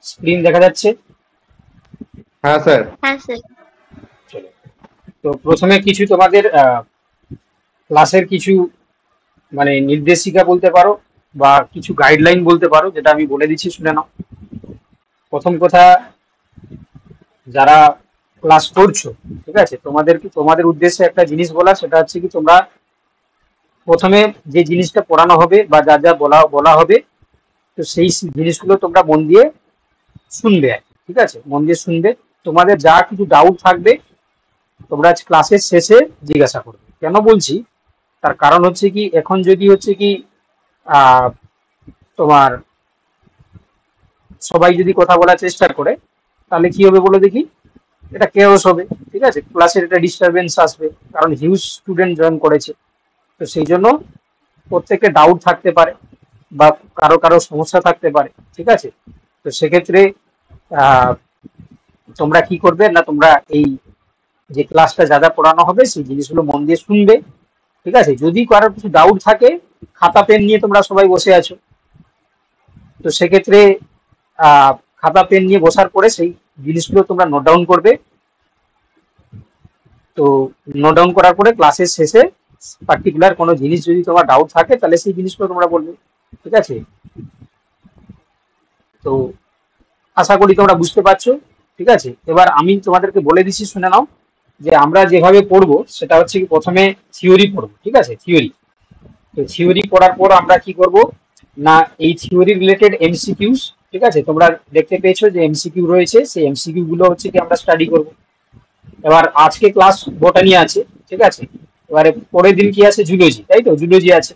Screen দেখা যাচ্ছে? হ্যাঁ স্যার। হ্যাঁ স্যার। চলো, তো প্রথমে কিছু তোমাদের ক্লাসের কিছু মানে নির্দেশিকা বলতে পারো বা কিছু গাইডলাইন বলতে পারো, যেটা আমি বলে দিচ্ছি, শুনে নাও। প্রথম কথা, যারা ক্লাস করছো, ঠিক আছে, তোমাদের উদ্দেশ্যে একটা জিনিস বলা, সেটা হচ্ছে কি তোমরা প্রথমে যে জিনিসটা পড়ানো হবে বা যা যা বলা বলা হবে, তো সেই জিনিসগুলো তোমরা মন দিয়ে শুনবে আর কি, ঠিক আছে, মন দিয়ে শুনবে। তোমাদের যা কিছু ডাউট থাকবে তোমরা ক্লাসের শেষে জিজ্ঞাসা করবে। কেন বলছি, তার কারণ হচ্ছে কি, এখন যদি হচ্ছে কি আহ তোমার সবাই যদি কথা বলার চেষ্টা করে, তাহলে কি হবে বলো দেখি? এটা কেওস হবে, ঠিক আছে, ক্লাসের একটা ডিস্টারবেন্স আসবে, কারণ হিউজ স্টুডেন্ট জয়েন করেছে। তো সেই জন্য প্রত্যেকে ডাউট থাকতে পারে বা কারো কারো সমস্যা থাকতে পারে, ঠিক আছে। তো সেক্ষেত্রে আহ তোমরা কি করবে না, তোমরা এই যে ক্লাসটা যা যা পড়ানো হবে সেই জিনিসগুলো মন দিয়ে শুনবে, ঠিক আছে। যদি কারোর কিছু ডাউট থাকে, খাতা পেন নিয়ে তোমরা সবাই বসে আছো, তো সেক্ষেত্রে আহ খাতা পেন নিয়ে বসার পরে সেই জিনিসগুলো তোমরা নোট ডাউন করবে। তো নোট ডাউন করার পরে ক্লাসের শেষে পার্টিকুলার কোনো জিনিস যদি তোমার ডাউট থাকে, তাহলে সেই জিনিসগুলো তোমরা বলবে, ঠিক আছে। তো আশা করি তোমরা বুঝতে পারছো, ঠিক আছে। এবার আমি তোমাদেরকে বলে দিচ্ছি, শুনে নাও। যে আমরা যেভাবে পড়বো সেটা হচ্ছে কি, প্রথমে থিওরি পড়বো, ঠিক আছে, থিওরি। তো থিওরি পড়ার পর আমরা কি করব না, এই থিওরি রিলেটেড এমসিকিউস, ঠিক আছে, তোমরা দেখতে পেয়েছো যে এমসিকিউ রয়েছে, সেই এমসিকিউ গুলো হচ্ছে কি আমরা স্টাডি করব। এবার আজকে ক্লাস বোটানি আছে, ঠিক আছে। এবারে পরের দিন কি আছে, জুলজি, তাই তো, জুলজি আছে।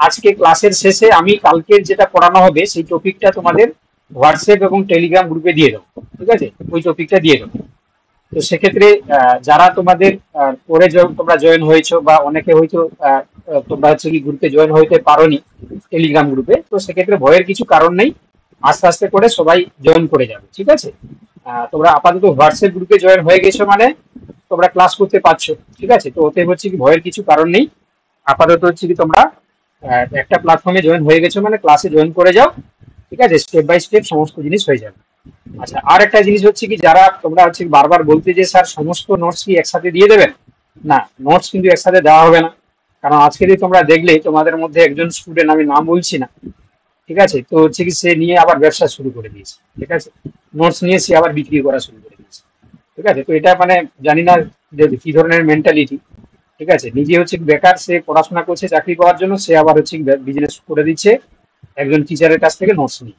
আজকে ক্লাসের শেষে আমি কালকের যেটা পড়ানো হবে সেই টপিকটা তোমাদের হোয়াটসঅ্যাপ এবং টেলিগ্রাম গ্রুপে দিয়ে দেবো, ঠিক আছে, ওই টপিকটা দিয়ে দেবো। তো সেক্ষেত্রে যারা তোমাদের পরে তোমরা জয়েন হয়েছো বা অনেকে হয়তো তোমরা হচ্ছে কি গ্রুপে জয়েন হইতে পারোনি, টেলিগ্রাম গ্রুপে, তো সেক্ষেত্রে ভয়ের কিছু কারণ নেই, আস্তে আস্তে করে সবাই জয়েন করে যাবে, ঠিক আছে। তোমরা আপাতত হোয়াটসঅ্যাপ গ্রুপে জয়েন হয়ে গেছো মানে তোমরা ক্লাস করতে পারছো, ঠিক আছে। তো ওতে হচ্ছে কি ভয়ের কিছু কারণ নেই, আপাতত হচ্ছে কি তোমরা একটা প্ল্যাটফর্মে জয়েন হয়ে গেছো মানে ক্লাসে জয়েন করে যাও, ঠিক আছে, স্টেপ বাই স্টেপ সমস্ত জিনিস হয়ে যাবে। আচ্ছা, আর একটা জিনিস হচ্ছে কি, যারা তোমরা হচ্ছে বারবার বলতে যে স্যার সমস্ত নোটস কি একসাথে দিয়ে দেবেন, না, নোটস কিন্তু একসাথে দেওয়া হবে না। কারণ আজকে যদি তোমরা দেখলে তোমাদের মধ্যে একজন স্টুডেন্ট, আমি নাম বলছি না, ঠিক আছে, তো হচ্ছে কি সে নিয়ে আবার ব্যবসা শুরু করে দিয়েছে, ঠিক আছে, নোটস নিয়ে সে আবার বিক্রি করা শুরু করে দিয়েছে, ঠিক আছে। তো এটা মানে জানি না যে কি ধরনের মেন্টালিটি, ঠিক আছে, নিজে হচ্ছে বেকার, সে পড়াশোনা করছে চাকরি পাওয়ার জন্য, সে আবার হচ্ছে বিজনেস করে দিচ্ছে একজন টিচারের কাছ থেকে নোটস নিয়ে।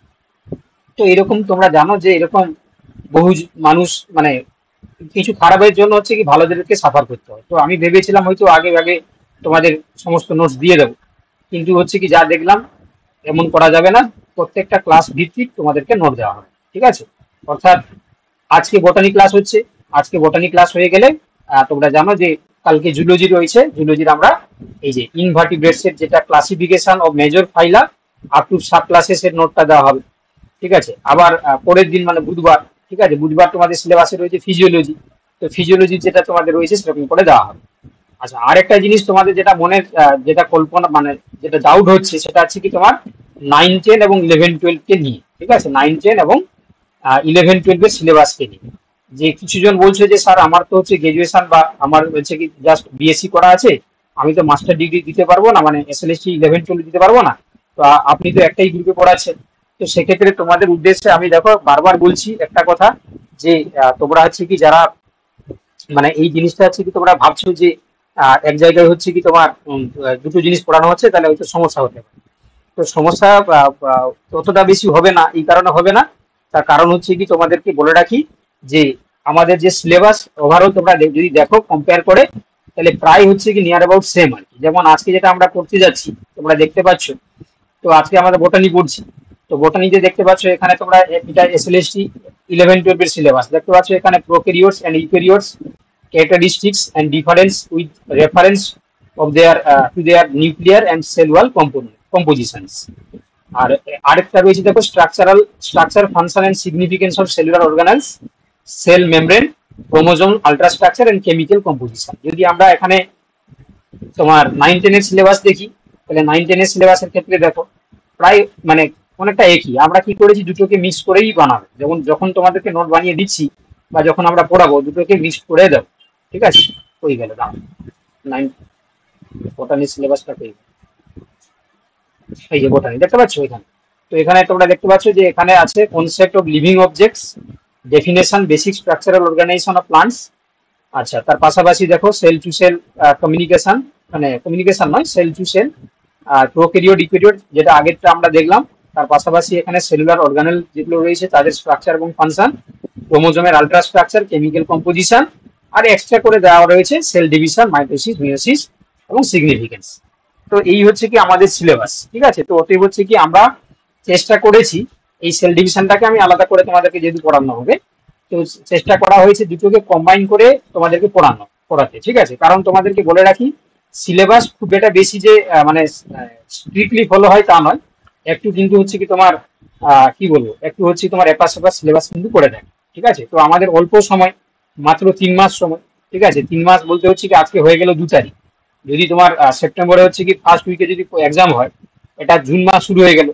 তো এরকম তোমরা জানো যে এরকম বহু মানুষ মানে কিছু খারাপের জন্য হচ্ছে কি ভালোদেরকে সাফার করতে হয়। তো আমি ভেবেছিলাম হয়তো আগে আগে তোমাদের সমস্ত নোটস দিয়ে দেবো, কিন্তু হচ্ছে কি যা দেখলাম এমন করা যাবে না, প্রত্যেকটা ক্লাস ভিত্তিক তোমাদেরকে নোট দেওয়া হবে, ঠিক আছে। অর্থাৎ আজকে বটানি ক্লাস হচ্ছে, আজকে বটানি ক্লাস হয়ে গেলে তোমরা জানো যে কালকে জুলজি রয়েছে, জুলজির আমরা এই যে ইনভার্টিব্রেটস এর যেটা classification of major phyla up to subclasses এর নোটটা দেওয়া হবে, ঠিক আছে। আবার পরের দিন মানে বুধবার, ঠিক আছে, বুধবার তোমাদের সিলেবাসে রয়েছে ফিজিওলজি, তো ফিজিওলজি যেটা তোমাদের রয়েছে সেরকম করে দেওয়া হবে। আচ্ছা, আরেকটা জিনিস তোমাদের যেটা মনে যেটা কল্পনা মানে যেটা ডাউট হচ্ছে, সেটা হচ্ছে কি তোমার 9, 10 এবং 11, 12 কে নিয়ে, ঠিক আছে, 9, 10 এবং 11, 12 এর সিলেবাসকে নিয়ে। যে কিছু জন বলছে যে স্যার আমার তো হচ্ছে গ্রাজুয়েশন বা আমার হচ্ছে কি জাস্ট বিএসসি করা আছে, আমি তো মাস্টার ডিগ্রি দিতে পারবো না, মানে এসএলএসটি 11, 12 দিতে পারবো না। তো আপনি তো একটাই গ্রুপে পড়াচ্ছেন। তো সেক্ষেত্রে তোমাদের উদ্দেশ্যে আমি দেখো বারবার বলছি একটা কথা, যে তোমরা হচ্ছে কি যারা মানে এই জিনিসটা হচ্ছে কি তোমরা ভাবছো যে এক জায়গায় হচ্ছে কি তোমার দুটো জিনিস পড়ানো হচ্ছে, তাহলে হয়তো সমস্যা হতে পারে। তো সমস্যা ততটা বেশি হবে না, এই কারণে হবে না, তার কারণ হচ্ছে কি তোমাদেরকে বলে রাখি যে আমাদের যে সিলেবাস ওভারঅল তোমরা যদি দেখো কম্পেয়ার করে, তাহলে প্রায় হচ্ছে কি নিয়ার অ্যাবাউট সেম আর কি। যেমন আজকে যেটা আমরা করতে যাচ্ছি তোমরা দেখতে পাচ্ছ, তো আজকে আমাদের বোটানি পড়ছি, তো বোটানিতে দেখতে পাচ্ছ এখানে তোমরা এটা এসএলএসটি 11, 12 এর সিলেবাস দেখতে পাচ্ছ, এখানে prokaryotes and eukaryotes characteristics and difference with reference of their to their nuclear and cell wall compositions. আর আরেকটা রয়েছে দেখো structure function and significance of cellular organelles, cell membrane, chromosome ultrastructure and chemical composition. যদি আমরা এখানে তোমার 9, 10 এর syllabus দেখি, তাহলে 9, 10 এর সিলেবাসের ক্ষেত্রে দেখো প্রায় মানে অনেকটা একই। আমরা কি করেছি, দুটোকে মিক্স করেই বানাবো। যেমন যখন তোমাদেরকে নোট বানিয়ে দিচ্ছি বা যখন আমরা পড়াবো, দুটোকে মিক্স করে দেবো। ঠিক আছে, হয়ে গেল। দাম 9 বোটানি সিলেবাসটা পেয়ে, এই যে বোটানি দেখতে পাচ্ছ এখানে। তো এখানে তোমরা দেখতে পাচ্ছ যে এখানে আছে concept of living objects, definition, basic structural organisation of plants. আচ্ছা, তার পাশাপাশি দেখো সেল টু সেল কমিউনিকেশন, মানে কমিউনিকেশন নয়, cell to cell, prokaryote eukaryote যেটা আগেরটা আমরা দেখলাম। তার পাশাপাশি এখানে সেলুলার অর্গানেল যেগুলো রয়েছে তাদের স্ট্রাকচার এবং ফাংশন, ক্রোমোজোমের আলট্রা স্ট্রাকচার, কেমিক্যাল কম্পোজিশন, আর এক্সট্রা করে দেওয়া রয়েছে সেল ডিভিশন, মাইটোসিস, মিয়োসিস এবং সিগনিফিকেন্স। তো এই হচ্ছে কি আমাদের সিলেবাস। ঠিক আছে, তো ওটাই হচ্ছে কি আমরা চেষ্টা করেছি এই সেল ডিভিশনটাকে আমি আলাদা করে তোমাদেরকে যেহেতু পড়ানো হবে, তো চেষ্টা করা হয়েছে দুটোকে কম্বাইন করে তোমাদেরকে পড়াতে। ঠিক আছে, কারণ তোমাদেরকে বলে রাখি, সিলেবাস খুব একটা বেশি যে মানে স্ট্রিক্টলি ফলো হয় তা নয়, একটু কিন্তু হচ্ছে কি তোমার কি বলবো, একটু হচ্ছে তোমার এপাশ সেপাশ সিলেবাস কিন্তু করে দেয়। ঠিক আছে, তো আমাদের অল্প সময়, মাত্র 3 মাস সময়। ঠিক আছে, 3 মাস বলতে হচ্ছে কি আজকে হয়ে গেল 2 তারিখ, যদি তোমার সেপ্টেম্বরে হচ্ছে কি ফার্স্ট উইকে যদি এক্সাম হয়, এটা জুন মাস শুরু হয়ে গেল,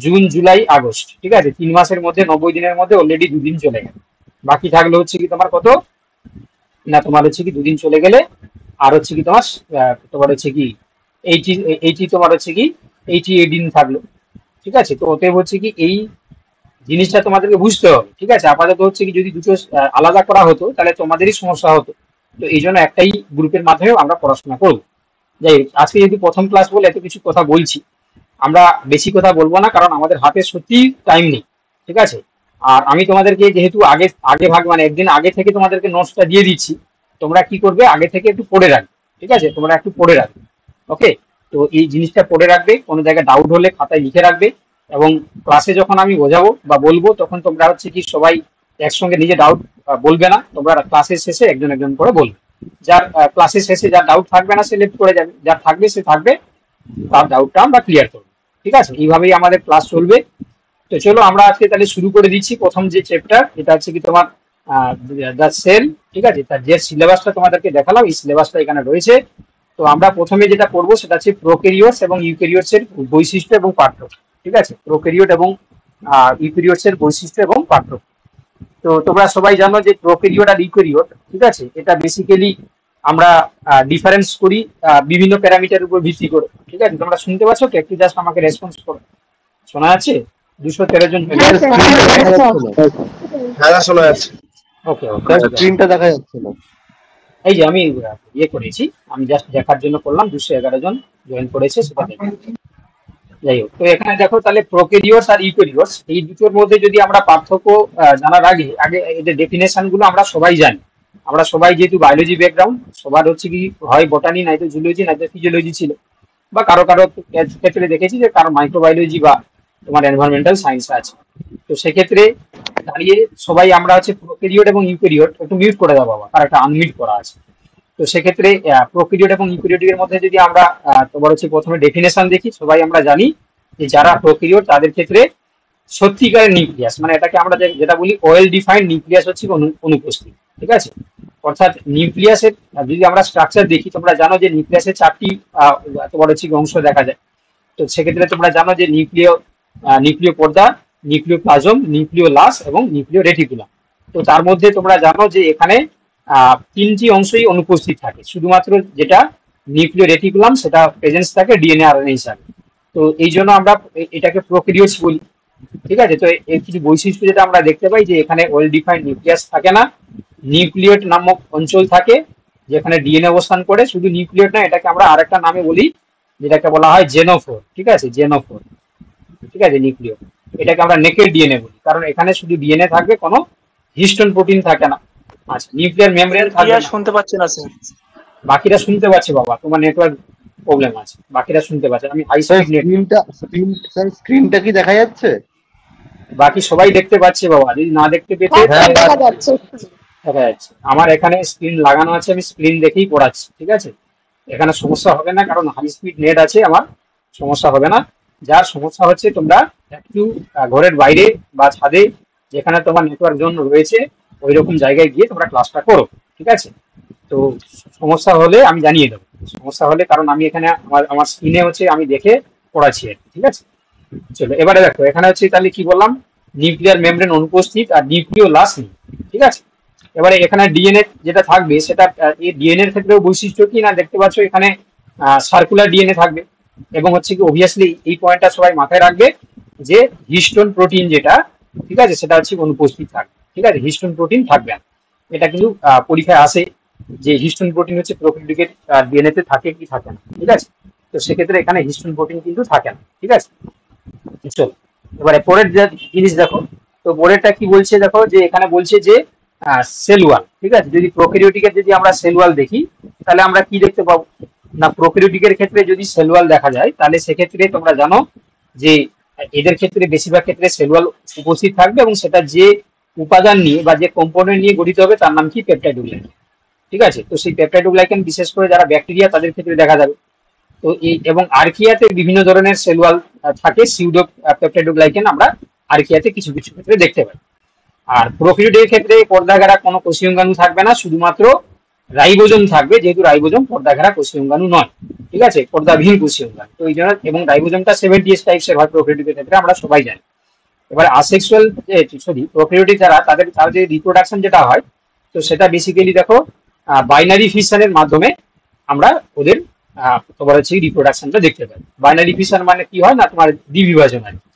জুন জুলাই আগস্ট। ঠিক আছে, 3 মাসের মধ্যে 90 দিনের মধ্যে অলরেডি 2 দিন চলে গেল। বাকি থাকলো হচ্ছে কি তোমার কত, না তোমার হচ্ছে কি 2 দিন চলে গেলে আর হচ্ছে কি তোমার তোমার হচ্ছে কি এইটি এইটি তোমার হচ্ছে কি 88 দিন থাকলো। ঠিক আছে, তো ওতে হচ্ছে কি এই জিনিসটা তোমাদেরকে বুঝতে হবে। ঠিক আছে, আপাতত হচ্ছে কি যদি দুটো আলাদা করা হতো তাহলে তোমাদেরই সমস্যা হতো। তো এই জন্য একটাই গ্রুপের মাধ্যমে আমরা পড়াশোনা করবো। যাই হোক, আজকে যদি প্রথম ক্লাস বলে এত কিছু কথা বলছি, আমরা বেশি কথা বলবো না, কারণ আমাদের হাতে সত্যি টাইম নেই। ঠিক আছে, আর আমি তোমাদেরকে যেহেতু আগে আগে ভাগ মানে একদিন আগে থেকে তোমাদেরকে নোটসটা দিয়ে দিচ্ছি, তোমরা কি করবে, আগে থেকে একটু পড়ে রাখবে। ঠিক আছে, তোমরা একটু পড়ে রাখবে। ওকে, তো এই জিনিসটা পড়ে রাখবে, কোনো জায়গায় ডাউট হলে খাতায় লিখে রাখবে, এবং ক্লাসে যখন আমি বোঝাবো বা বলবো তখন তোমরা হচ্ছে কি সবাই একসঙ্গে নিজে ডাউট বলবে না, তোমরা ক্লাসের শেষে একজন একজন করে বলবে। যার ক্লাসের শেষে যার ডাউট থাকবে না সে লেফট করে যাবে, যার থাকবে সে থাকবে, তার ডাউটটা আমরা ক্লিয়ার করবো। ঠিক আছে, এইভাবেই আমাদের ক্লাস চলবে। তো চলো আমরা আজকে তাহলে শুরু করে দিচ্ছি। প্রথম যে চ্যাপ্টার, এটা হচ্ছে কি তোমার দ্য সেল। ঠিক আছে, তার যে সিলেবাসটা তোমাদেরকে দেখালাম এই সিলেবাসটা এখানে রয়েছে। তো আমরা প্রথমে যেটা পড়বো সেটা হচ্ছে প্রোক্যারিওটস এবং ইউক্যারিওটস এর বৈশিষ্ট্য এবং পার্থক্য। ঠিক আছে, প্রোক্যারিওট এবং ইউক্যারিওটস এর বৈশিষ্ট্য এবং পার্থক্য। তো তোমরা সবাই জানো যে প্রোক্যারিওট আর ইউক্যারিওট, ঠিক আছে, এটা বেসিক্যালি আমরা ডিফারেন্স করি বিভিন্ন প্যারামিটার উপর ভিত্তি করে। ঠিক আছে, তোমরা শুনতে পাচ্ছ তো? একটু জাস্ট আমাকে রেসপন্স করো। শোনা যাচ্ছে? 213 জন। হ্যাঁ স্যার, স্ক্রিনটা দেখা হ্যাঁ যাচ্ছে না। হ্যাঁ শোনা যাচ্ছে। ওকে ওকে, স্যার স্ক্রিনটা দেখা যাচ্ছে না। এই যে আমি ইয়ে করেছি, আমি জাস্ট দেখার জন্য করলাম, 211 জন জয়েন করেছে সেটা দেখি। যাই হোক, তো এখানে দেখো তাহলে প্রোক্যারিওটস আর ইউক্যারিওটস এই দুটোর মধ্যে যদি আমরা পার্থক্য জানার আগে আগে এদের ডেফিনেশন গুলো আমরা সবাই জানি। আমরা সবাই যেহেতু বায়োলজি ব্যাকগ্রাউন্ড, সবার হচ্ছে কি হয় বটানি, নয়তো জুলজি, নয়তো ফিজিওলজি ছিল, বা কারো কারো ক্ষেত্রে দেখেছি যে কারো মাইক্রোবায়োলজি বা তোমার এনভায়রনমেন্টাল সায়েন্স আছে। তো সেক্ষেত্রে দাঁড়িয়ে সবাই আমরা হচ্ছে প্রোক্যারিওট এবং ইউক্যারিওট, একটু মিউট করে দাও বাবা, আর একটা আনমিউট করা আছে। তো সেক্ষেত্রে প্রোক্যারিওট এবং ইউক্যারিওটের মধ্যে যদি আমরা তোমার হচ্ছে প্রথমে ডেফিনেশন দেখি, সবাই আমরা জানি যে যারা প্রোক্যারিওট তাদের ক্ষেত্রে সত্যিকারের নিউক্লিয়াস, মানে এটাকে আমরা যেটা বলি ওয়েল ডিফাইন্ড নিউক্লিয়াস হচ্ছে অনুপস্থিত। ঠিক আছে, অর্থাৎ নিউক্লিয়াসের যদি আমরা স্ট্রাকচার দেখি, তোমরা জানো যে নিউক্লিয়াসের 4টি তোমার হচ্ছে অংশ দেখা যায়। তো সেক্ষেত্রে তোমরা জানো যে নিউক্লিয় পর্দা, নিউক্লিয় প্লাজম, নিউক্লিয় লাস এবং নিউক্লিয় রেটিকুলাম। তো তার মধ্যে তোমরা জানো যে এখানে 3টি অংশই অনুপস্থিত থাকে, শুধুমাত্র যেটা নিউক্লিয় রেটিকুলাম সেটা প্রেজেন্স থাকে ডিএনএ আরএনএ হিসাবে। তো এই জন্য আমরা এটাকে প্রোক্যারিওটস বলি। ঠিক আছে, তো এর কিছু বৈশিষ্ট্য যেটা আমরা দেখতে পাই যে এখানে ওয়েল ডিফাইন্ড নিউক্লিয়াস থাকে না, নিউক্লিয়েট নামক অঞ্চল থাকে যেখানে ডিএনএ অবস্থান করে। শুধু নিউক্লিয়েট না, এটাকে আমরা আরেকটা নামে বলি যেটাকে বলা হয় জেনোফোর। ঠিক আছে, জেনোফোর। ঠিক আছে, নিউক্লিয়, এটাকে আমরা নেকেড ডিএনএ বলি, কারণ এখানে শুধু ডিএনএ থাকবে, কোনো হিস্টোন প্রোটিন থাকে না। আচ্ছা, নিউক্লিয়ার মেমব্রেন থাকবে না। শুনতে পাচ্ছি না স্যার। বাকিরা শুনতে পাচ্ছে বাবা, তোমার নেটওয়ার্ক প্রবলেম আছে, বাকিরা শুনতে পাচ্ছে, আমি হাই স্যার স্পিড নেট। স্ক্রিনটা কি দেখা যাচ্ছে? বাকি সবাই দেখতে পাচ্ছে বাবা, যদি না দেখতে পেতে হ্যাঁ স্যার, দেখা যাচ্ছে। দেখা যাচ্ছে। আমার এখানে স্ক্রিন লাগানো আছে, আমি স্ক্রিন দেখেই পড়াচ্ছি। ঠিক আছে, এখানে সমস্যা হবে না, কারণ হাই স্পিড নেট আছে আমার, সমস্যা হবে না। যার সমস্যা হচ্ছে তোমরা একটু ঘরের বাইরে বা ছাদে যেখানে তোমার নেটওয়ার্ক জোন রয়েছে ওই রকম জায়গায় গিয়ে তোমরা ক্লাসটা করো। ঠিক আছে, তো সমস্যা হলে আমি জানিয়ে দেবো, সমস্যা হলে, কারণ আমি এখানে আমার স্ক্রিনে হচ্ছে আমি দেখে পড়াচ্ছি আর কি। ঠিক আছে, চলো এবারে দেখো এখানে হচ্ছে তাহলে কি বললাম, নিউক্লিয়ার মেমব্রেন অনুপস্থিত আর নিউক্লিওলাস নেই, ঠিক আছে। এবারে এখানে ডিএনএ যেটা থাকবে সেটা এই ডিএনএ এর ক্ষেত্রেও বৈশিষ্ট্য কি না দেখতে পাচ্ছ, এখানে সার্কুলার ডিএনএ থাকবে এবং হচ্ছে কি অবভিয়াসলি এই পয়েন্টটা সবাই মাথায় রাখবে যে হিস্টোন প্রোটিন যেটা, ঠিক আছে, সেটা হচ্ছে অনুপস্থিত থাকবে, ঠিক আছে, হিস্টোন প্রোটিন থাকবে না। এটা কিন্তু পরীক্ষায় আসে যে হিস্টোন প্রোটিন হচ্ছে প্রোক্যারিওটিকের ডিএনএ তে থাকে কি থাকে না, ঠিক আছে। তো সেক্ষেত্রে এখানে হিস্টোন প্রোটিন কিন্তু থাকে না, ঠিক আছে। চলো এবারে পরের জিনিস দেখো, তো পরেরটা কি বলছে দেখো, যে এখানে বলছে যে সেল ওয়াল, ঠিক আছে। যদি প্রোক্যারিওটিকের যদি আমরা সেল ওয়াল দেখি তাহলে আমরা কি দেখতে পাবো না, প্রোক্যারিওটিকের ক্ষেত্রে যদি সেল ওয়াল দেখা যায় তাহলে সেক্ষেত্রে তোমরা জানো যে এদের ক্ষেত্রে বেশিরভাগ ক্ষেত্রে সেল ওয়াল উপস্থিত থাকবে এবং সেটা যে উপাদান নিয়ে বা যে কম্পোনেন্ট নিয়ে গঠিত হবে তার নাম কি পেপটাইডোগ্লাইকেন, ঠিক আছে। তো সেই পেপটাইডোগ্লাইকেন বিশেষ করে যারা ব্যাকটেরিয়া তাদের ক্ষেত্রে দেখা যাবে। তো এই এবং আর্কিয়াতে বিভিন্ন ধরনের সেল ওয়াল থাকে, সিউডো পেপটাইডোগ্লাইকেন আমরা আর্কিয়াতে কিছু কিছু ক্ষেত্রে দেখতে পাই। আর প্রোক্যারিওটের ক্ষেত্রে পর্দাঘেরা কোনো কোষীয় অঙ্গাণু থাকবে না, শুধুমাত্র রাইবোজোম থাকবে, যেহেতু রাইবোজোম পর্দাঘেরা কোষীয় অঙ্গাণু নয়, ঠিক আছে, পর্দাবিহীন কোষীয় অঙ্গাণু। তো এই জন্য এবং রাইবোজোমটা 70s টাইপসের হয় প্রোক্যারিওটের ক্ষেত্রে, আমরা সবাই জানি। এবার আসেক্সুয়াল সরি প্রোক্যারিওটিক যারা তার যে রিপ্রোডাকশন যেটা হয়, তো সেটা বেসিক্যালি দেখো বাইনারি ফিশনের মাধ্যমে আমরা ওদের তোমার হচ্ছে রিপ্রোডাকশনটা দেখতে পাই। বাইনারি ফিশন মানে কি হয় না, তোমার দ্বিবিভাজন আর কি।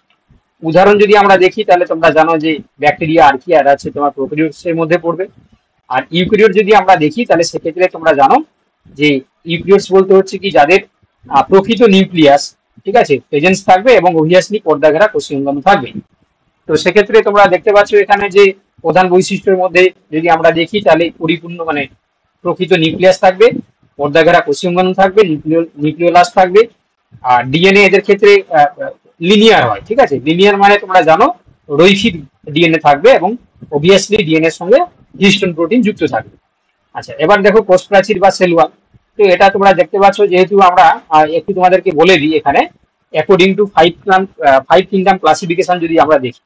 উদাহরণ যদি আমরা দেখি তাহলে তোমরা জানো যে ব্যাকটেরিয়া আর্কিয়া আছে তোমার প্রোক্যারিওটসের মধ্যে পড়বে। আর ইউক্যারিওট যদি আমরা দেখি তাহলে সেক্ষেত্রে তোমরা জানো যে ইউক্যারিওটস বলতে হচ্ছে কি যাদের প্রকৃত নিউক্লিয়াস, ঠিক আছে, প্রেজেন্স থাকবে এবং অবভিয়াসলি পর্দাঘেরা কোষীয় অঙ্গাণু থাকবে। তো সেক্ষেত্রে তোমরা দেখতে পাচ্ছ এখানে যে প্রধান বৈশিষ্ট্যের মধ্যে যদি আমরা দেখি তাহলে পরিপূর্ণ মানে প্রকৃত নিউক্লিয়াস থাকবে, পর্দাঘেরা কোষীয় অঙ্গাণু থাকবে, নিউক্লিওলাস থাকবে। আর ডিএনএ এদের ক্ষেত্রে লিনিয়ার হয়, ঠিক আছে। লিনিয়ার মানে তোমরা জানো রৈখিক ডিএনএ থাকবে এবং অবভিয়াসলি ডিএনএ এর সঙ্গে হিস্টোন প্রোটিন যুক্ত থাকবে। আচ্ছা এবার দেখো কোষ প্রাচীর বা সেল ওয়াল। তো এটা তোমরা দেখতে পাচ্ছ, যেহেতু আমরা একটু তোমাদেরকে বলে দিই এখানে according to five kingdom classification যদি আমরা দেখি,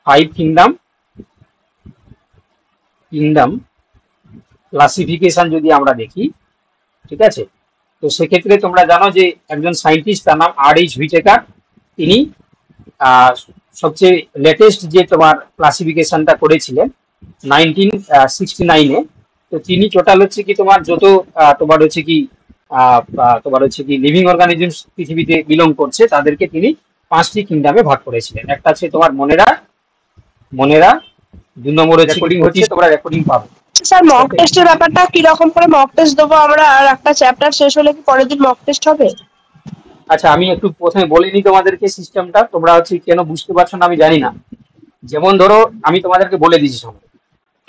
ফাইভ কিংডম ক্লাসিফিকেশন যদি আমরা দেখি, ঠিক আছে। তো সেক্ষেত্রে তোমরা জানো যে একজন সায়েন্টিস্ট তার নাম R.H. হুইটেকার, তিনি সবচেয়ে লেটেস্ট যে তোমার ক্লাসিফিকেশনটা করেছিলেন 1969-এ। তো তিনি টোটাল হচ্ছে কি তোমার যত তোমার হচ্ছে কি লিভিং অর্গানিজম পৃথিবীতে বিলং করছে তাদেরকে তিনি 5টি কিংডমে ভাগ করেছিলেন। একটা হচ্ছে তোমার মনেরা 2 নম্বরে রেকর্ডিং হচ্ছে, তোমরা রেকর্ডিং পাবে। স্যার মক টেস্টের ব্যাপারটা কি রকম করে মক টেস্ট দেবো আমরা, আর একটা চ্যাপ্টার শেষ হলে কি পরের দিন মক টেস্ট হবে? আচ্ছা আমি একটু প্রথমে বলে নিই তোমাদেরকে সিস্টেমটা, তোমরা হচ্ছে কেন বুঝতে পারছো না আমি জানি না। যেমন ধরো আমি তোমাদেরকে বলে দিচ্ছি, সঙ্গে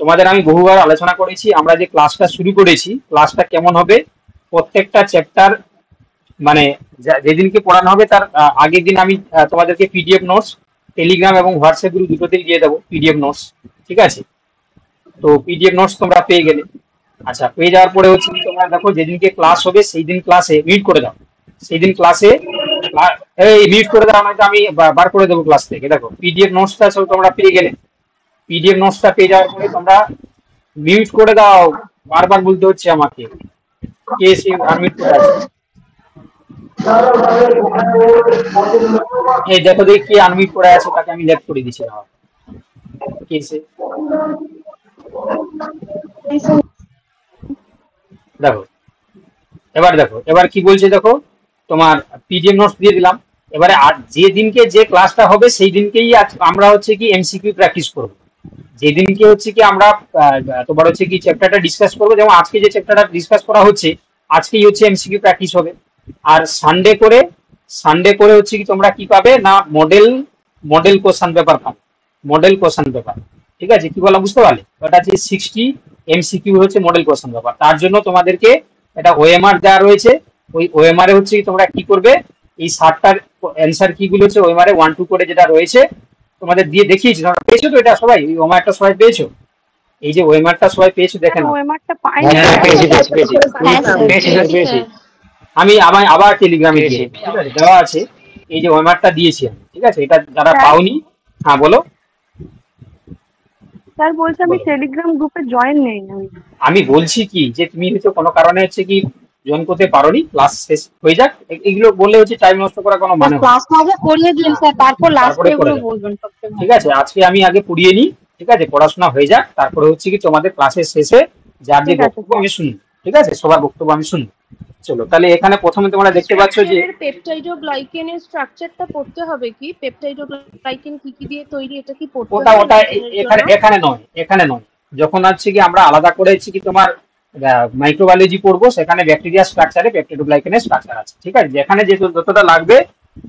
তোমাদের আমি বহুবার আলোচনা করেছি, আমরা যে ক্লাসটা শুরু করেছি ক্লাসটা কেমন হবে, প্রত্যেকটা চ্যাপ্টার মানে যেদিনকে পড়ানো হবে তার আগের দিন আমি তোমাদেরকে পিডিএফ নোটস টেলিগ্রাম এবং হোয়াটসঅ্যাপ গ্রুপ দুটোতেই দিয়ে দেবো পিডিএফ নোটস, ঠিক আছে। তো পিডিএফ নোটস তোমরা পেয়ে গেলে। আচ্ছা পেয়ে যাওয়ার পরে হচ্ছে তোমরা দেখো যেদিনকে ক্লাস হবে সেই দিন ক্লাসে মিট করে দাও, সেই দিন ক্লাসে এই মিট করে দাও, নয়তো আমি বার করে দেবো ক্লাস থেকে। দেখো পিডিএফ নোটসটা সব তোমরা পেয়ে গেলে, পিডিএফ নোটসটা পেয়ে যাওয়ার পরে তোমরা মিউট করে দাও, বারবার বলতে হচ্ছে আমাকে কে সে আনমিউট করে আছে। এই দেখো দেখি কে আনমিউট করে আছে, তাকে আমি লেফট করে দিচ্ছি। কে সে দেখো, এবার কি বলছে দেখো, তোমার পিডিএফ নোটস দিয়ে দিলাম। এবারে আর যে দিনকে যে ক্লাসটা হবে সেই দিনকেই আমরা হচ্ছে কি এমসিকিউ প্র্যাকটিস করব। যেদিনকে হচ্ছে কি আমরা তোমার হচ্ছে কি চ্যাপ্টারটা ডিসকাস করবো, যেমন আজকে যে চ্যাপ্টারটা ডিসকাস করা হচ্ছে আজকেই হচ্ছে এমসিকিউ প্র্যাকটিস হবে। আর সানডে করে হচ্ছে কি তোমরা কি পাবে না মডেল কোশ্চেন পেপার পাবে, মডেল কোশ্চেন পেপার, ঠিক আছে। কি বললাম বুঝতে পারলে? ওটা হচ্ছে 60 এমসিকিউ হচ্ছে মডেল কোশ্চেন পেপার। তার জন্য তোমাদেরকে এটা ওএমআর দেওয়া রয়েছে, ওই ওএমআর এ হচ্ছে তোমরা কি করবে, এই 60টার অ্যান্সার কি গুলো হচ্ছে ওএমআর এ 1 2 করে যেটা রয়েছে তোমাদের দিয়ে দেখিয়েছি, তোমরা পেয়েছো তো এটা সবাই, এই ওএমআরটা সবাই পেয়েছো? এই যে ওএমআরটা সবাই পেয়েছো দেখেন। ওএমআরটা পাই না। পেয়েছি। আমি আবার টেলিগ্রামে দিয়েছি, ঠিক আছে, দেওয়া আছে। এই যে ওএমআরটা দিয়েছি আমি, ঠিক আছে। এটা যারা পাওনি, হ্যাঁ বলো। স্যার বলছি আমি টেলিগ্রাম গ্রুপে জয়েন নেই। আমি বলছি কি যে তুমি হচ্ছে কোনো কারণে হচ্ছে কি জয়েন করতে পারোনি, ক্লাস শেষ হয়ে যাক, এগুলো বললে হচ্ছে টাইম নষ্ট করার কোনো মানে হয় না। ক্লাস আগে করিয়ে দিন স্যার, তারপর লাস্টে তারপরে করে এগুলো দেবো, বলবেন সবচেয়ে ঠিক ভালো। আছে? আজকে আমি আগে পড়িয়ে নিই, ঠিক আছে, পড়াশোনা হয়ে যাক, তারপরে হচ্ছে কি তোমাদের ক্লাসের শেষে যার যে ঠিক আছে বক্তব্য আমি শুনবো, ঠিক আছে, সবার বক্তব্য আমি শুনবো। চলো তাহলে এখানে প্রথমে তোমরা দেখতে পাচ্ছ যে স্ট্রাকচারের পেপটাইডোগ্লাইকেনের স্ট্রাকচারটা পড়তে হবে কি? পেপটাইডোগ্লাইকেন কি কি দিয়ে তৈরি, এটা কি পড়তে ওটা হবে ওটা গ্লাইকেনের এখানে জন্য? এখানে নয়, এখানে নয়। যখন হচ্ছে কি আমরা আলাদা করে হচ্ছে কি তোমার মাইক্রোবায়োলজি পড়বো, সেখানে ব্যাকটেরিয়া স্ট্রাকচারে পেপটাইডোগ্লাইকেনের স্ট্রাকচার আছে, ঠিক আছে? যেখানে যে যতটা লাগবে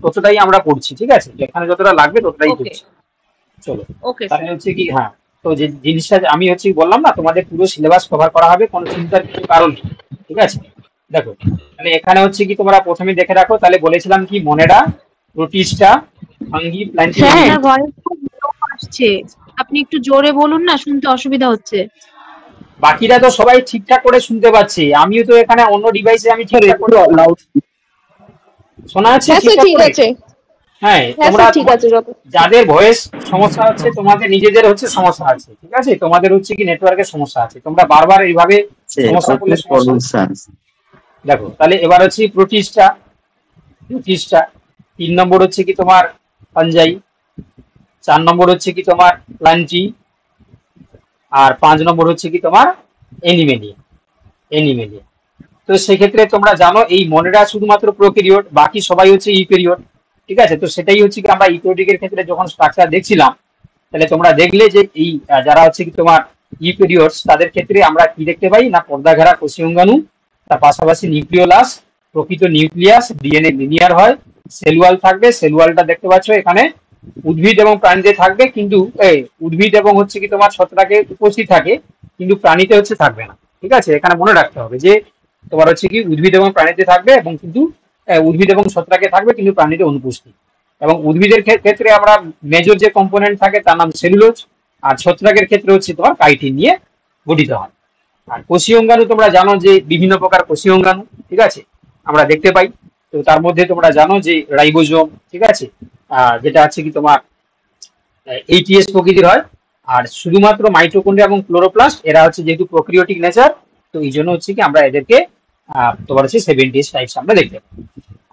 ততটাই আমরা পড়ছি, ঠিক আছে, যেখানে যতটা লাগবে ততটাই ওকে পড়ছি। চলো ওকে তাহলে স্যার। হচ্ছে কি, হ্যাঁ, তো যে জিনিসটা আমি হচ্ছে কি বললাম না, তোমাদের পুরো সিলেবাস কভার করা হবে, কোনো চিন্তার কিছু কারণ নেই, ঠিক আছে? দেখো তাহলে এখানে হচ্ছে কি তোমরা প্রথমে দেখে রাখো, তাহলে বলেছিলাম কি মনেরা, প্রোটিস্টা, ফাঙ্গি, প্ল্যান্টি, হ্যাঁ আপনার ভয়েস খুব লো আসছে, আপনি একটু জোরে বলুন না, শুনতে অসুবিধা হচ্ছে। বাকিরা তো সবাই ঠিকঠাক করে শুনতে পাচ্ছে, আমিও তো এখানে অন্য ডিভাইসে আমি ঠিকঠাক করে লাউড শোনা যাচ্ছে হ্যাঁ স্যার ঠিকঠাক ঠিক করে। আছে, হ্যাঁ হ্যাঁ তোমরা স্যার ঠিক আছে যত। যাদের ভয়েস সমস্যা হচ্ছে, তোমাদের নিজেদের হচ্ছে সমস্যা আছে, ঠিক আছে, তোমাদের হচ্ছে কি নেটওয়ার্কের সমস্যা আছে, তোমরা বারবার এইভাবে সমস্যা করলে সমস্যা হচ্ছে। দেখো তাহলে এবার হচ্ছে প্রোটিস্টা, প্রোটিস্টা 3 নম্বর হচ্ছে কি তোমার পাঞ্জাই, 4 নম্বর হচ্ছে কি তোমার প্লান্টি, আর 5 নম্বর হচ্ছে কি তোমার এনিমেলিয়া, এনিমেলিয়া। তো সেক্ষেত্রে তোমরা জানো এই মনেরা শুধুমাত্র প্রোক্যারিওট, বাকি সবাই হচ্ছে ইউক্যারিওট, ঠিক আছে? তো সেটাই হচ্ছে কি আমরা ইউক্যারিওটের ক্ষেত্রে যখন স্ট্রাকচার দেখছিলাম, তাহলে তোমরা দেখলে যে এই যারা হচ্ছে কি তোমার ইউক্যারিওটস, তাদের ক্ষেত্রে আমরা কি দেখতে পাই না, পর্দা ঘেরা কোষীয় অঙ্গাণু, তার পাশাপাশি নিউক্লিওলাস, প্রকৃত নিউক্লিয়াস, ডিএনএ লিনিয়ার হয়, সেল ওয়াল থাকবে, সেল ওয়ালটা দেখতে পাচ্ছ এখানে উদ্ভিদ এবং প্রাণীতে থাকবে, কিন্তু উদ্ভিদ এবং হচ্ছে কি তোমার ছত্রাকে উপস্থিত থাকে, কিন্তু প্রাণীতে হচ্ছে থাকবে না, ঠিক আছে? এখানে মনে রাখতে হবে যে তোমার হচ্ছে কি উদ্ভিদ এবং প্রাণীতে থাকবে, এবং কিন্তু উদ্ভিদ এবং ছত্রাকে থাকবে কিন্তু প্রাণীতে অনুপস্থিত। এবং উদ্ভিদের ক্ষেত্রে আমরা মেজর যে কম্পোনেন্ট থাকে তার নাম সেলুলোজ, আর ছত্রাকের ক্ষেত্রে হচ্ছে তোমার কাইটিন নিয়ে গঠিত হয়। আর কোষীয় অঙ্গাণু তোমরা জানো যে বিভিন্ন প্রকার কোষীয় অঙ্গাণু, ঠিক আছে, আমরা দেখতে পাই। তো তার মধ্যে তোমরা জানো যে রাইবোজোম, ঠিক আছে, যেটা হচ্ছে কি তোমার এইটিএস প্রকৃতির হয়। আর শুধুমাত্র মাইটোকন্ড্রিয়া এবং ক্লোরোপ্লাস্ট এরা হচ্ছে যেহেতু প্রোক্রিওটিক নেচার, তো এই জন্য হচ্ছে কি আমরা এদেরকে তোমার হচ্ছে 70 টাইপস আমরা দেখতে পাই।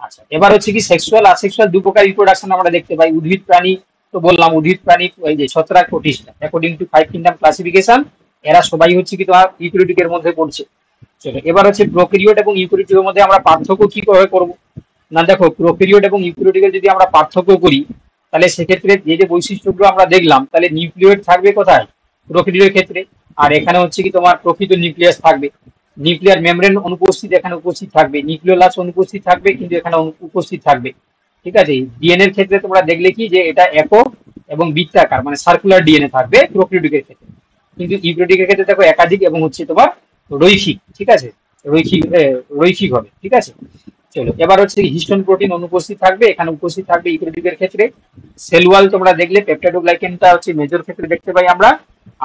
আচ্ছা এবার হচ্ছে কি সেক্সুয়াল আসেক্সুয়াল দু প্রকার রিপ্রোডাকশন আমরা দেখতে পাই। উদ্ভিদ প্রাণী তো বললাম, উদ্ভিদ প্রাণী এই যে ছত্রাক Protista according to 5 kingdom classification, এরা সবাই হচ্ছে কি তোমার ইউক্যারিওটিকের মধ্যে পড়ছে। চলো এবার হচ্ছে প্রোক্যারিওট এবং ইউক্যারিওটিকের মধ্যে আমরা পার্থক্য কি করে করব না, দেখো প্রোক্যারিওট এবং ইউক্যারিওটিকের যদি আমরা পার্থক্য করি, তাহলে সেক্ষেত্রে যে যে বৈশিষ্ট্যগুলো আমরা দেখলাম, তাহলে নিউক্লিয়েট থাকবে কোথায়, প্রোক্যারিওটের ক্ষেত্রে, আর এখানে হচ্ছে কি তোমার প্রকৃত নিউক্লিয়াস থাকবে, নিউক্লিয়ার মেমব্রেন অনুপস্থিত, এখানে উপস্থিত থাকবে, নিউক্লিওলাস অনুপস্থিত থাকবে কিন্তু এখানে উপস্থিত থাকবে, ঠিক আছে? ডিএনএ এর ক্ষেত্রে তোমরা দেখলে কি যে এটা একক এবং বৃত্তাকার মানে সার্কুলার ডিএনএ থাকবে প্রোক্যারিওটিকের ক্ষেত্রে, কিন্তু ইউক্যারিওটিকের ক্ষেত্রে দেখো একাধিক এবং হচ্ছে তোমার রৈখিক, ঠিক আছে, রৈখিক রৈখিক হবে, ঠিক আছে? চলো এবার হচ্ছে হিস্টোন প্রোটিন অনুপস্থিত থাকবে, এখানে উপস্থিত থাকবে ইউক্যারিওটিকের ক্ষেত্রে। সেল ওয়াল তোমরা দেখলে পেপটাইডোগ্লাইকেনটা হচ্ছে মেজর ক্ষেত্রে দেখতে পাই আমরা,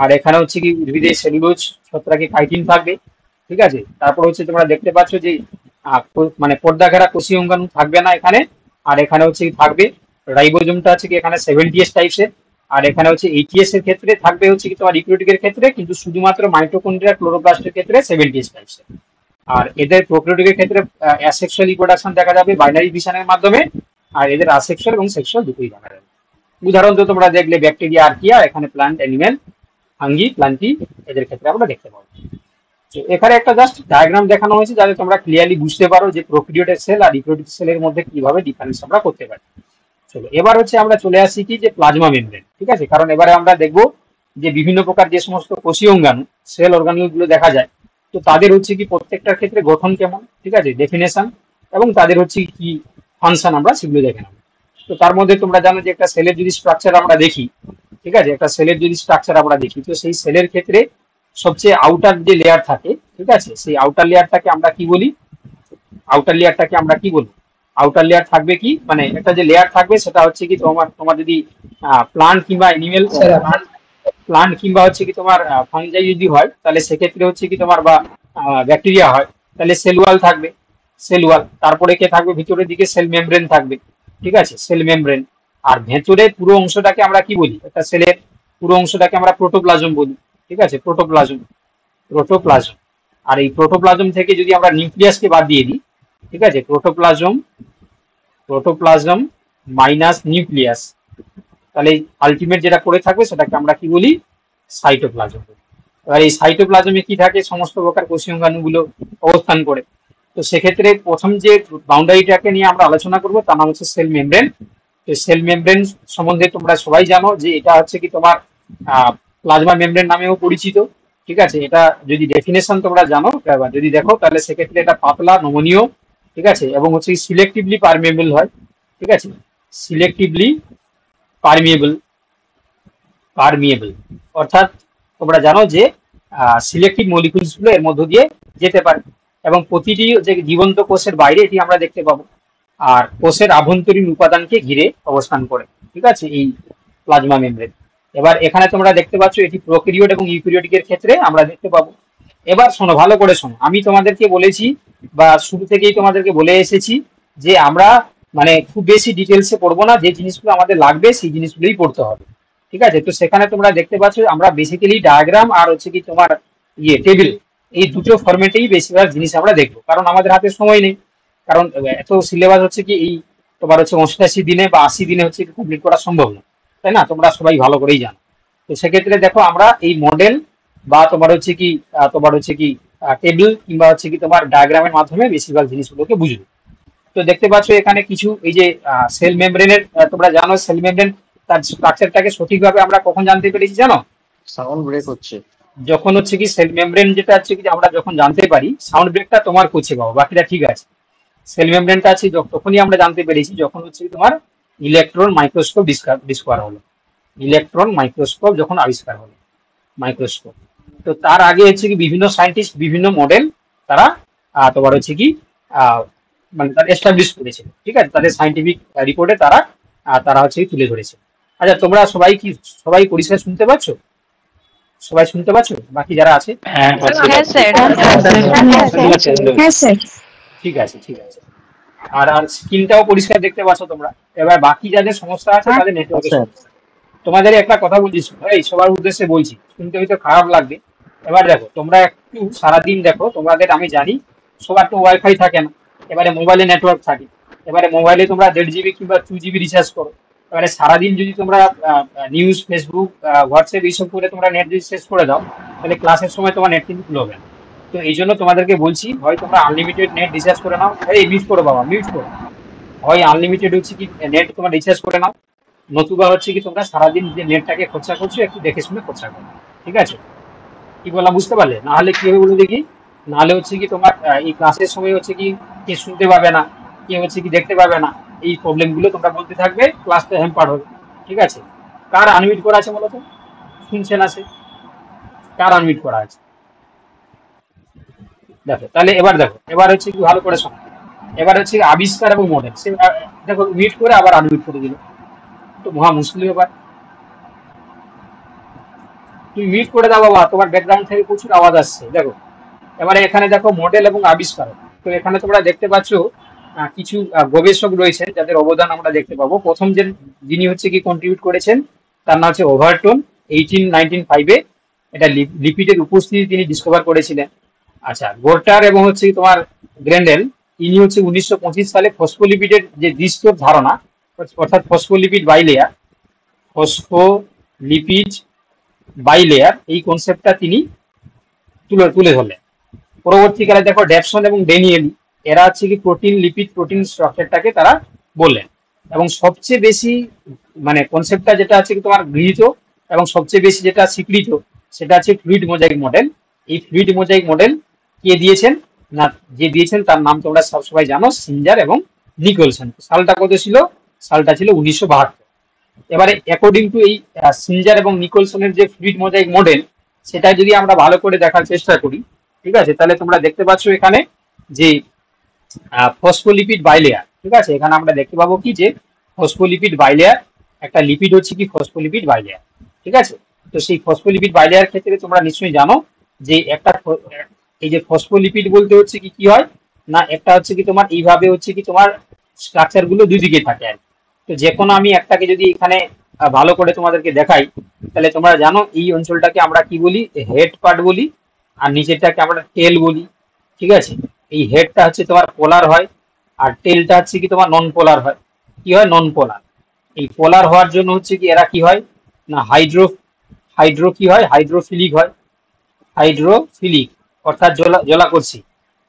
আর এখানে হচ্ছে কি উদ্ভিদের সেলুলোজ, ছত্রাকে কাইটিন থাকবে, ঠিক আছে? তারপর হচ্ছে তোমরা দেখতে পাচ্ছ যে মানে পর্দা ঘেরা কোষীয় অঙ্গাণু থাকবে না এখানে, আর এখানে হচ্ছে কি থাকবে রাইবোজোমটা আছে কি এখানে 70s টাইপসের, আর এখানে হচ্ছে এইটিএস এর ক্ষেত্রে থাকবে হচ্ছে কি তোমার ইউক্যারিওটিকের ক্ষেত্রে, কিন্তু শুধুমাত্র মাইটোকন্ড্রিয়া ক্লোরোপ্লাস্টের ক্ষেত্রে 70s টাইপসের। আর এদের প্রোক্যারিওটিকের ক্ষেত্রে অ্যাসেক্সুয়াল রিপ্রোডাকশন দেখা যাবে বাইনারি ফিশনের মাধ্যমে, আর এদের আসেক্সুয়াল এবং সেক্সুয়াল দুটোই দেখা যাবে। উদাহরণ তো তোমরা দেখলে ব্যাকটেরিয়া, আর্কিয়া, এখানে প্লান্ট অ্যানিমেল, ফাঙ্গি, প্লান্টি, এদের ক্ষেত্রে আমরা দেখতে পাবো। এখানে একটা জাস্ট ডায়াগ্রাম দেখানো হয়েছে যাতে তোমরা ক্লিয়ারলি বুঝতে পারো যে প্রোক্যারিওটিক সেল আর ইউক্যারিওটিক সেলের মধ্যে কিভাবে ডিফারেন্স আমরা করতে পারি। চলো এবার হচ্ছে আমরা চলে আসি কি যে প্লাজমা মেমব্রেন, ঠিক আছে? কারণ এবারে আমরা দেখবো যে বিভিন্ন প্রকার যে সমস্ত কোষীয় অঙ্গাণু সেল অর্গানিল গুলো দেখা যায়, তো তাদের হচ্ছে কি প্রত্যেকটার ক্ষেত্রে গঠন কেমন, ঠিক আছে, ডেফিনেশন, এবং তাদের হচ্ছে কি ফাংশন আমরা সেগুলো দেখে নেবো। তো তার মধ্যে তোমরা জানো যে একটা সেলের যদি স্ট্রাকচার আমরা দেখি, ঠিক আছে, একটা সেলের যদি স্ট্রাকচার আমরা দেখি, তো সেই সেলের ক্ষেত্রে সবচেয়ে আউটার যে লেয়ার থাকে, ঠিক আছে, সেই আউটার লেয়ারটাকে আমরা কি বলি, আউটার লেয়ারটাকে আমরা কি বলি, আউটার লেয়ার থাকবে কি মানে একটা যে লেয়ার থাকবে সেটা হচ্ছে কি তোমার তোমার যদি প্লান্ট কিংবা অ্যানিমেল, প্লান্ট কিংবা হচ্ছে কি তোমার ফাঙ্গাই যদি হয়, তাহলে সেক্ষেত্রে হচ্ছে কি তোমার বা ব্যাকটেরিয়া হয়, তাহলে সেল ওয়াল থাকবে, সেল ওয়াল, তারপরে কে থাকবে ভিতরের দিকে সেল মেমব্রেন থাকবে, ঠিক আছে, সেল মেমব্রেন। আর ভেতরে পুরো অংশটাকে আমরা কি বলি, একটা সেলের পুরো অংশটাকে আমরা প্রোটোপ্লাজম বলি, ঠিক আছে, প্রোটোপ্লাজম, প্রোটোপ্লাজম। আর এই প্রোটোপ্লাজম থেকে যদি আমরা নিউক্লিয়াসকে বাদ দিয়ে দিই, ঠিক আছে, প্রোটোপ্লাজম মাইনাস নিউক্লিয়াস, তাহলে আলটিমেট যেটা পড়ে থাকবে সেটাকে আমরা কি বলি, সাইটোপ্লাজম। এবার এই সাইটোপ্লাজমে কি থাকে, সমস্ত প্রকার কোষীয় অঙ্গাণুগুলো অবস্থান করে। তো সেক্ষেত্রে প্রথম যে বাউন্ডারিটাকে নিয়ে আমরা আলোচনা করবো তার নাম হচ্ছে সেল মেমব্রেন। তো সেল মেমব্রেন সম্বন্ধে তোমরা সবাই জানো যে এটা হচ্ছে কি তোমার প্লাজমা মেমব্রেন নামেও পরিচিত, ঠিক আছে। এটা যদি ডেফিনেশন তোমরা জানো বা যদি দেখো তাহলে সেক্ষেত্রে এটা পাতলা, নমনীয়, ঠিক আছে, এবং হচ্ছে সিলেক্টিভলি পারমিয়েবল হয়, ঠিক আছে, সিলেক্টিভলি পারমিয়েবল পারমিয়েবল অর্থাৎ তোমরা জানো যে সিলেক্টিভ মলিকুলস গুলো এর মধ্য দিয়ে যেতে পারে, এবং প্রতিটি যে জীবন্ত কোষের বাইরে এটি আমরা দেখতে পাবো, আর কোষের আভ্যন্তরীণ উপাদানকে ঘিরে অবস্থান করে, ঠিক আছে, এই প্লাজমা মেমব্রেন। এবার এখানে তোমরা দেখতে পাচ্ছ এটি প্রোক্যারিওট এবং ইউক্যারিওটিকের ক্ষেত্রে আমরা দেখতে পাবো। এবার শোনো, ভালো করে শোনো, আমি তোমাদেরকে বলেছি বা শুরু থেকেই তোমাদেরকে বলে এসেছি যে আমরা মানে খুব বেশি ডিটেলসে পড়বো না, যে জিনিসগুলো আমাদের লাগবে সেই জিনিসগুলোই পড়তে হবে, ঠিক আছে। তো সেখানে তোমরা দেখতে পাচ্ছ আমরা বেসিক্যালি ডায়াগ্রাম আর হচ্ছে কি তোমার টেবিল, এই দুটো ফরম্যাটেই বেশিরভাগ জিনিস আমরা দেখবো, কারণ আমাদের হাতে সময় নেই, কারণ এত সিলেবাস হচ্ছে কি এই তোমার হচ্ছে 88 দিনে বা 80 দিনে হচ্ছে কমপ্লিট করা সম্ভব না, তাই না, তোমরা সবাই ভালো করেই জানো। তো সেক্ষেত্রে দেখো আমরা এই মডেল বা তোমার হচ্ছে কি টেবিল কিংবা হচ্ছে কি তোমার ডায়াগ্রামের মাধ্যমে বেশিরভাগ জিনিসগুলোকে বুঝবো। তো দেখতে পাচ্ছ এখানে কিছু এই যে সেল মেমব্রেনের, তোমরা জানো সেল মেমব্রেন তার স্ট্রাকচারটাকে সঠিকভাবে আমরা কখন জানতে পেরেছি জানো? সাউন্ড ব্রেক হচ্ছে। যখন হচ্ছে কি সেল মেমব্রেন যেটা হচ্ছে কি আমরা যখন জানতে পারি, সাউন্ড ব্রেকটা তোমার করছে বাবা, বাকিটা ঠিক আছে। সেল মেমব্রেনটা আছে তখনই আমরা জানতে পেরেছি যখন হচ্ছে কি তোমার ইলেকট্রন মাইক্রোস্কোপ আবিষ্কার হলো, ইলেকট্রন মাইক্রোস্কোপ যখন আবিষ্কার হলো, মাইক্রোস্কোপ। তো তার আগে হচ্ছে কি বিভিন্ন সায়েন্টিস্ট বিভিন্ন মডেল তারা তোমার হচ্ছে কি মানে তারা এস্টাবলিশ করেছিল, ঠিক আছে, তাদের সায়েন্টিফিক রিপোর্টে তারা তারা হচ্ছে কি তুলে ধরেছে। আচ্ছা তোমরা সবাই পরিষ্কার শুনতে পাচ্ছ? সবাই শুনতে পাচ্ছ বাকি যারা আছে? হ্যাঁ স্যার। ঠিক আছে, ঠিক আছে। আর স্ক্রিনটাও পরিষ্কার দেখতে পাচ্ছ তোমরা। এবার বাকি যাদের সমস্যা আছে তাদের নেটওয়ার্কের সমস্যা। তোমাদের একটা কথা বলছি, এই সবার উদ্দেশ্যে বলছি, শুনতে হয়তো খারাপ লাগবে। এবার দেখো তোমরা একটু সারাদিন দেখো, তোমাদের আমি জানি সবার তো ওয়াইফাই থাকে না, এবারে মোবাইলে নেটওয়ার্ক থাকে, এবারে মোবাইলে তোমরা 1.5 GB কিংবা 2 GB রিচার্জ করো। এবারে সারাদিন যদি তোমরা নিউজ, ফেসবুক, হোয়াটসঅ্যাপ এইসব করে তোমরা নেট যদি শেষ করে দাও, তাহলে ক্লাসের সময় তোমার নেট কিন্তু ফুল হবে না। তো এই জন্য তোমাদেরকে বলছি, হয় তোমরা আনলিমিটেড নেট রিচার্জ করে নাও, এই মিউট করো বাবা, মিউট করো, হয় আনলিমিটেড হচ্ছে কি নেট তোমার রিচার্জ করে নাও, নতুবা হচ্ছে কি তোমরা সারাদিন যে নেটটাকে খরচা করছো একটু দেখে শুনে খরচা করো, ঠিক আছে? কি বললাম বুঝতে পারলে? না হলে কি হবে বলে দেখি, না হলে হচ্ছে কি তোমার এই ক্লাসের সময় হচ্ছে কি কে শুনতে পাবে না, কে হচ্ছে কি দেখতে পাবে না, এই প্রবলেমগুলো তোমরা বলতে থাকবে, ক্লাসটা হ্যাম্পার হবে, ঠিক আছে? কার আনমিউট করা আছে বলো তো? শুনছে না সে? কার আনমিউট করা আছে? দেখো তাহলে এবার হচ্ছে কি ভালো করে শোনো। এবার হচ্ছে আবিষ্কার এবং মডেল, সে দেখো মিউট করে আবার আনমিউট করে দিল, তো মহা মুশকিল ব্যাপার। তুমি মিউট করে দাও বাবা, তোমার ব্যাকগ্রাউন্ড থেকে প্রচুর আওয়াজ আসছে। দেখো এবারে এখানে দেখো মডেল এবং আবিষ্কার। তো এখানে তোমরা দেখতে পাচ্ছ কিছু গবেষক রয়েছেন যাদের অবদান আমরা দেখতে পাবো। প্রথম যিনি হচ্ছে কি কন্ট্রিবিউট করেছেন তার নাম হচ্ছে ওভারটন, 1995-এ এটা লিপিডের উপস্থিতি তিনি ডিসকভার করেছিলেন। আচ্ছা, গোর্টার এবং হচ্ছে তোমার গ্রেন্ডেল, ইনি হচ্ছে 1925 সালে ফসফোলিপিডের যে দ্বিস্তর ধারণা, অর্থাৎ ফসফোলিপিড বাইলেয়ার এই কনসেপ্টটা তিনি তুলে ধরলেন। পরবর্তীকালে দেখো ড্যাপসন এবং ড্যানিয়েলি, এরা হচ্ছে কি প্রোটিন স্ট্রাকচারটাকে তারা বললেন, এবং সবচেয়ে বেশি মানে কনসেপ্টটা যেটা আছে কি তোমার গৃহীত এবং সবচেয়ে বেশি যেটা স্বীকৃত সেটা হচ্ছে ফ্লুইড মোজাইক মডেল। এই ফ্লুইড মোজাইক মডেল কে দিয়েছেন না, যে দিয়েছেন তার নাম তোমরা সবাই জানো, সিঞ্জার এবং নিকলসন। সালটা কত ছিল? সালটা ছিল 1972। এবারে অ্যাকর্ডিং টু এই সিঞ্জার এবং নিকলসনের যে ফ্লুইড মোজাইক মডেল, সেটা যদি আমরা ভালো করে দেখার চেষ্টা করি, ঠিক আছে, তাহলে তোমরা দেখতে পাচ্ছ এখানে যে ফসফোলিপিড বাইলেয়ার, ঠিক আছে, এখানে আমরা দেখতে পাবো কি যে ফসফোলিপিড বাইলেয়ার, একটা লিপিড হচ্ছে কি ফসফোলিপিড বাইলেয়ার, ঠিক আছে। তো সেই ফসফোলিপিড বাইলেয়ার ক্ষেত্রে তোমরা নিশ্চয়ই জানো যে এই যে ফসফোলিপিড বলতে হচ্ছে কি হয় না, একটা হচ্ছে কি তোমার এইভাবে হচ্ছে কি তোমার স্ট্রাকচার গুলো দুই দিকে থাকে আর। তো যে কোনো আমি একটাকে যদি এখানে ভালো করে তোমাদেরকে দেখাই, তাহলে তোমরা জানো এই অঞ্চলটাকে আমরা কি বলি? হেড পার্ট বলি, আর নিচেরটাকে আমরা টেল বলি, ঠিক আছে। এই হেডটা হচ্ছে তোমার পোলার হয়, আর টেলটা হচ্ছে কি তোমার নন পোলার হয়। কি হয়? নন পোলার। এই পোলার হওয়ার জন্য হচ্ছে কি এরা কি হয় না হাইড্রো হাইড্রো কি হয়? হাইড্রোফিলিক হয়, হাইড্রোফিলিক অর্থাৎ জলাকর্ষী।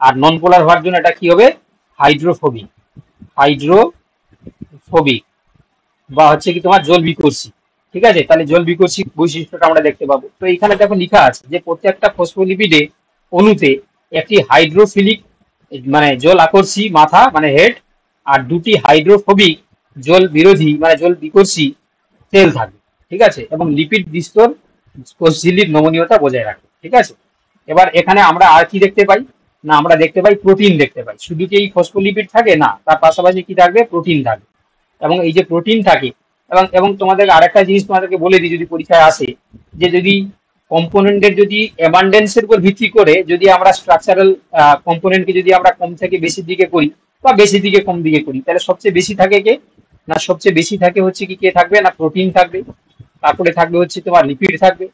আর নন পোলার হওয়ার জন্য এটা কি হবে? হাইড্রোফোবিক, হাইড্রোফোবিক বা হচ্ছে কি তোমার জল বিকর্ষী, ঠিক আছে। তাহলে জল বিকর্ষী বৈশিষ্ট্যটা আমরা দেখতে পাবো। তো এখানে দেখো লিখা আছে যে প্রত্যেকটা ফসফোলিপিডে অণুতে একটি হাইড্রোফিলিক মানে জল আকর্ষী মাথা মানে হেড, আর দুটি হাইড্রোফোবিক জল বিরোধী মানে জল বিকর্ষী তেল থাকবে, ঠিক আছে। এবং লিপিড বিস্তর কোষঝিল্লির নমনীয়তা বজায় রাখে, ঠিক আছে। এবার এখানে আমরা আর কি দেখতে পাই না, আমরা দেখতে পাই প্রোটিন দেখতে পাই। শুধু কি এই ফসফোলিপিড থাকে? না, তার পাশাপাশি কি থাকবে? প্রোটিন থাকবে। এবং এই যে প্রোটিন থাকে, এবং এবং তোমাদের আরেকটা জিনিস তোমাদেরকে বলে দিই যদি পরীক্ষায় আসে, যে যদি কম্পোনেন্টের যদি অ্যাবান্ডেন্সের উপর ভিত্তি করে যদি আমরা স্ট্রাকচারাল কম্পোনেন্টকে যদি আমরা কম থেকে বেশির দিকে করি বা বেশি দিকে কম দিকে করি, তাহলে সবচেয়ে বেশি থাকে কে না? সবচেয়ে বেশি থাকে হচ্ছে কি কে থাকবে না? প্রোটিন থাকবে, তারপরে থাকবে হচ্ছে তোমার লিপিড থাকবে,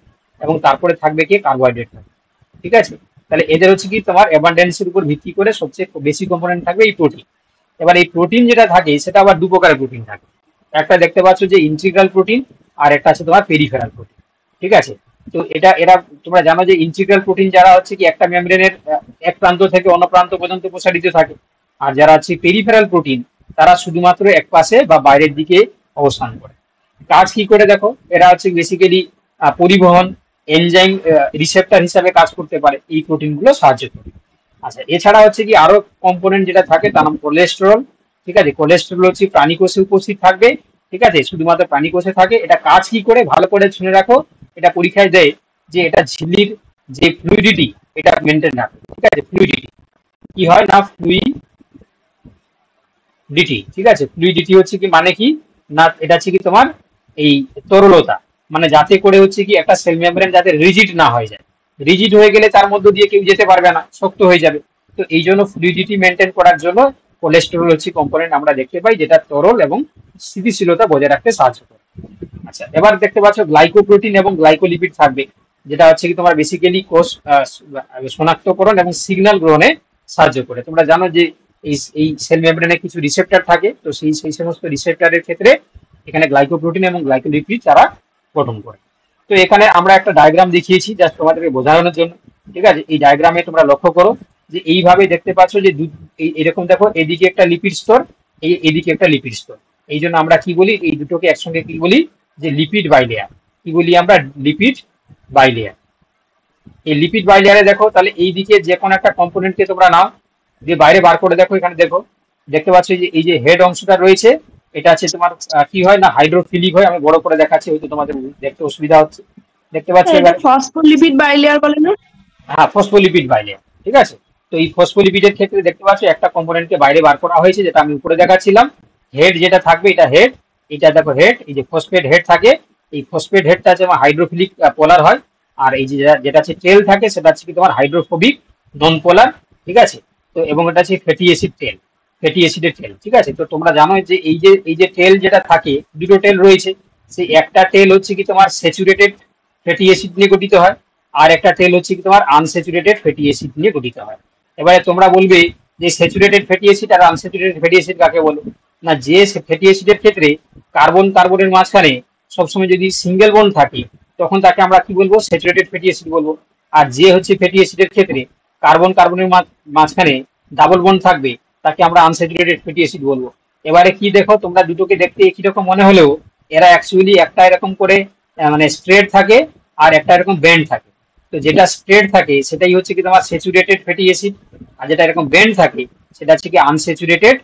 এবং তারপরে থাকবে কি? কার্বোহাইড্রেট থাকবে, ঠিক আছে। তাহলে এদের হচ্ছে কি তোমার অ্যাবান্ডেন্সের উপর ভিত্তি করে সবচেয়ে বেশি কম্পোনেন্ট থাকবে এই প্রোটিন। এবার এই প্রোটিন যেটা থাকে সেটা আবার দু প্রকারের প্রোটিন থাকে। একটা দেখতে পাচ্ছ যে ইন্টিগ্রাল প্রোটিন, আর একটা আছে তোমার পেরিফেরাল প্রোটিন, ঠিক আছে। তো এরা তোমরা জানো যে ইন্টিগ্রাল প্রোটিন যারা হচ্ছে কি একটা মেমব্রেনের এক প্রান্ত থেকে অন্য প্রান্ত পর্যন্ত প্রসারিত থাকে, আর যারা হচ্ছে পেরিফেরাল প্রোটিন তারা শুধুমাত্র এক পাশে বা বাইরের দিকে অবস্থান করে। কাজ কি করে দেখো, এরা হচ্ছে বেসিক্যালি পরিবহন, এনজাইম রিসেপ্টর হিসাবে কাজ করতে পারে, এই প্রোটিনগুলো সাহায্য করে। আচ্ছা, এছাড়া হচ্ছে কি আরো কম্পোনেন্ট যেটা থাকে তার নাম কোলেস্টেরল, ঠিক আছে। কোলেস্টেরল হচ্ছে প্রাণী কোষে উপস্থিত থাকবে, ঠিক আছে, শুধুমাত্র প্রাণী কোষে থাকে। এটা কাজ কি করে ভালো করে শুনে রাখো, এটা পরীক্ষায় দেয় যে এটা ঝিল্লির যে ফ্লুইডিটি এটা মেনটেন রাখে, ঠিক আছে। ফ্লুইডিটি কি হয় না? ফ্লুইডিটি, ঠিক আছে। ফ্লুইডিটি হচ্ছে কি মানে কি না, এটা হচ্ছে কি তোমার এই তরলতা, মানে যাতে করে হচ্ছে কি একটা সেল মেমব্রেন যাতে রিজিড না হয়ে যায়। রিজিড হয়ে গেলে তার মধ্য দিয়ে কেউ যেতে পারবে না, শক্ত হয়ে যাবে। তো এই জন্য ফ্লুইডিটি মেনটেন করার জন্য কোলেস্টেরল হচ্ছে কম্পোনেন্ট আমরা দেখতে পাই, যেটা তরল এবং স্থিতিশীলতা বজায় রাখতে সাহায্য করে। আচ্ছা, এবার দেখতে পাচ্ছ গ্লাইকোপ্রোটিন এবং গ্লাইকোলিপিড থাকবে, যেটা হচ্ছে কি তোমার বেসিক্যালি কোষ শনাক্তকরণ এবং সিগন্যাল গ্রহণে সাহায্য করে। তোমরা জানো যে এই সেল মেমব্রেনে কিছু রিসেপ্টর থাকে, তো সেই সমস্ত রিসেপ্টরের ক্ষেত্রে এখানে গ্লাইকোপ্রোটিন এবং গ্লাইকোলিপিড তারা গঠন করে। তো এখানে আমরা একটা ডায়াগ্রাম দেখিয়েছি জাস্ট তোমাদেরকে বোঝানোর জন্য, ঠিক আছে। এই ডায়াগ্রামে তোমরা লক্ষ্য করো যে এইভাবে দেখতে পাচ্ছ যে এরকম দেখো, এদিকে একটা লিপিড স্তর, এদিকে একটা লিপিড স্তর। এই জন্য আমরা কি বলি, এই দুটোকে একসঙ্গে কি বলি যে লিপিড বাইলেয়ার। কি বলি আমরা? Lipid bilayer. এই লিপিড বাইলেয়ারে দেখো, তাহলে এই দিকে যে কোনো একটা কম্পোনেন্টকে তোমরা নাও, দিয়ে বাইরে বার করে দেখো। এখানে দেখো, দেখতে পাচ্ছ যে এই যে হেড অংশটা রয়েছে, এটা আছে তোমার কি হয় না? হাইড্রোফিলিক হয়। আমি বড় করে দেখাচ্ছি, হয়তো তোমাদের দেখতে অসুবিধা হচ্ছে। দেখতে পাচ্ছ এবার? ফসফোলিপিড বাইলেয়ার বলে না? হ্যাঁ, ফসফোলিপিড বাইলেয়ার, ঠিক আছে। তো এই ফসফোলিপিডের ক্ষেত্রে দেখতে পাচ্ছ একটা কম্পোনেন্টকে বাইরে বার করা হয়েছে, যেটা আমি উপরে দেখাচ্ছিলাম। হেড যেটা থাকবে এটা হেড, এটা দেখো হেড, এই যে ফসফেট হেড থাকে, এই ফসফেট হেডটা আছে আমার হাইড্রোফিলিক পোলার হয়। আর এই যে যেটা আছে টেল থাকে সেটা হচ্ছে কি তোমার হাইড্রোফোবিক নন পোলার, ঠিক আছে। তো এবং এটা হচ্ছে ফ্যাটি অ্যাসিড টেল, ফ্যাটি অ্যাসিডের টেল, ঠিক আছে। তো তোমরা জানো যে এই যে টেল যেটা থাকে, দুটো টেল রয়েছে। সেই একটা টেল হচ্ছে কি তোমার স্যাচুরেটেড ফ্যাটি অ্যাসিড নিয়ে গঠিত হয়, আর একটা টেল হচ্ছে কি তোমার আনস্যাচুরেটেড ফ্যাটি অ্যাসিড নিয়ে গঠিত হয়। এবারে তোমরা বলবে যে স্যাচুরেটেড ফ্যাটি অ্যাসিড আর আনস্যাচুরেটেড ফ্যাটি অ্যাসিড কাকে বলো? না, যে ফ্যাটি অ্যাসিডের ক্ষেত্রে কার্বন কার্বনের মাঝখানে সবসময় যদি সিঙ্গেল বন্ড থাকে তখন তাকে আমরা কি বলবো? স্যাচুরেটেড ফ্যাটি অ্যাসিড বলবো। আর যে হচ্ছে ফ্যাটি অ্যাসিডের ক্ষেত্রে কার্বন কার্বনের মাঝখানে ডাবল বন্ড থাকবে তাকে আমরা আনস্যাচুরেটেড ফ্যাটি অ্যাসিড বলবো। এবারে কি দেখো, তোমরা দুটোকে দেখতে একই রকম মনে হলেও এরা অ্যাকচুয়ালি একটা এরকম করে মানে স্ট্রেট থাকে, আর একটা এরকম ব্যান্ড থাকে। তো যেটা স্ট্রেট থাকে সেটাই হচ্ছে কি তোমার স্যাচুরেটেড ফ্যাটি অ্যাসিড, আর যেটা এরকম ব্যান্ড থাকে সেটা হচ্ছে কি আনস্যাচুরেটেড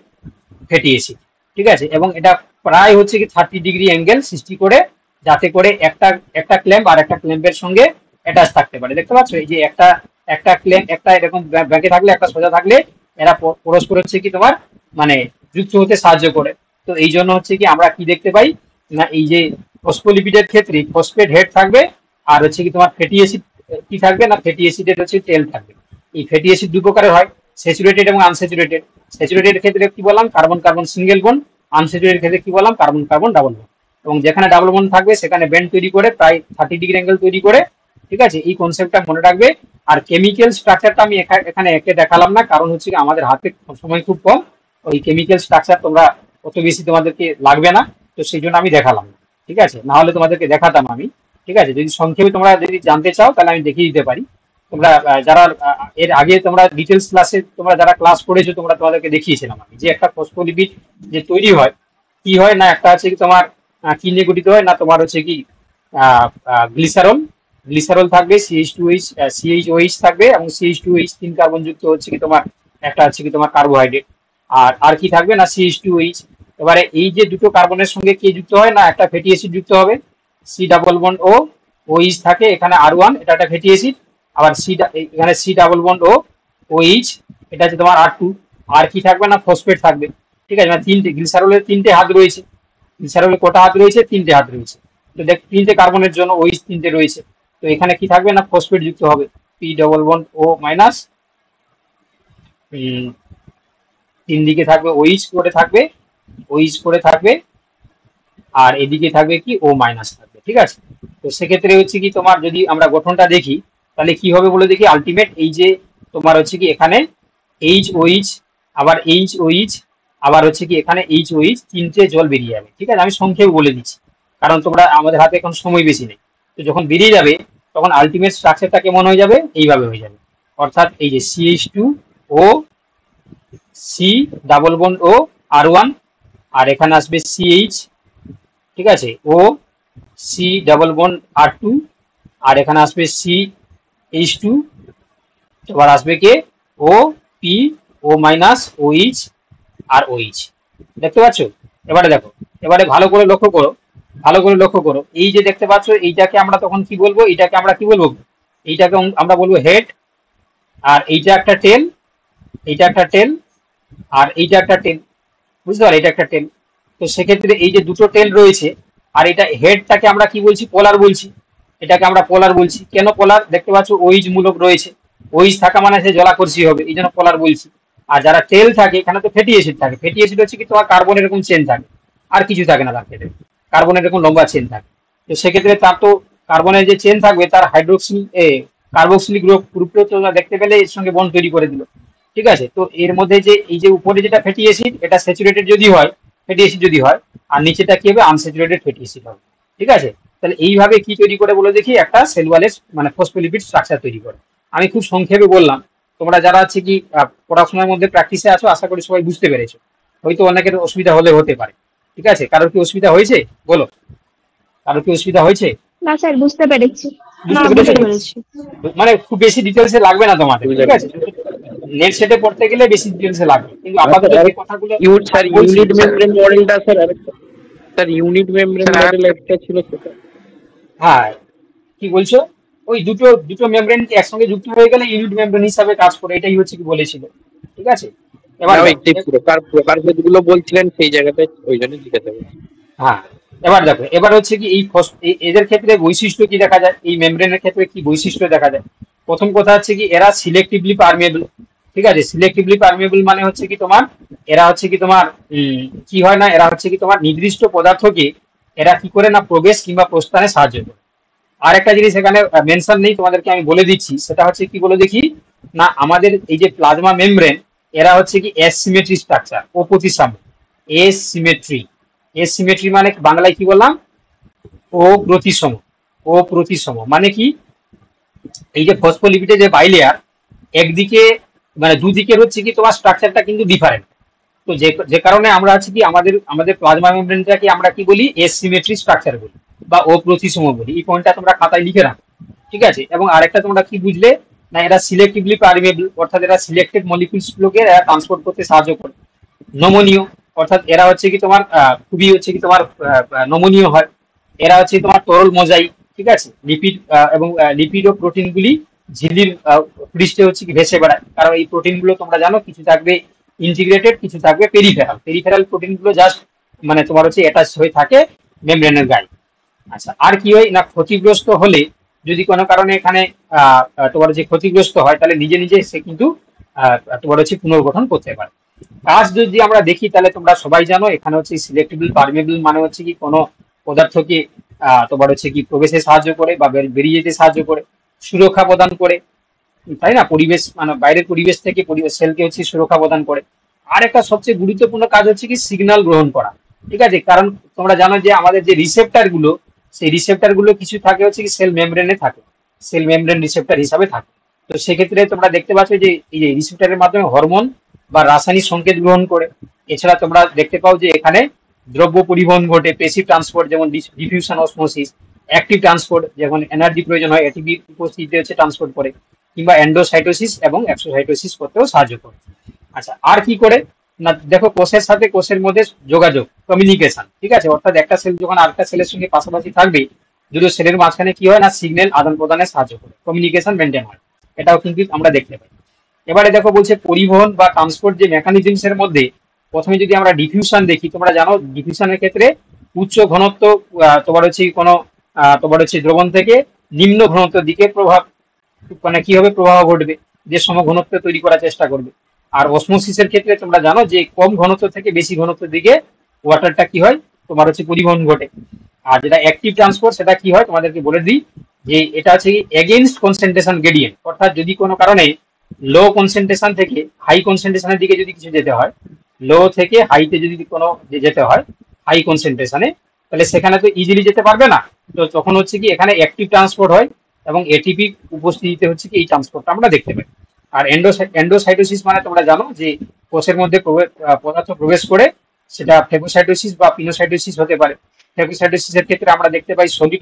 ফ্যাটি অ্যাসিড, ঠিক আছে। এবং এটা প্রায় হচ্ছে কি 30 ডিগ্রি অ্যাঙ্গেল সৃষ্টি করে, যাতে করে একটা ক্ল্যাম্প আর একটা ক্ল্যাম্পের সঙ্গে অ্যাটাচ থাকতে পারে। দেখতে পাচ্ছ এই যে একটা ক্ল্যাম্প একটা এরকম ব্যাঁকে থাকলে, একটা সোজা থাকলে, এরা পরস্পর হচ্ছে কি তোমার মানে যুক্ত হতে সাহায্য করে। তো এই জন্য হচ্ছে কি আমরা কি দেখতে পাই না, এই যে ফসফোলিপিডের ক্ষেত্রে ফসফেট হেড থাকবে, আর হচ্ছে কি তোমার ফ্যাটি অ্যাসিড কি থাকবে না, ফ্যাটি অ্যাসিডের হচ্ছে টেল থাকবে। এই ফ্যাটি অ্যাসিড দু প্রকারের হয়, স্যাচুরেটেড এবং আনস্যাচুরেটেড। স্যাচুরেটেড ক্ষেত্রে কি বললাম? Carbon carbon single bond. Unsaturated ক্ষেত্রে কি বললাম? Carbon carbon double bond. এবং যেখানে ডাবল বন্ড থাকবে সেখানে ব্যান্ড তৈরি করে প্রায় 30 ডিগ্রি অ্যাঙ্গেল তৈরি করে, ঠিক আছে, এই কনসেপ্টটা মনে রাখবে। আর কেমিক্যাল স্ট্রাকচারটা আমি এখানে একে দেখালাম না, কারণ হচ্ছে কি আমাদের হাতে সময় খুব কম, ওই কেমিক্যাল স্ট্রাকচার তোমরা অত বেশি তোমাদেরকে লাগবে না, তো সেই জন্য আমি দেখালাম না। ঠিক আছে, না হলে তোমাদেরকে দেখাতাম আমি। ঠিক আছে, যদি সংক্ষেপে তোমরা যদি জানতে চাও তাহলে আমি দেখিয়ে দিতে পারি। তোমরা যারা এর আগে তোমরা ডিটেলস ক্লাসে তোমরা যারা ক্লাস করেছো, তোমরা তোমাদেরকে দেখিয়েছিলাম আমি যে একটা ফসফোলিপিড যে তৈরি হয়, কি হয় না, একটা হচ্ছে কি তোমার কি নিয়ে গঠিত হয় না, তোমার হচ্ছে কি গ্লিসারল, গ্লিসারল থাকবে, CH2H CHOH থাকবে, এবং CH2H 3 কার্বন যুক্ত হচ্ছে কি তোমার একটা হচ্ছে কি তোমার কার্বোহাইড্রেট। আর কি থাকবে না, CH2H। এবারে এই যে দুটো কার্বনের সঙ্গে কি যুক্ত হয় না, একটা ফ্যাটি অ্যাসিড যুক্ত হবে, C ডাবল বন্ড ও OH থাকে, এখানে R1, এটা একটা ফ্যাটি অ্যাসিড। আবার এখানে C ডাবল বন্ড ও OH, এটা হচ্ছে তোমার R2। আর কি থাকবে না, ফসফেট থাকবে। ঠিক আছে, মানে তিনটে গ্লিসারলের তিনটে হাত রয়েছে। গ্লিসারলের কটা হাত রয়েছে, তিনটে হাত রয়েছে। তো দেখ, তিনটে কার্বনের জন্য OH তিনটে রয়েছে, তো এখানে কি থাকবে না, ফসফেট যুক্ত হবে, P double bond O minus, তিন দিকে থাকবে OH করে থাকবে, OH করে থাকবে, আর এদিকে থাকবে কি O মাইনাস থাকবে। ঠিক আছে, তো সেক্ষেত্রে হচ্ছে কি তোমার যদি আমরা গঠনটা দেখি তাহলে কি হবে বলে দেখি, আলটিমেট এই যে তোমার হচ্ছে কি এখানে HOH, আবার HOH, আবার হচ্ছে কি এখানে HOH, তিনটে জল বেরিয়ে যাবে। ঠিক আছে, আমি সংক্ষেপে বলে দিচ্ছি, কারণ তোমরা আমাদের হাতে এখন সময় বেশি নেই। তো যখন বেরিয়ে যাবে তখন আলটিমেট স্ট্রাকচারটা কেমন হয়ে যাবে, এইভাবে হয়ে যাবে। অর্থাৎ এই যে CH2O C ডাবল বন্ড ও R1, আর এখানে আসবে CH, ঠিক আছে, ও C ডাবল বন্ড R2, আর এখানে আসবে CH2, এবার আসবে কে ও P O মাইনাস OH আর OH। দেখতে পাচ্ছ? এবারে দেখো, এবারে ভালো করে লক্ষ্য করো, ভালো করে লক্ষ্য করো, এই যে দেখতে পাচ্ছ এইটাকে আমরা তখন কি বলবো, এইটাকে আমরা কি বলবো, এইটাকে আমরা বলবো হেড, আর এইটা একটা টেল, এইটা একটা টেল, আর এইটা একটা টেল, বুঝতে পারো, এটা একটা টেল। তো সেক্ষেত্রে এই যে দুটো টেল রয়েছে, আর এটা হেডটাকে আমরা কি বলছি, পোলার বলছি, এটাকে আমরা পোলার বলছি। কেন পোলার, দেখতে পাচ্ছ ওইজ মূলক রয়েছে, ওইজ থাকা মানে সে জলাকর্ষী হবে, এই জন্য পোলার বলছি। আর যারা টেল থাকে এখানে তো ফ্যাটি অ্যাসিড থাকে, ফ্যাটি অ্যাসিড হচ্ছে কি তোমার কার্বনের এরকম চেন থাকে, আর কিছু থাকে না তার ক্ষেত্রে, কার্বনের এরকম লম্বা চেন থাকে। তো সেক্ষেত্রে তার তো কার্বনের যে চেন থাকবে তার হাইড্রোক্সিল কার্বক্সিলিক গ্রুপটা তোমরা দেখতে পেলে এর সঙ্গে বন্ড তৈরি করে দিল। ঠিক আছে, তো এর মধ্যে যে এই যে উপরে যেটা ফ্যাটি অ্যাসিড, এটা স্যাচুরেটেড যদি হয়, ফ্যাটি অ্যাসিড যদি হয়, আর নিচেটা কি হবে, আনস্যাচুরেটেড ফ্যাটি অ্যাসিড হবে। ঠিক আছে, তাহলে এইভাবে কি তৈরি করে বলে দেখি, একটা সেলুলারের মানে ফসফোলিপিড স্ট্রাকচার তৈরি করে। আমি খুব সংক্ষেপে বললাম, তোমরা যারা আছে কি পড়াশোনার মধ্যে প্র্যাকটিসে আছো, আশা করি সবাই বুঝতে পেরেছো। হয়তো অনেকের অসুবিধা হতে পারে। ঠিক আছে, কারোর কি অসুবিধা হয়েছে বলো, কারোর কি অসুবিধা হয়েছে? না স্যার, বুঝতে পেরেছি। বুঝতে পেরেছি, মানে খুব বেশি ডিটেলসে লাগবে না তোমাদের। ঠিক আছে, নেট সেটে পড়তে গেলে বেশি ডিটেলসে লাগবে, কিন্তু আপাতত যে কথাগুলো ইউনিট মেমব্রেন মডেলটা sir, sir unit membrane model একটা ছিল সেটা। হ্যাঁ, কি বলছো, ওই দুটো দুটো মেমব্রেন একসঙ্গে যুক্ত হয়ে গেলে ইউনিট মেমব্রেন হিসাবে কাজ করে, এটাই হচ্ছে কি বলেছিল। ঠিক আছে, এবার প্রকারভেদগুলো বলছিলেন সেই জায়গাতে, ওই জন্য জিজ্ঞাসা করছি। হ্যাঁ, এবার দেখো, এবার হচ্ছে কি এই এদের ক্ষেত্রে বৈশিষ্ট্য কি দেখা যায়, এই মেমব্রেনের ক্ষেত্রে কি বৈশিষ্ট্য দেখা যায়। প্রথম কথা হচ্ছে কি এরা সিলেক্টিভলি পারমেবল। ঠিক আছে, সিলেক্টিভলি পারমেবল মানে হচ্ছে কি তোমার, এরা হচ্ছে কি তোমার কি হয় না, এরা হচ্ছে কি তোমার নির্দিষ্ট পদার্থকে এরা কি করে না প্রবেশ কিংবা প্রস্থানে সাহায্য করে। আর একটা জিনিস এখানে মেনশন নেই, তোমাদেরকে আমি বলে দিচ্ছি, সেটা হচ্ছে কি বলে দেখি না, আমাদের এই যে প্লাজমা মেমব্রেন, এরা হচ্ছে কি অ্যাসিমেট্রি স্ট্রাকচার, অপ্রতিসাম্য, এসিমেট্রি। এসিমেট্রি মানে বাংলায় কি বললাম, অপ্রতিসম। অপ্রতিসম মানে কি, এই যে ফসফোলিপিডের যে বাইলেয়ার, একদিকে মানে দুদিকের হচ্ছে কি তোমার স্ট্রাকচারটা কিন্তু ডিফারেন্ট। তো যে কারণে আমরা আছি কি আমাদের প্লাজমা মেমব্রেনটাকে আমরা কি বলি, এসিমেট্রি স্ট্রাকচার বলি বা অপ্রতিসম বলি। এই পয়েন্টটা তোমরা খাতায় লিখে রাখো। ঠিক আছে, এবং আরেকটা তোমরা কি বুঝলে না, এরা সিলেক্টিভলি পারমেবল, অর্থাৎ এরা সিলেক্টেড মলিকিউলস গুলোকে এরা ট্রান্সপোর্ট করতে সাহায্য করে। নমনীয়, অর্থাৎ এরা হচ্ছে কি তোমার খুবই হচ্ছে কি তোমার নমনীয় হয়। এরা হচ্ছে তোমার তরল মোজাইক। ঠিক আছে, লিপিড এবং লিপিড ও প্রোটিন গুলি ঝিল্লির পৃষ্ঠে হচ্ছে কি ভেসে বেড়ায়, কারণ এই প্রোটিন গুলো তোমরা জানো কিছু থাকবে ইন্টিগ্রেটেড, কিছু থাকবে পেরিফেরাল। পেরিফেরাল প্রোটিন গুলো জাস্ট মানে তোমার হচ্ছে অ্যাটাচ হয়ে থাকে মেমব্রেনের গায়ে। আচ্ছা, আর কি হয় না, ক্ষতিগ্রস্ত হলে যদি কোনো কারণে এখানে তোমার যে ক্ষতিগ্রস্ত হয়, তাহলে নিজে নিজে সে কিন্তু তোমার হচ্ছে পুনর্গঠন করতে পারে। কাজ যদি আমরা দেখি তাহলে তোমরা সবাই জানো, এখানে হচ্ছে সিলেক্টিবল পারমেবল মানে হচ্ছে কি কোনো পদার্থকে তোমার হচ্ছে কি প্রবেশে সাহায্য করে বা বেরিয়ে যেতে সাহায্য করে। সুরক্ষা প্রদান করে, তাই না? পরিবেশ মানে বাইরের পরিবেশ থেকে সেলকে হচ্ছে সুরক্ষা প্রদান করে। আর একটা সবচেয়ে গুরুত্বপূর্ণ কাজ হচ্ছে কি সিগন্যাল গ্রহণ করা, ঠিক আছে? কারণ তোমরা জানো যে আমাদের যে রিসেপ্টর গুলো, সেই রিসেপ্টর গুলো কিছু থাকে হচ্ছে কি সেল মেমব্রেনে থাকে, সেল মেমব্রেন রিসেপ্টর হিসাবে থাকে। তো সেক্ষেত্রে তোমরা দেখতে পাচ্ছ যে এই যে রিসেপ্টরের মাধ্যমে হরমোন বা রাসায়নিক সংকেত গ্রহণ করে। এছাড়া তোমরা দেখতে পাও যে এখানে দ্রব্য পরিবহন ঘটে, পেসিভ ট্রান্সপোর্ট যেমন ডিফিউশন অসমোসিস, অ্যাক্টিভ ট্রান্সপোর্ট যখন এনার্জি প্রয়োজন হয় এটিপি উপস্থিতিতে হচ্ছে ট্রান্সপোর্ট করে, কিংবা এন্ডোসাইটোসিস এবং এক্সোসাইটোসিস করতেও সাহায্য করে। আচ্ছা, আর কি করে না, দেখো কোষের সাথে কোষের মধ্যে যোগাযোগ, কমিউনিকেশন, ঠিক আছে? অর্থাৎ একটা সেল যখন আরেকটা সেলের সঙ্গে পাশাপাশি থাকবে, দুটো সেলের মাঝখানে কি হয় না সিগন্যাল আদান প্রদানে সাহায্য করে, কমিউনিকেশন মেনটেন হয়, এটাও কিন্তু আমরা দেখতে পাই। এবারে দেখো বলছে পরিবহন বা ট্রান্সপোর্ট যে মেকানিজমস এর মধ্যে প্রথমে যদি আমরা ডিফিউশন দেখি, তোমরা জানো ডিফিউশনের ক্ষেত্রে উচ্চ ঘনত্ব তোমার হচ্ছে কোনো তোমার হচ্ছে দ্রবণ থেকে নিম্ন ঘনত্বের দিকে প্রভাব মানে কি হবে, প্রবাহ ঘটবে, যে সম ঘনত্ব তৈরি করার চেষ্টা করবে। আর অসমোসিসের ক্ষেত্রে তোমরা জানো যে কম ঘনত্ব থেকে বেশি ঘনত্বের দিকে ওয়াটারটা কি হয়, তোমার হচ্ছে পরিবহন ঘটে। আর যেটা অ্যাক্টিভ ট্রান্সপোর্ট সেটা কি হয় তোমাদেরকে বলে দিই, যে এটা হচ্ছে এগেইনস্ট কনসেন্ট্রেশন গ্রেডিয়েন্ট, অর্থাৎ যদি কোনো কারণে লো কনসেন্ট্রেশন থেকে হাই কনসেন্ট্রেশনের দিকে যদি কিছু যেতে হয়, লো থেকে হাইতে যদি কোনো যেতে হয় হাই কনসেন্ট্রেশনে, তাহলে সেখানে তো ইজিলি যেতে পারবে না। তো তখন হচ্ছে কি এখানে অ্যাক্টিভ ট্রান্সপোর্ট হয় এবং এটিপি উপস্থিতিতে হচ্ছে কি এই ট্রান্সপোর্টটা আমরা দেখতে পাই। আর এন্ডোসাইটোসিস মানে তোমরা জানো যে কোষের মধ্যে পদার্থ প্রবেশ করে, সেটা ফেগোসাইটোসিস বা পিনোসাইটোসিস হতে পারে। ফেগোসাইটোসিসের ক্ষেত্রে আমরা দেখতে পাই সলিড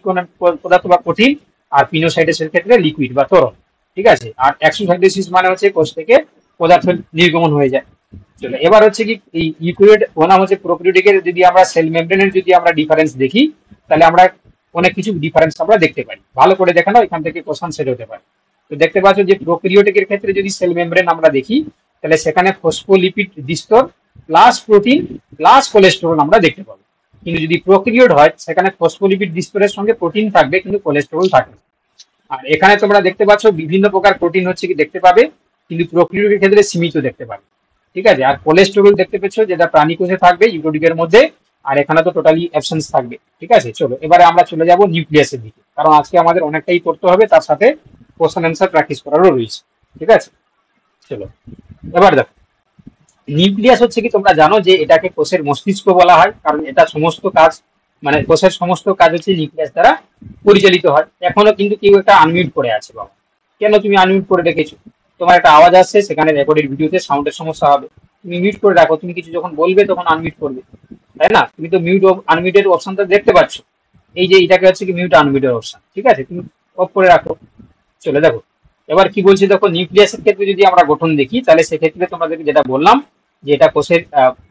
পদার্থ বা কঠিন, আর পিনোসাইটোসিসের ক্ষেত্রে লিকুইড বা তরল, ঠিক আছে? আর এক্সোসাইটোসিস মানে হচ্ছে কোষ থেকে পদার্থ নির্গমন হয়ে যায়। চলো, এবার হচ্ছে কি এই ইউক্যারিওট বনাম হচ্ছে প্রোক্যারিওটিকের যদি আমরা সেল মেমব্রেনের যদি আমরা ডিফারেন্স দেখি, তাহলে আমরা অনেক কিছু ডিফারেন্স আমরা দেখতে পাই। ভালো করে দেখানো, এখান থেকে কোশ্চেন সেট হতে পারে। তো দেখতে পাচ্ছ যে প্রোক্যারিওটিকের ক্ষেত্রে যদি সেল মেমব্রেন আমরা দেখি, তাহলে সেখানে ফসফোলিপিড দ্বিস্তর প্লাস প্রোটিন প্লাস কোলেস্টেরল আমরা দেখতে পাবো। কিন্তু যদি প্রোক্যারিওট হয় সেখানে ফসফোলিপিড দ্বিস্তরের সঙ্গে প্রোটিন থাকবে কিন্তু কোলেস্টেরল থাকবে। আর এখানে তোমরা দেখতে পাচ্ছ বিভিন্ন প্রকার প্রোটিন হচ্ছে কি দেখতে পাবে, কিন্তু প্রোক্যারিওটিকের ক্ষেত্রে সীমিত দেখতে পাবে, ঠিক আছে? আর কোলেস্টেরল দেখতে পেছো যেটা প্রাণী কোষে থাকবে ইউক্যারিওটিকের মধ্যে, আর এখানে তো টোটালি অ্যাবসেন্স থাকবে, ঠিক আছে? চলো, এবারে আমরা চলে যাব নিউক্লিয়াসের দিকে, কারণ আজকে আমাদের অনেকটাই করতে হবে, তার সাথে কোশ্চেন অ্যান্সার প্র্যাকটিস করারও রয়েছে, ঠিক আছে? চলো, এবার দেখো নিউক্লিয়াস হচ্ছে কি তোমরা জানো যে এটাকে কোষের মস্তিষ্ক বলা হয়, কারণ এটা সমস্ত কাজ মানে কোষের সমস্ত কাজ হচ্ছে নিউক্লিয়াস দ্বারা পরিচালিত হয়। এখনো কিন্তু কেউ একটা আনমিউট করে আছে, বাবা কেন তুমি আনমিউট করে রেখেছো? তোমার একটা আওয়াজ আসছে, সেখানে রেকর্ডেড ভিডিওতে সাউন্ডের সমস্যা হবে, তুমি মিউট করে রাখো, তুমি কিছু যখন বলবে তখন আনমিউট করবে, তাই না? তুমি তো মিউট আনমিউটের অপশনটা দেখতে পাচ্ছ, এই যে এটাকে হচ্ছে কি মিউট আনমিউটের অপশন, ঠিক আছে? তুমি অফ করে রাখো। চলে দেখো এবার কি বলছি, দেখো নিউক্লিয়াসের ক্ষেত্রে যদি আমরা গঠন দেখি, তাহলে সেক্ষেত্রে তোমাদেরকে যেটা বললাম যে এটা কোষের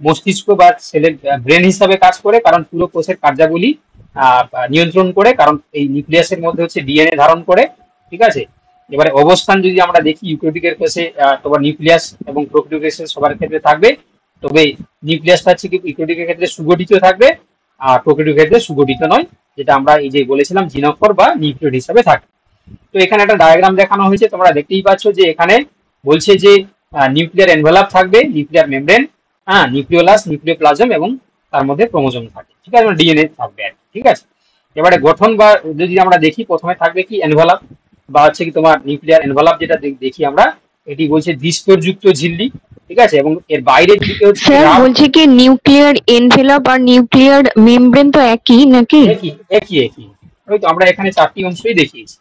মস্তিষ্ক বা সেলের ব্রেন হিসাবে কাজ করে, কারণ পুরো কোষের কার্যাবলী নিয়ন্ত্রণ করে, কারণ এই নিউক্লিয়াসের মধ্যে হচ্ছে ডিএনএ ধারণ করে, ঠিক আছে? এবারে অবস্থান যদি আমরা দেখি ইউক্যারিওটিকের কোষে তোমার নিউক্লিয়াস এবং প্রোক্যারিওটিকের সবার ক্ষেত্রে থাকবে, তবে নিউক্লিয়াসটা হচ্ছে কি ইউক্যারিওটিকের ক্ষেত্রে সুগঠিত থাকবে, আর প্রোক্যারিওটিকের ক্ষেত্রে সুগঠিত নয়, যেটা আমরা এই যে বলেছিলাম জিনোফর বা নিউক্লিয়েট হিসাবে থাকে। তো এখানে একটা ডায়াগ্রাম দেখানো হয়েছে, তোমরা দেখতেই পাচ্ছ যে এখানে বলছে যে নিউক্লিয়ার এনভেলাপ থাকবে, নিউক্লিয়ার মেমব্রেন, হ্যাঁ, নিউক্লিওলাস, নিউক্লিওপ্লাজম এবং তার মধ্যে ক্রোমোজোম থাকে, ঠিক আছে? ডিএনএ থাকবে আর ঠিক আছে। এবারে গঠন বা যদি আমরা দেখি, প্রথমে থাকবে কি এনভেলাপ বা হচ্ছে কি তোমার নিউক্লিয়ার এনভেলাপ, যেটা দেখি আমরা, এটি বলছে দ্বিস্তরযুক্ত ঝিল্লি, ঠিক আছে? এবং এর বাইরের দিকে হচ্ছে স্যার বলছে কি নিউক্লিয়ার এনভেলপ আর নিউক্লিয়ার মেমব্রেন তো একই নাকি? একই একই একই। ওই তো আমরা এখানে চারটি অংশই দেখিয়েছি,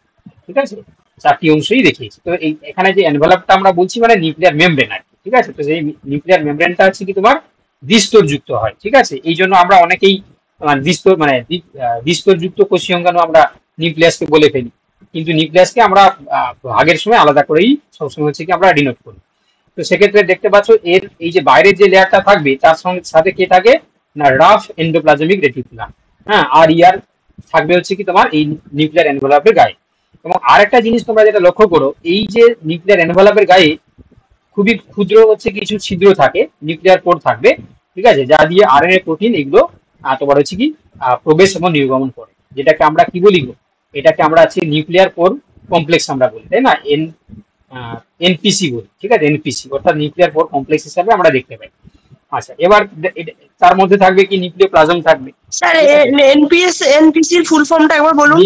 ঠিক আছে? চারটি অংশই দেখিয়েছি। তো এই এখানে যে এনভেলপটা আমরা বলছি মানে নিউক্লিয়ার মেমব্রেন আর কি, ঠিক আছে? তো সেই নিউক্লিয়ার মেমব্রেনটা হচ্ছে কি তোমার দ্বিস্তরযুক্ত হয়, ঠিক আছে? এই জন্য আমরা অনেকেই দ্বিস্তরযুক্ত কোষীয় অঙ্গাণু আমরা নিউক্লিয়াসকে বলে ফেলি, কিন্তু নিউক্লিয়াসকে আমরা ভাগের সময় আলাদা করেই সবসময় হচ্ছে কি আমরা ডিনোট করি। তো সেক্ষেত্রে দেখতে পাচ্ছ এর এই যে বাইরের যে লেয়ারটা থাকবে তার সঙ্গে সাথে কে থাকে না রাফ এন্ডোপ্লাজমিক রেটিকুলাম, হ্যাঁ, আর ইয়ার থাকবে হচ্ছে কি তোমার এই নিউক্লিয়ার এনভেলপের গায়ে। এবং আরেকটা জিনিস তোমরা যেটা লক্ষ্য করো, এই যে নিউক্লিয়ার এনভেলপের গায়ে খুবই ক্ষুদ্র হচ্ছে কিছু ছিদ্র থাকে, নিউক্লিয়ার পোর থাকবে, ঠিক আছে? যা দিয়ে আরএনএ প্রোটিন এগুলো তোমার হচ্ছে কি প্রবেশ এবং নির্গমন করে, যেটাকে আমরা কি বলি, এটাকে আমরা হচ্ছে নিউক্লিয়ার পোর কমপ্লেক্স আমরা বলি, তাই না? এনপিসি বলি, ঠিক আছে? এনপিসি অর্থাৎ নিউক্লিয়ার পোর কমপ্লেক্স হিসাবে আমরা দেখতে পাই। আচ্ছা, এবার তার মধ্যে থাকবে কি নিউক্লিওপ্লাজম থাকবে। স্যার এনপিএসির ফুল ফর্মটা একবার বলুন।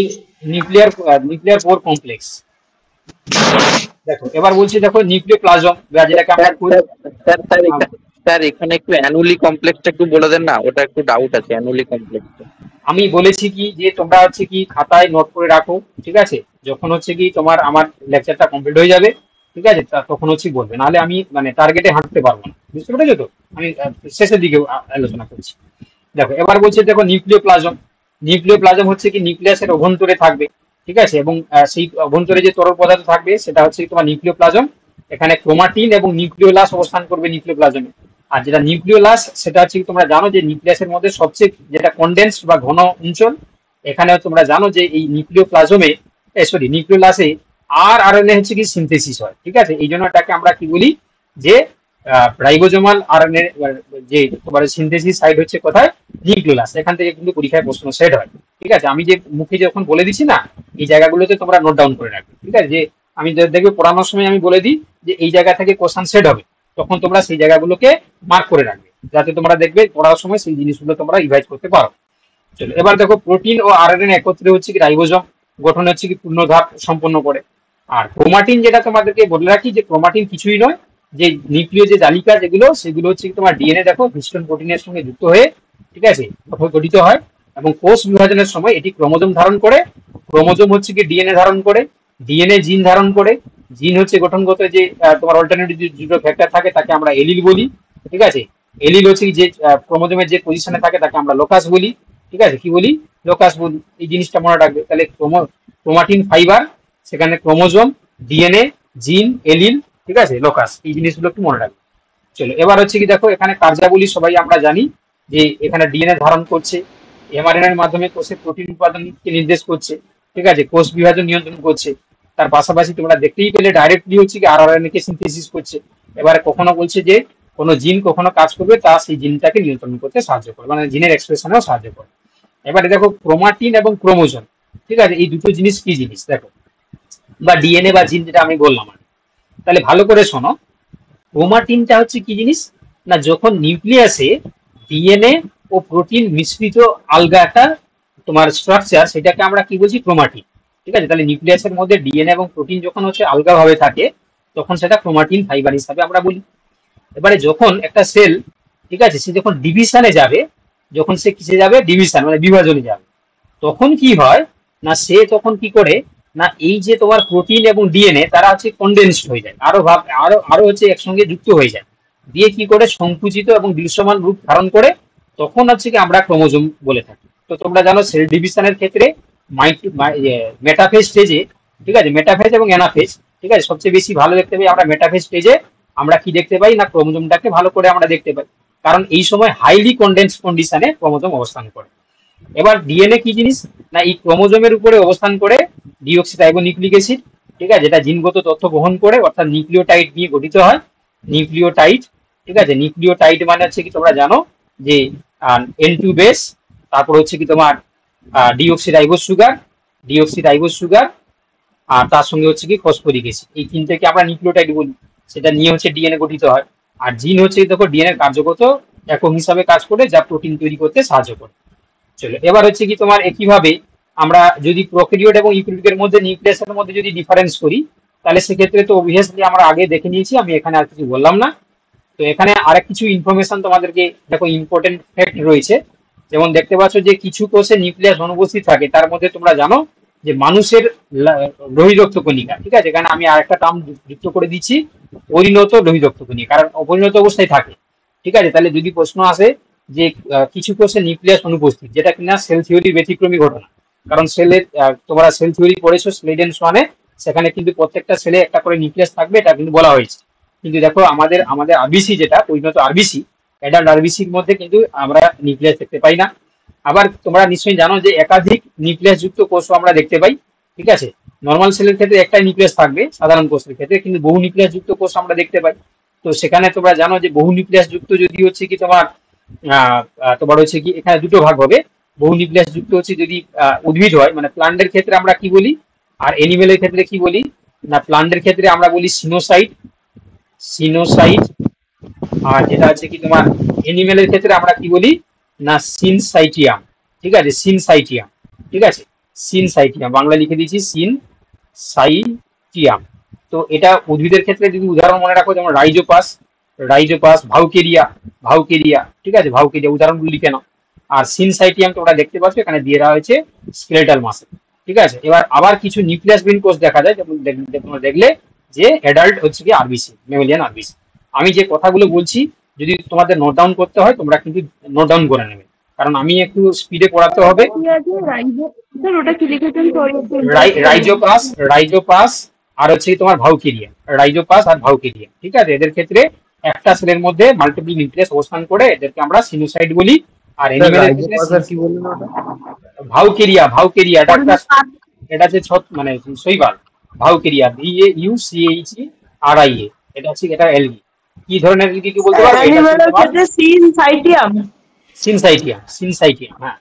নিউক্লিয়ার পোর কমপ্লেক্স, দেখো এবার বলছি, দেখো নিউক্লিওপ্লাজম যেটাকে আমরা স্যার স্যার এখানে একটু অ্যানুয়ালি কমপ্লেক্সটা একটু বলে দেন না, ওটা একটু ডাউট আছে অ্যানুয়ালি কমপ্লেক্সটা। আমি বলেছি কি যে তোমরা হচ্ছে কি খাতায় নোট করে রাখো, ঠিক আছে? যখন হচ্ছে কি তোমার আমার লেকচারটা কমপ্লিট হয়ে যাবে, ঠিক আছে, তখন হচ্ছে বলবে, নাহলে আমি মানে টার্গেটে হাঁটতে পারবো না, বুঝতে পেরেছো তো? আমি শেষের দিকে আলোচনা করছি। দেখো এবার বলছে, দেখো নিউক্লিওপ্লাজম। নিউক্লিওপ্লাজম হচ্ছে কি নিউক্লিয়াসের অভ্যন্তরে থাকবে, ঠিক আছে, এবং সেই অভ্যন্তরে যে তরল পদার্থ থাকবে সেটা হচ্ছে কি তোমার নিউক্লিওপ্লাজম। এখানে ক্রোমাটিন এবং নিউক্লিওলাস অবস্থান করবে নিউক্লিওপ্লাজমে। আর যেটা নিউক্লিওলাস সেটা হচ্ছে কি তোমরা জানো যে নিউক্লিয়াসের মধ্যে সবচেয়ে যেটা কনডেন্সড বা ঘন অঞ্চল। এখানে তোমরা জানো যে এই নিউক্লিওপ্লাজমে নিউক্লিওলাসে আরএনএ হচ্ছে কি সিনথেসিস হয়, ঠিক আছে। এই জন্য এটাকে আমরা কি বলি যে রাইবোজোমাল আরএনএ যে তোমার সিনথেসিস সাইট হচ্ছে কোথায়, নিউক্লিওলাস। এখান থেকে কিন্তু পরীক্ষায় প্রশ্ন সেট হয়, ঠিক আছে। আমি যে মুখে যখন বলে দিচ্ছি না, এই জায়গাগুলোতে তোমরা নোট ডাউন করে রাখবে, ঠিক আছে। যে আমি দেখবে পড়ানোর সময় আমি বলে দিই যে এই জায়গা থেকে কোশ্চেন সেট হবে, তখন তোমরা সেই জায়গাগুলোকে মার্ক করে রাখবে, যাতে তোমরা দেখবে পড়ার সময় সেই জিনিসগুলো তোমরা রিভাইজ করতে পারো। চলো এবার দেখো, প্রোটিন ও আরএনএ একত্রে হচ্ছে কি রাইবোজোম গঠন হচ্ছে কি পূর্ণ ধাপ সম্পন্ন করে। আর ক্রোমাটিন যেটা তোমাদেরকে বলে রাখি যে ক্রোমাটিন কিছুই নয়, যে নিউক্লিয় যে জালিকা যেগুলো সেগুলো হচ্ছে কি তোমার ডিএনএ দেখো হিস্টোন প্রোটিনের সঙ্গে যুক্ত হয়ে, ঠিক আছে, গঠিত হয়। এবং কোষ বিভাজনের সময় এটি ক্রোমোজোম ধারণ করে, ক্রোমোজোম হচ্ছে কি ডিএনএ ধারণ করে, ডিএনএ জিন ধারণ করে, জিন হচ্ছে গঠনগত যে তোমার অল্টারনেটিভ দুটো ফ্যাক্টর থাকে তাকে আমরা এলিল বলি, ঠিক আছে। এলিল হচ্ছে যে ক্রোমোজোমের যে পজিশনে থাকে তাকে আমরা লোকাস বলি, ঠিক আছে। কি বলি? লোকাস বলি। এই জিনিসটা মনে রাখবে। তাহলে ক্রোমাটিন ফাইবার, সেখানে ক্রোমোজোম, ডিএনএ, জিন, এলিল, ঠিক আছে, লোকাস, এই জিনিসগুলো একটু মনে রাখবে। চলো এবার হচ্ছে কি দেখো, এখানে কার্যাবলী সবাই আমরা জানি যে এখানে ডিএনএ ধারণ করছে, এমআরএনএ এর মাধ্যমে কোষে প্রোটিন উৎপাদনকে নির্দেশ করছে, ঠিক আছে, কোষ বিভাজন নিয়ন্ত্রণ করছে। তার পাশাপাশি তোমরা দেখতেই পেলে ডাইরেক্টলি হচ্ছে কি আরআরএনএ কে সিনথেসিস করছে। এবারে কখনো বলছে যে কোনো জিন কখনো কাজ করবে তা সেই জিনটাকে নিয়ন্ত্রণ করতে সাহায্য করে, মানে জিনের এক্সপ্রেশনেও সাহায্য করে। এবারে দেখো ক্রোমাটিন এবং ক্রোমোজোম, ঠিক আছে, এই দুটো জিনিস কি জিনিস দেখো, বা ডিএনএ বা জিন যেটা আমি বললাম। তাহলে ভালো করে শোনো, ক্রোমাটিনটা হচ্ছে কি জিনিস না, যখন নিউক্লিয়াসে ডিএনএ ও প্রোটিন মিশ্রিত আলগা একটা তোমার স্ট্রাকচার, সেটাকে আমরা কি বলছি, ক্রোমাটিন, ঠিক আছে। তাহলে নিউক্লিয়াসের মধ্যে ডিএনএ এবং প্রোটিন যখন হচ্ছে আলগা ভাবে থাকে, তখন সেটা ক্রোমাটিন ফাইবার হিসাবে আমরা বলি। এবারে যখন একটা সেল, ঠিক আছে, সে যখন ডিভিশনে যাবে, যখন সে কিসে যাবে, ডিভিশন মানে বিভাজনে যাবে, তখন কি হয় না, সে তখন কি করে না, এই যে তোমার প্রোটিন এবং ডিএনএ তারা হচ্ছে কনডেন্সড হয়ে যায়, আরো হচ্ছে একসঙ্গে যুক্ত হয়ে যায়, দিয়ে কি করে সংকুচিত এবং দৃশ্যমান রূপ ধারণ করে, তখন হচ্ছে কি আমরা ক্রোমোজোম বলে থাকি। তো তোমরা জানো সেল ডিভিশনের ক্ষেত্রে মেটাফেজ স্টেজে, ঠিক আছে, মেটাফেজ এবং অ্যানাফেজ, ঠিক আছে, সবচেয়ে বেশি ভালো দেখতে পাই আমরা মেটাফেজ স্টেজে। আমরা কি দেখতে পাই না, ক্রোমোজোমটাকে ভালো করে আমরা দেখতে পাই, কারণ এই সময় হাইলি কনডেন্স কন্ডিশনে ক্রোমোজোম অবস্থান করে। এবার ডিএনএ কি জিনিস না, এই ক্রোমোজোমের উপরে অবস্থান করে ডিঅক্সিরাইবোনিউক্লিক অ্যাসিড, ঠিক আছে, যেটা জিনগত তথ্য বহন করে, অর্থাৎ নিউক্লিওটাইড নিয়ে গঠিত হয়। নিউক্লিওটাইড, ঠিক আছে, নিউক্লিওটাইড মানে হচ্ছে কি তোমরা জানো যে N2 বেস, তারপর হচ্ছে কি তোমার ডিঅক্সিরাইবোজ সুগার, আর তার সঙ্গে হচ্ছে কি ফসফরিক অ্যাসিড, এই তিনটাকে আমরা নিউক্লিওটাইড বলি। সেটা নিয়ে হচ্ছে ডিএনএ গঠিত হয়। আর জিন হচ্ছে দেখো ডিএনএ কার্যগত একক হিসাবে কাজ করে, যা প্রোটিন তৈরি করতে সাহায্য করে। চলো এবার হচ্ছে কি তোমার একইভাবে আমরা যদি প্রোক্যারিওট এবং ইউক্যারিওটের মধ্যে নিউক্লিয়াসের মধ্যে যদি ডিফারেন্স করি, তাহলে সেক্ষেত্রে তো অবভিয়াসলি আমরা আগে দেখে নিয়েছি, আমি এখানে আর কিছু বললাম না। তো এখানে আরেক কিছু ইনফরমেশন তোমাদেরকে দেখো, ইম্পর্টেন্ট ফ্যাক্ট রয়েছে। যেমন দেখতে পাচ্ছ যে কিছু কোষে নিউক্লিয়াস অনুপস্থিত থাকে, তার মধ্যে তোমরা জানো যে মানুষের লোহিত রক্ত কণিকা, ঠিক আছে, এখানে আমি আরেকটা টার্ম যুক্ত করে দিচ্ছি, পরিণত লোহিত রক্ত কণিকা, কারণ অপরিণত অবস্থায় থাকে, ঠিক আছে। তাহলে যদি প্রশ্ন আসে যে কিছু কোষে নিউক্লিয়াস অনুপস্থিত, যেটা কিনা সেল থিওরির ব্যতিক্রমী ঘটনা, কারণ সেলের তোমরা সেল থিওরি পড়েছো স্লেডেন ওয়ানে, সেখানে কিন্তু প্রত্যেকটা সেলে একটা করে নিউক্লিয়াস থাকবে, এটা কিন্তু বলা হয়েছে। কিন্তু দেখো আমাদের আরবিসি যেটা পরিণত আরবিসি, অ্যাডাল্ট আরবিসির মধ্যে কিন্তু আমরা নিউক্লিয়াস দেখতে পাই না। আবার তোমরা নিশ্চয়ই জানো যে একাধিক নিউক্লিয়াস যুক্ত কোষও আমরা দেখতে পাই, ঠিক আছে। নর্মাল সেলের ক্ষেত্রে একটাই নিউক্লিয়াস থাকবে সাধারণ কোষের ক্ষেত্রে, কিন্তু বহু নিউক্লিয়াস যুক্ত কোষ আমরা দেখতে পাই। তো সেখানে তোমরা জানো যে বহু নিউক্লিয়াস যুক্ত যদি হচ্ছে কি তোমার হচ্ছে কি এখানে দুটো ভাগ হবে। বহু নিউক্লিয়াস যুক্ত হচ্ছে যদি উদ্ভিদ হয়, মানে প্লান্টের ক্ষেত্রে আমরা কি বলি, আর এনিমেলের ক্ষেত্রে কি বলি না, প্লান্টের ক্ষেত্রে আমরা বলি সিনোসাইট, আর যেটা হচ্ছে কি তোমার এনিমেলের ক্ষেত্রে আমরা কি বলি না, সিনসাইটিয়াম, ঠিক আছে, সিনসাইটিয়াম, ঠিক আছে, সিনসাইটিয়াম, বাংলা লিখে দিয়েছি সিনসাইটিয়াম, তো এটা উদ্ভিদের ক্ষেত্রে যদি উদাহরণ মনে রাখো, যেমন রাইজোপাস, ভাউকেরিয়া, ঠিক আছে, ভাউকেরিয়া উদাহরণগুলো লিখে নাও। আর সিনসাইটিয়াম তোমরা দেখতে পাচ্ছ এখানে দিয়ে দেওয়া হয়েছে স্কেলেটাল মাসল, ঠিক আছে। এবার আবার কিছু নিউক্লিয়াসবিহীন কোষ দেখা যায়, যেমন তোমরা দেখলে যে অ্যাডাল্ট হচ্ছে কি আরবিসি, মেমেলিয়ান আরবিসি। আমি যে কথাগুলো বলছি যদি তোমাদের নোট ডাউন করতে হয় তোমরা কিন্তু নোট ডাউন করে নেবে, কারণ আমি একটু স্পিডে পড়াতে হবে। ওটা কি লিখেছেন? রাইজোপাস আর হচ্ছে তোমার ভাউকেরিয়া, রাইজোপাস আর ভাউকেরিয়া, ঠিক আছে। এদের ক্ষেত্রে একটা সেলের মধ্যে মাল্টিপল নিউক্লিয়াস অবস্থান করে, এদেরকে আমরা সিনোসাইড বলি। আর এনিমেলের ক্ষেত্রে কি বললেন ওটা? ভাউকেরিয়া এটা হচ্ছে মানে শৈবাল। ভাউকেরিয়া VAUCHERIA, এটা হচ্ছে এটা এলগি। কি ধরনের এলগি কি বলতে পারবে? অ্যানিমালের ক্ষেত্রে সিনসাইটিয়াম, হ্যাঁ।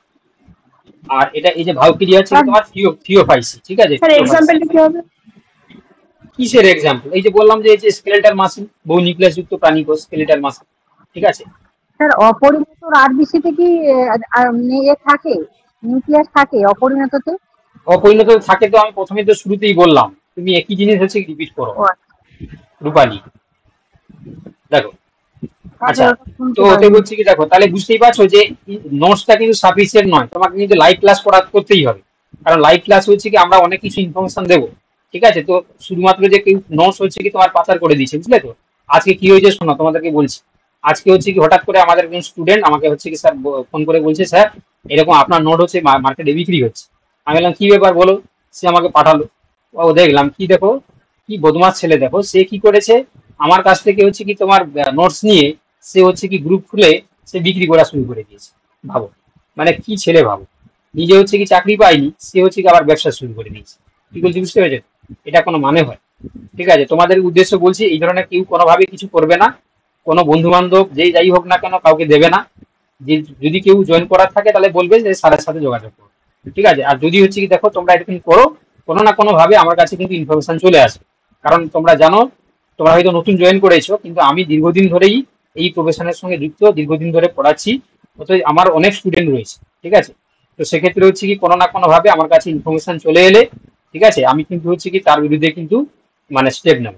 আর এটা এই যে ভাউকেরিয়া হচ্ছে তোমার থিওফাইসি, ঠিক আছে। স্যার এক্সাম্পল কি হবে? কিসের এক্সাম্পল? এই যে বললাম যে এই যে স্কেলেটাল মাসল, বহু নিউক্লিয়াস যুক্ত প্রাণী কোষ, স্কেলেটাল মাসল, ঠিক আছে। স্যার অপরিণত আরবিসিতে কি থাকে, নিউক্লিয়াস থাকে অপরিণততে? অপরিণত থাকে তো আমি প্রথমে তো শুরুতেই বললাম, তুমি একই জিনিস হচ্ছে রিপিট করো রূপালী, দেখো। আচ্ছা, তো ওতে বলছি কি দেখো, তাহলে বুঝতেই পারছো যে নোটসটা কিন্তু সাফিসিয়েন্ট নয়, তোমাকে কিন্তু লাইভ ক্লাস করতেই হবে। কারণ লাইভ ক্লাস হচ্ছে কি আমরা অনেক কিছু ইনফরমেশন দেবো, ঠিক আছে। তো শুধুমাত্র যে কেউ নোটস হচ্ছে কি তোমার পাচার করে দিচ্ছে, বুঝলে তো। আজকে কি হয়েছে শোনো, তোমাদেরকে বলছি। আজকে হচ্ছে কি হঠাৎ করে আমাদের একজন স্টুডেন্ট আমাকে হচ্ছে কি স্যার ফোন করে বলছে, স্যার এরকম আপনার নোট হচ্ছে মার্কেটে বিক্রি হচ্ছে। আমি বললাম কি ব্যাপার বলো। সে আমাকে পাঠালো, ও দেখলাম কি দেখো কি বদমাস ছেলে, দেখো সে কি করেছে, আমার কাছ থেকে হচ্ছে কি তোমার নোটস নিয়ে সে হচ্ছে কি গ্রুপ খুলে সে বিক্রি করা শুরু করে দিয়েছে। ভাবো মানে কি ছেলে, ভাবো নিজে হচ্ছে কি চাকরি পায়নি, সে হচ্ছে কি আবার ব্যবসা শুরু করে দিয়েছে। কি বলছি বুঝতে পেরেছো? এটা কোনো মানে হয়? ঠিক আছে, তোমাদের উদ্দেশ্য বলছি এই ধরনের কেউ কোনোভাবে কিছু করবে না। কোনো বন্ধু বান্ধব যেই যাই হোক না কেন কাউকে দেবে না। যে যদি কেউ জয়েন করার থাকে তাহলে বলবে যে স্যারের সাথে যোগাযোগ করো, ঠিক আছে। আর যদি হচ্ছে কি দেখো তোমরা এরকম করো, কোনো না কোনো ভাবে আমার কাছে কিন্তু ইনফরমেশন চলে আসে। কারণ তোমরা জানো, তোমরা হয়তো নতুন জয়েন করেছো, কিন্তু আমি দীর্ঘদিন ধরেই এই প্রফেশনের সঙ্গে যুক্ত, দীর্ঘদিন ধরে পড়াচ্ছি, অতএব আমার অনেক স্টুডেন্ট রয়েছে, ঠিক আছে। তো সেক্ষেত্রে হচ্ছে কি কোনো না কোনো ভাবে আমার কাছে ইনফরমেশন চলে এলে, ঠিক আছে, আমি কিন্তু হচ্ছে কি তার বিরুদ্ধে কিন্তু মানে স্টেপ নেব,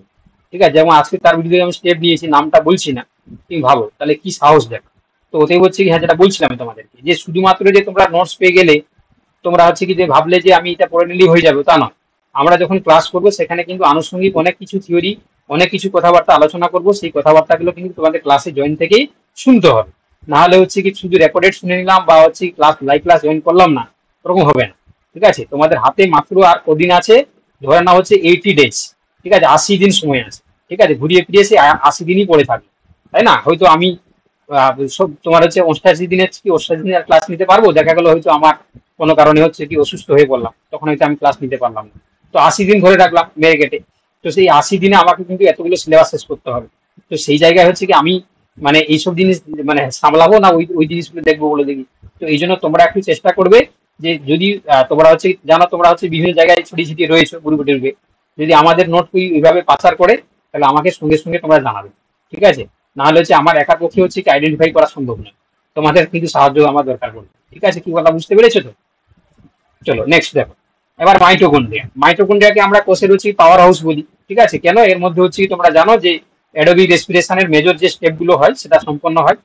ঠিক আছে। যেমন আজকে তার বিরুদ্ধে আমি স্টেপ নিয়েছি, নামটা বলছি না, তুমি ভাবো তাহলে কি সাহস দেখো। তো ওতেই হচ্ছে কি, হ্যাঁ যেটা বলছিলাম তোমাদেরকে, যে শুধুমাত্র যে তোমরা নোটস পেয়ে গেলে তোমরা হচ্ছে কি যে ভাবলে যে আমি এটা পড়ে নিলেই হয়ে যাবে, তা না। আমরা যখন ক্লাস করবো সেখানে কিন্তু আনুষঙ্গিক অনেক কিছু থিওরি, অনেক কিছু কথাবার্তা আলোচনা করবো। সেই কথাবার্তাগুলো কিন্তু তোমাদের ক্লাসে জয়েন থেকেই শুনতে হবে। না হলে হচ্ছে কি শুধু রেকর্ডেড শুনে নিলাম বা হচ্ছে ক্লাস লাইভ ক্লাস জয়েন করলাম না, ওরকম হবে না, ঠিক আছে। তোমাদের হাতে মাত্র আর কদিন আছে, ধরে না হচ্ছে 80 days, ঠিক আছে, 80 দিন সময় আছে, ঠিক আছে। ঘুরিয়ে ফিরিয়ে সে 80 দিনই পড়ে থাকবে, তাই না? হয়তো আমি সব তোমার হচ্ছে 88 দিনের কি 88 দিনের ক্লাস নিতে পারবো, দেখা গেলো হয়তো আমার কোনো কারণে হচ্ছে কি অসুস্থ হয়ে পড়লাম, তখন হয়তো আমি ক্লাস নিতে পারলাম না। তো 80 দিন ধরে রাখলাম মেরে কেটে, তো সেই 80 দিনে আমাকে কিন্তু এতগুলো সিলেবাস শেষ করতে হবে। তো সেই জায়গায় হচ্ছে কি আমি মানে এইসব জিনিস মানে সামলাবো না, ওই ওই জিনিসগুলো দেখবো বলে দেখি। তো এই জন্য তোমরা একটু চেষ্টা করবে যে যদি তোমরা হচ্ছে জানো তোমরা হচ্ছে বিভিন্ন জায়গায় ছড়িয়ে ছিটিয়ে রয়েছে গ্রুপে টুরুপে, যদি আমাদের নোট এইভাবে পাচার করে তাহলে আমাকে সঙ্গে সঙ্গে তোমরা জানাবে, ঠিক আছে। না হলে হচ্ছে আমার একার পক্ষে হচ্ছে কি আইডেন্টিফাই করা সম্ভব নয়, তোমাদের কিন্তু সাহায্য আমার দরকার পড়বে, ঠিক আছে। কি কথা বুঝতে পেরেছো তো? চলো নেক্সট দেখো। এবার মাইটোকন্ড্রিয়াকে আমরা কোষের হচ্ছে পাওয়ার হাউস বলি, ঠিক আছে। কেন? এর মধ্যে হচ্ছে তোমরা জানো যে অ্যাডোবি রেসপিরেশনের মেজর যে স্টেপ গুলো হয় সেটা সম্পন্ন হয়।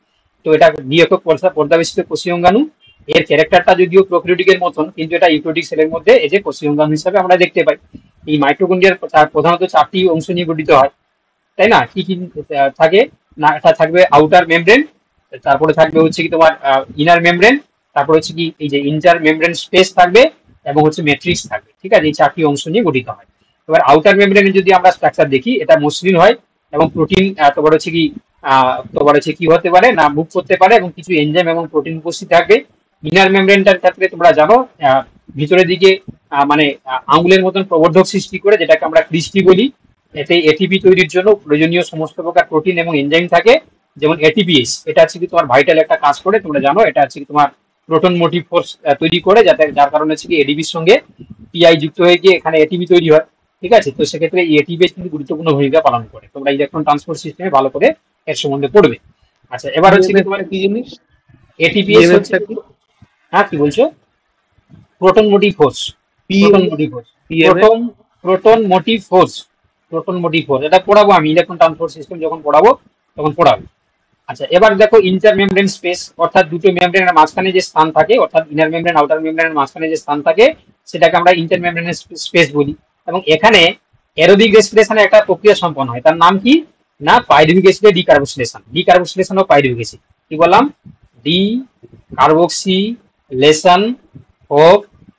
তো এটা দ্বিএকক পর্দাবেষ্টিত কোষীয় অঙ্গাণু। এর ক্যারেক্টারটা যদিও প্রোক্যারিওটিকের মতন, কিন্তু এটা ইউক্যারিওটিক সেলের মধ্যে এই যে কোষীয় অঙ্গাণু হিসাবে আমরা দেখতে পাই। এই মাইটোকন্ড্রিয়ার প্রধানত 4টি অংশ নিয়ে গঠিত হয়, তাই না? কি কি থাকে না? এটা থাকবে আউটার মেমব্রেন, তারপরে থাকবে হচ্ছে কি তোমার ইনার মেমব্রেন, তারপরে হচ্ছে কি এই যে ইন্টার মেমব্রেন স্পেস থাকবে, এবং হচ্ছে ম্যাট্রিক্স থাকবে, ঠিক আছে। এই 4টি অংশ নিয়ে গঠিত হয়। এবার আউটার মেমব্রেনে যদি আমরা স্ট্রাকচার দেখি, এটা মসৃণ হয় এবং প্রোটিন তোমার হচ্ছে কি হতে পারে না, মুভ করতে পারে, এবং কিছু এনজাইম এবং প্রোটিন উপস্থিত থাকবে। ইনার মেমব্রেনটার ক্ষেত্রে তোমরা জানো ভিতরের দিকে মানে আঙুলের মতন প্রবর্ধক সৃষ্টি করে, যেটাকে আমরা ক্রিস্টি বলি। এতে এটিপি তৈরির জন্য প্রয়োজনীয় সমস্ত প্রকার প্রোটিন এবং এনজাইম থাকে, যেমন এটিপিএস। এটা হচ্ছে কি তোমার ভাইটাল একটা কাজ করে, তোমরা জানো। এটা হচ্ছে কি তোমার প্রোটন মোটিভ ফোর্স তৈরি করে, যার কারণে হচ্ছে কি এডিবির সঙ্গে পিআই যুক্ত হয়ে গিয়ে এখানে এটিপি তৈরি হয়, ঠিক আছে। তো সেক্ষেত্রে এই এটিপিএস কিন্তু গুরুত্বপূর্ণ ভূমিকা পালন করে। তোমরা ইলেকট্রন ট্রান্সপোর্ট সিস্টেমে ভালো করে এর সম্বন্ধে পড়বে। আচ্ছা, এবার হচ্ছে কি তোমার কি জিনিস? এটিপিএস হচ্ছে কি, হ্যাঁ কি বলছো? Proton motive force, proton motive force, proton motive force, proton motive force, এটা পড়াবো আমি ইলেকট্রন ট্রান্সপোর্ট সিস্টেম যখন পড়াবো তখন পড়াবো। আচ্ছা, এবার দেখো ইন্টার মেমব্রেন স্পেস, অর্থাৎ দুটো মেমব্রেনের মাঝখানে যে স্থান থাকে, অর্থাৎ ইনার মেমব্রেন আউটার মেমব্রেনের মাঝখানে যে স্থান থাকে সেটাকে আমরা ইন্টার মেমব্রেনের স্পেস বলি। এবং এখানে অ্যারোবিক রেসপিরেশনের একটা প্রক্রিয়া সম্পন্ন হয়, তার নাম কি না পাইরুভিক অ্যাসিডের ডিকার্বক্সিলেশন। ডিকার্বক্সিলেশন ও পাইরুভিক অ্যাসিড, কি বললাম, D carboxylation of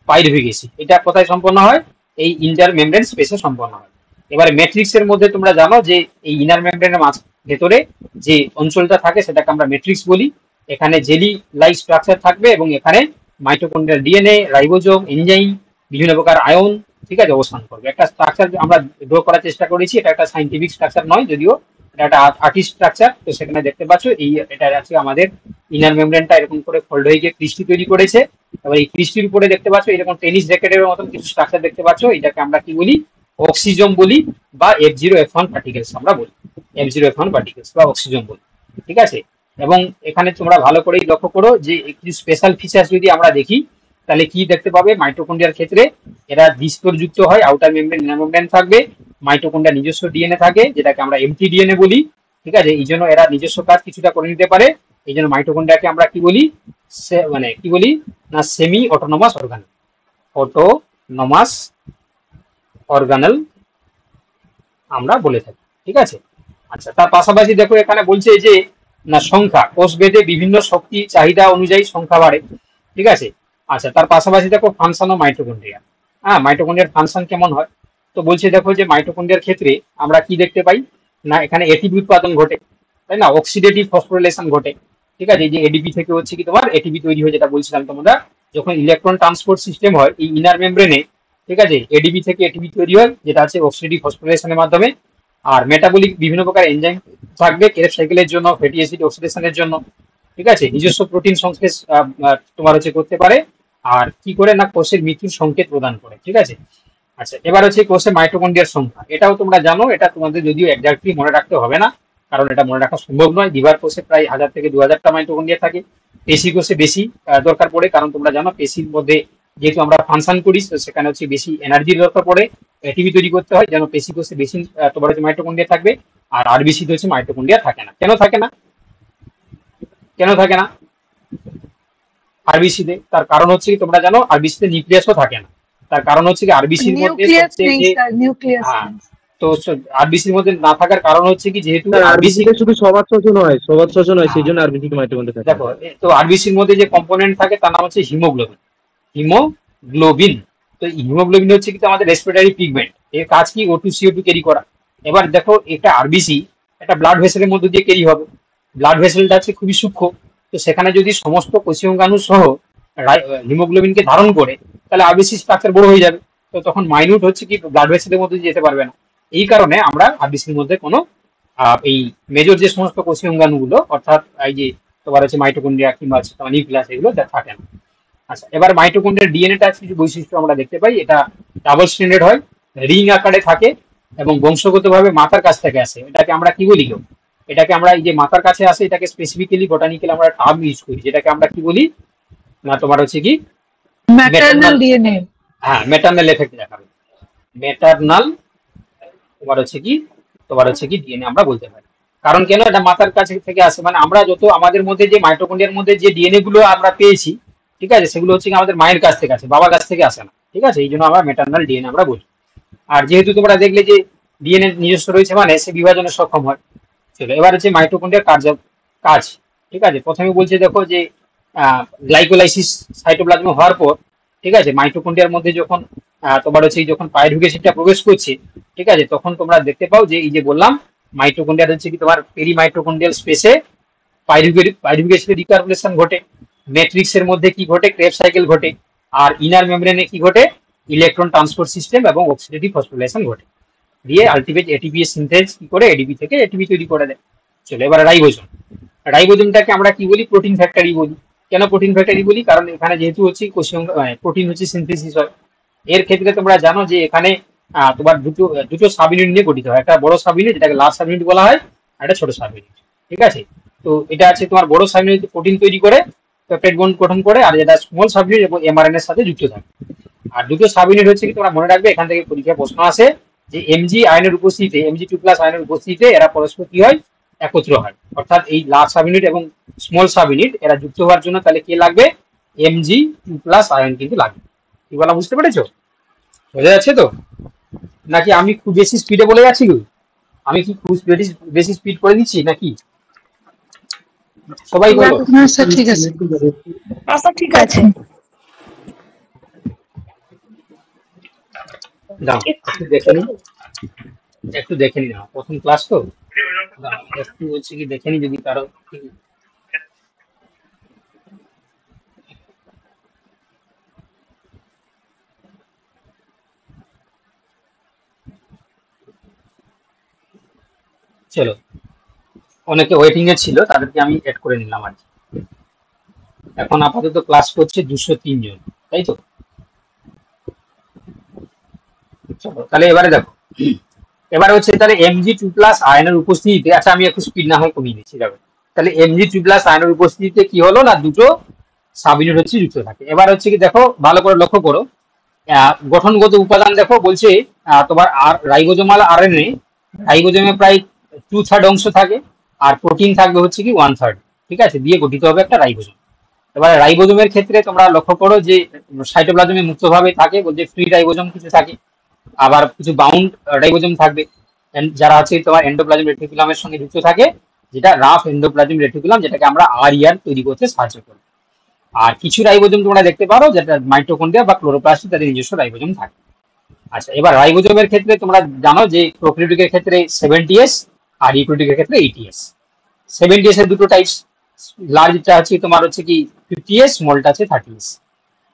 pyruvic acid, এটা কোথায় সম্পন্ন হয়, এই ইন্টার মেমব্রেন স্পেসে সম্পন্ন হয়। এবারে ম্যাট্রিক্সের মধ্যে তোমরা জানো যে এই ইনার মেমব্রেনের ভেতরে যে অঞ্চলটা থাকে সেটাকে আমরা ম্যাট্রিক্স বলি। এখানে জেলি লাইক স্ট্রাকচার থাকবে এবং এখানে মাইটোকন্ড্রিয়াল ডিএনএ, রাইবোজোম, এনজাইম, বিভিন্ন প্রকার আয়ন, ঠিক আছে, অবস্থান করবে। একটা স্ট্রাকচার আমরা ড্র করার চেষ্টা করেছি, এটা একটা সাইন্টিফিক স্ট্রাকচার নয় যদিও, এটা একটা আর্টিস্ট স্ট্রাকচার। তো সেখানে দেখতে পাচ্ছ এই এটা আছে আমাদের ইনার মেমব্রেনটা এরকম করে ফোল্ড হয়ে গিয়ে ক্রিস্টি তৈরি করেছে। এবার এই ক্রিস্টির উপরে দেখতে পাচ্ছ এরকম টেনিস র্যাকেটের মতন কিছু স্ট্রাকচার দেখতে পাচ্ছ, এটাকে আমরা কি বলি, অক্সিজোম বলি বা F0F1 পার্টিকেলস আমরা বলি, F0F1 পার্টিকেলস বা অক্সিজোম বলি, ঠিক আছে। এবং এখানে তোমরা ভালো করেই লক্ষ্য করো যে একটি স্পেশাল ফিচার যদি আমরা দেখি তাহলে কি দেখতে পাবে, মাইটোকন্ড্রিয়ার ক্ষেত্রে এরা দ্বিস্তরযুক্ত হয়, আউটার মেমব্রেন ইনার মেমব্রেন থাকবে, মাইটোকন্ড্রিয়ার নিজস্ব ডিএনএ থাকে যেটাকে আমরা এমটি ডিএনএ বলি, ঠিক আছে। এই জন্য এরা নিজস্ব কাজ কিছুটা করে নিতে পারে, এই জন্য মাইটোকন্ড্রিয়াকে আমরা কি বলি, মানে কি বলি না semi autonomous organelle, autonomous organelle আমরা বলে থাকি, ঠিক আছে। আচ্ছা, তার পাশাপাশি দেখো এখানে বলছে যে না সংখ্যা, কোষ ভেদে বিভিন্ন শক্তি চাহিদা অনুযায়ী সংখ্যা বাড়ে, ঠিক আছে। আচ্ছা, তার পাশাপাশি দেখো ফাংশন অফ মাইটোকন্ড্রিয়া, হ্যাঁ মাইটোকন্ড্রিয়ার ফাংশন কেমন হয়, তো বলছে দেখো যে মাইটোকন্ড্রিয়ার ক্ষেত্রে আমরা কি দেখতে পাই না এখানে এটিপি উৎপাদন ঘটে, তাই না, অক্সিডেটিভ ফসফোরিলেশন ঘটে, ঠিক আছে। এই যে এডিপি থেকে হচ্ছে কি তোমার এটিপি তৈরি হয়, যেটা বলছিলাম তোমরা, যখন ইলেকট্রন ট্রান্সপোর্ট সিস্টেম হয় এই ইনার মেমব্রেনে, ঠিক আছে, এডিপি থেকে এটিপি তৈরি হয় যেটা আছে অক্সিডেটিভ ফসফোরিলেশনের মাধ্যমে। আর মেটাবলিক বিভিন্ন প্রকার এনজাইম থাকবে ক্রেব সাইকেলের জন্য, ফ্যাটি অ্যাসিড অক্সিডেশনের জন্য, ঠিক আছে, নিজস্ব প্রোটিন সংশ্লেষ তোমার হচ্ছে করতে পারে, আর কি করে না কোষের মৃত্যুর সংকেত প্রদান করে, ঠিক আছে। আচ্ছা, এবার হচ্ছে কোষে মাইটোকন্ড্রিয়ার সংখ্যা, এটাও তোমরা জানো, এটা তোমাদের যদিও এক্স্যাক্টলি মনে রাখতে হবে না কারণ এটা মনে রাখা সম্ভব নয়। লিভার কোষে প্রায় 1000 থেকে 2000টা মাইটোকন্ড্রিয়া থাকে, পেশি কোষে বেশি দরকার পড়ে, কারণ তোমরা জানো পেশির মধ্যে যেহেতু আমরা ফাংশন করি তো সেখানে হচ্ছে বেশি এনার্জির দরকার পড়ে, এটিপি তৈরি করতে হয়, যেন পেশি কোষে বেশি তোমার হচ্ছে মাইটোকন্ড্রিয়া থাকবে। আর আরবিসিতে হচ্ছে মাইটোকন্ড্রিয়া থাকে না, কেন থাকে না, কেন থাকে না আরবিসিতে? তার কারণ হচ্ছে কি তোমরা জানো আরবিসিতে নিউক্লিয়াসও থাকে না, তার কারণ হচ্ছে কি আরবিসির মধ্যে হ্যাঁ, তো আরবিসির মধ্যে না থাকার কারণ হচ্ছে কি যেহেতু আরবিসি শুধু সবার শোষণ হয়, সবার শোষণ হয়, সেই জন্য আরবিসি মাইটোকন্ড্রিয়া থাকে। দেখো তো আরবিসির মধ্যে যে কম্পোনেন্ট থাকে তার নাম হচ্ছে হিমোগ্লোবিন, হিমোগ্লোবিন। তো হিমোগ্লোবিন হচ্ছে কিন্তু আমাদের রেসপিরেটরি পিগমেন্ট, এর কাজ কি O2 CO2 ক্যারি করা। এবার দেখো এটা আরবিসি একটা ব্লাড ভেসেলের মধ্যে দিয়ে ক্যারি হবে, ব্লাড ভেসেলটা হচ্ছে খুবই সূক্ষ্ম, তো সেখানে যদি সমস্ত কোষীয় অঙ্গাণু সহ হিমোগ্লোবিনকে ধারণ করে তাহলে আরবিসি স্ট্রাকচার বড় হয়ে যাবে, তো তখন মাইনিউট হচ্ছে কি ব্লাড ভেসেলের মধ্যে যেতে পারবে না। এই কারণে আমরা আরবিসির মধ্যে কোনো এই মেজর যে সমস্ত কোষীয় অঙ্গাণুগুলো অর্থাৎ এই যে তোমার হচ্ছে মাইটোকন্ড্রিয়া কিংবা নিউক্লিয়াস এগুলো থাকে না। আচ্ছা, এবার মাইটোকন্ড্রিয়ার ডিএনএটা কিছু বৈশিষ্ট্য আমরা দেখতে পাই, এটা ডাবল স্ট্যান্ডার্ড হয়, রিং আকারে থাকে এবং বংশগতভাবে মাথার কাছ থেকে আসে, এটাকে আমরা কি বলি, এটাকে আমরা এই যে মাথার কাছে আসে এটাকে স্পেসিফিক্যালি বটানিক্যালি আমরা টার্ম ইউজ করি, যেটাকে আমরা কি বলি না তোমার হচ্ছে কি ম্যাটারনাল ডিএনএ, হ্যাঁ ম্যাটারনাল এফেক্ট দেখাবে, ম্যাটারনাল তোমার হচ্ছে কি ডিএনএ আমরা বলতে পারি। কারণ কেন, এটা মাথার কাছে থেকে আসে, মানে আমরা যত আমাদের মধ্যে যে মাইটোকন্ড্রিয়ার মধ্যে যে ডিএনএ গুলো আমরা পেয়েছি, ঠিক আছে, সেগুলো হচ্ছে আমাদের মায়ের কাছ থেকে আসে, বাবার কাছ থেকে আসে না, ঠিক আছে, এই জন্য আমরা ম্যাটারনাল ডিএনএ আমরা বলি। আর যেহেতু তোমরা দেখলে যে ডিএনএ নিজস্ব রয়েছে মানে সে বিভাজনে সক্ষম হয়। চলো এবার হচ্ছে মাইটোকন্ড্রিয়ার কাজ, ঠিক আছে। প্রথমে বলছে দেখো যে গ্লাইকোলাইসিস সাইটোপ্লাজমে হওয়ার পর, ঠিক আছে, মাইটোকন্ড্রিয়ার মধ্যে যখন তোমার হচ্ছে যখন পাইরুভিক অ্যাসিডটা প্রবেশ করছে, ঠিক আছে, তখন তোমরা দেখতে পাও যে এই যে বললাম মাইটোকন্ড্রিয়া হচ্ছে কি তোমার পেরিমাইটোকন্ড্রিয়াল স্পেসে পাইরুভিক অ্যাসিডের ডিকার্বনেশন ঘটে, ম্যাট্রিক্সের মধ্যে কি ঘটে, ক্রেব সাইকেল ঘটে, আর ইনার মেমব্রেনে কি ঘটে, ইলেকট্রন ট্রান্সপোর্ট সিস্টেম এবং অক্সিডেটিভ ফসফোরিলেশন ঘটে, দিয়ে আলটিমেট এটিপি এর সিনথেস কি করে এডিপি থেকে এটিপি তৈরি করে দেয়। চলো এবার রাইবোজোম, রাইবোজোমটাকে আমরা কি বলি, প্রোটিন ফ্যাক্টরি বলি। কেন প্রোটিন ফ্যাক্টরি বলি, কারণ এখানে যেহেতু হচ্ছে কোষীয় প্রোটিন হচ্ছে সিনথেসিস হয়। এর ক্ষেত্রে তোমরা জানো যে এখানে তোমার দুটো সাব ইউনিট নিয়ে গঠিত হয়, একটা বড় সাব ইউনিট যেটাকে লার্জ সাব ইউনিট বলা হয়, আর একটা ছোট সাব ইউনিট, ঠিক আছে। তো এটা আছে তোমার বড় সাব ইউনিট প্রোটিন তৈরি করে পেপটাইড বন্ড গঠন করে, আর যেটা স্মল সাব ইউনিট এবং এমআরএনএ এর সাথে যুক্ত থাকে। আর দুটো সাব ইউনিট হচ্ছে কি তোমরা মনে রাখবে, এখান থেকে পরীক্ষায় প্রশ্ন আসে যে এমজি আয়নের উপস্থিতিতে, Mg2+ আয়নের উপস্থিতিতে এরা পরস্পর কি হয়, একত্র হয়। অর্থাৎ এই লার্জ সাব ইউনিট এবং স্মল সাব ইউনিট এরা যুক্ত হওয়ার জন্য তাহলে কি লাগবে, Mg2+ আয়ন কিন্তু লাগবে। কি বলা বুঝতে পেরেছো? বোঝা যাচ্ছে তো? নাকি আমি খুব বেশি স্পিডে বলে যাচ্ছি? আমি কি খুব বেশি স্পিড করে দিচ্ছি নাকি? সবাই বলো। না স্যার ঠিক আছে, আচ্ছা ঠিক আছে। দাও একটু দেখে নি, একটু দেখে নি, না প্রথম ক্লাস তো, দাও একটু হচ্ছে কি দেখে নি যদি কারো। চলো, অনেকে ওয়েটিং এ ছিল, তাদেরকে আমি এড করে নিলাম আর কি। এখন আপাতত ক্লাস করছে 203 জন, তাই তো? চলো তাহলে এবারে দেখো, এবারে হচ্ছে তাহলে Mg2+ আয়নের উপস্থিতিতে, আচ্ছা আমি একটু স্পিড না হয় কমিয়ে দিচ্ছি, যাবে। তাহলে Mg2+ আয়নের উপস্থিতিতে কি হলো না, দুটো সাব ইউনিট হচ্ছে যুক্ত থাকে। এবার হচ্ছে কি দেখো, ভালো করে লক্ষ্য করো, গঠনগত উপাদান দেখো, বলছে তোমার আর রাইবোজোমাল আরএনএ, রাইবোজোমে প্রায় 2/3 অংশ থাকে, আর প্রোটিন থাকবে হচ্ছে কি 1/3, ঠিক আছে, দিয়ে গঠিত হবে একটা রাইবোজোম। এবারে রাইবোজোমের ক্ষেত্রে তোমরা লক্ষ্য করো যে সাইটোপ্লাজমে মুক্তভাবে থাকে, বলতে ফ্রি রাইবোজোম কিছু থাকে, আবার কিছু বাউন্ড রাইবোজোম থাকবে, যারা হচ্ছে তোমার এন্ডোপ্লাজম রেটিকুলামের সঙ্গে যুক্ত থাকে, যেটা রাফ এন্ডোপ্লাজম রেটিকুলাম, যেটাকে আমরা আরইআর তৈরি করতে সাহায্য করি। আর কিছু রাইবোজোম তোমরা দেখতে পারো যেটা মাইটোকন্ড্রিয়া বা ক্লোরোপ্লাস্টে তাদের নিজস্ব রাইবোজোম থাকে। আচ্ছা, এবার রাইবোজোমের ক্ষেত্রে তোমরা জানো যে প্রোক্যারিওটিকের ক্ষেত্রে 70S আর ইউক্যারিওটিকের ক্ষেত্রে 80S। 70S এর দুটো টাইপস, লার্জটা হচ্ছে তোমার হচ্ছে কি 50S, স্মলটা আছে 30S।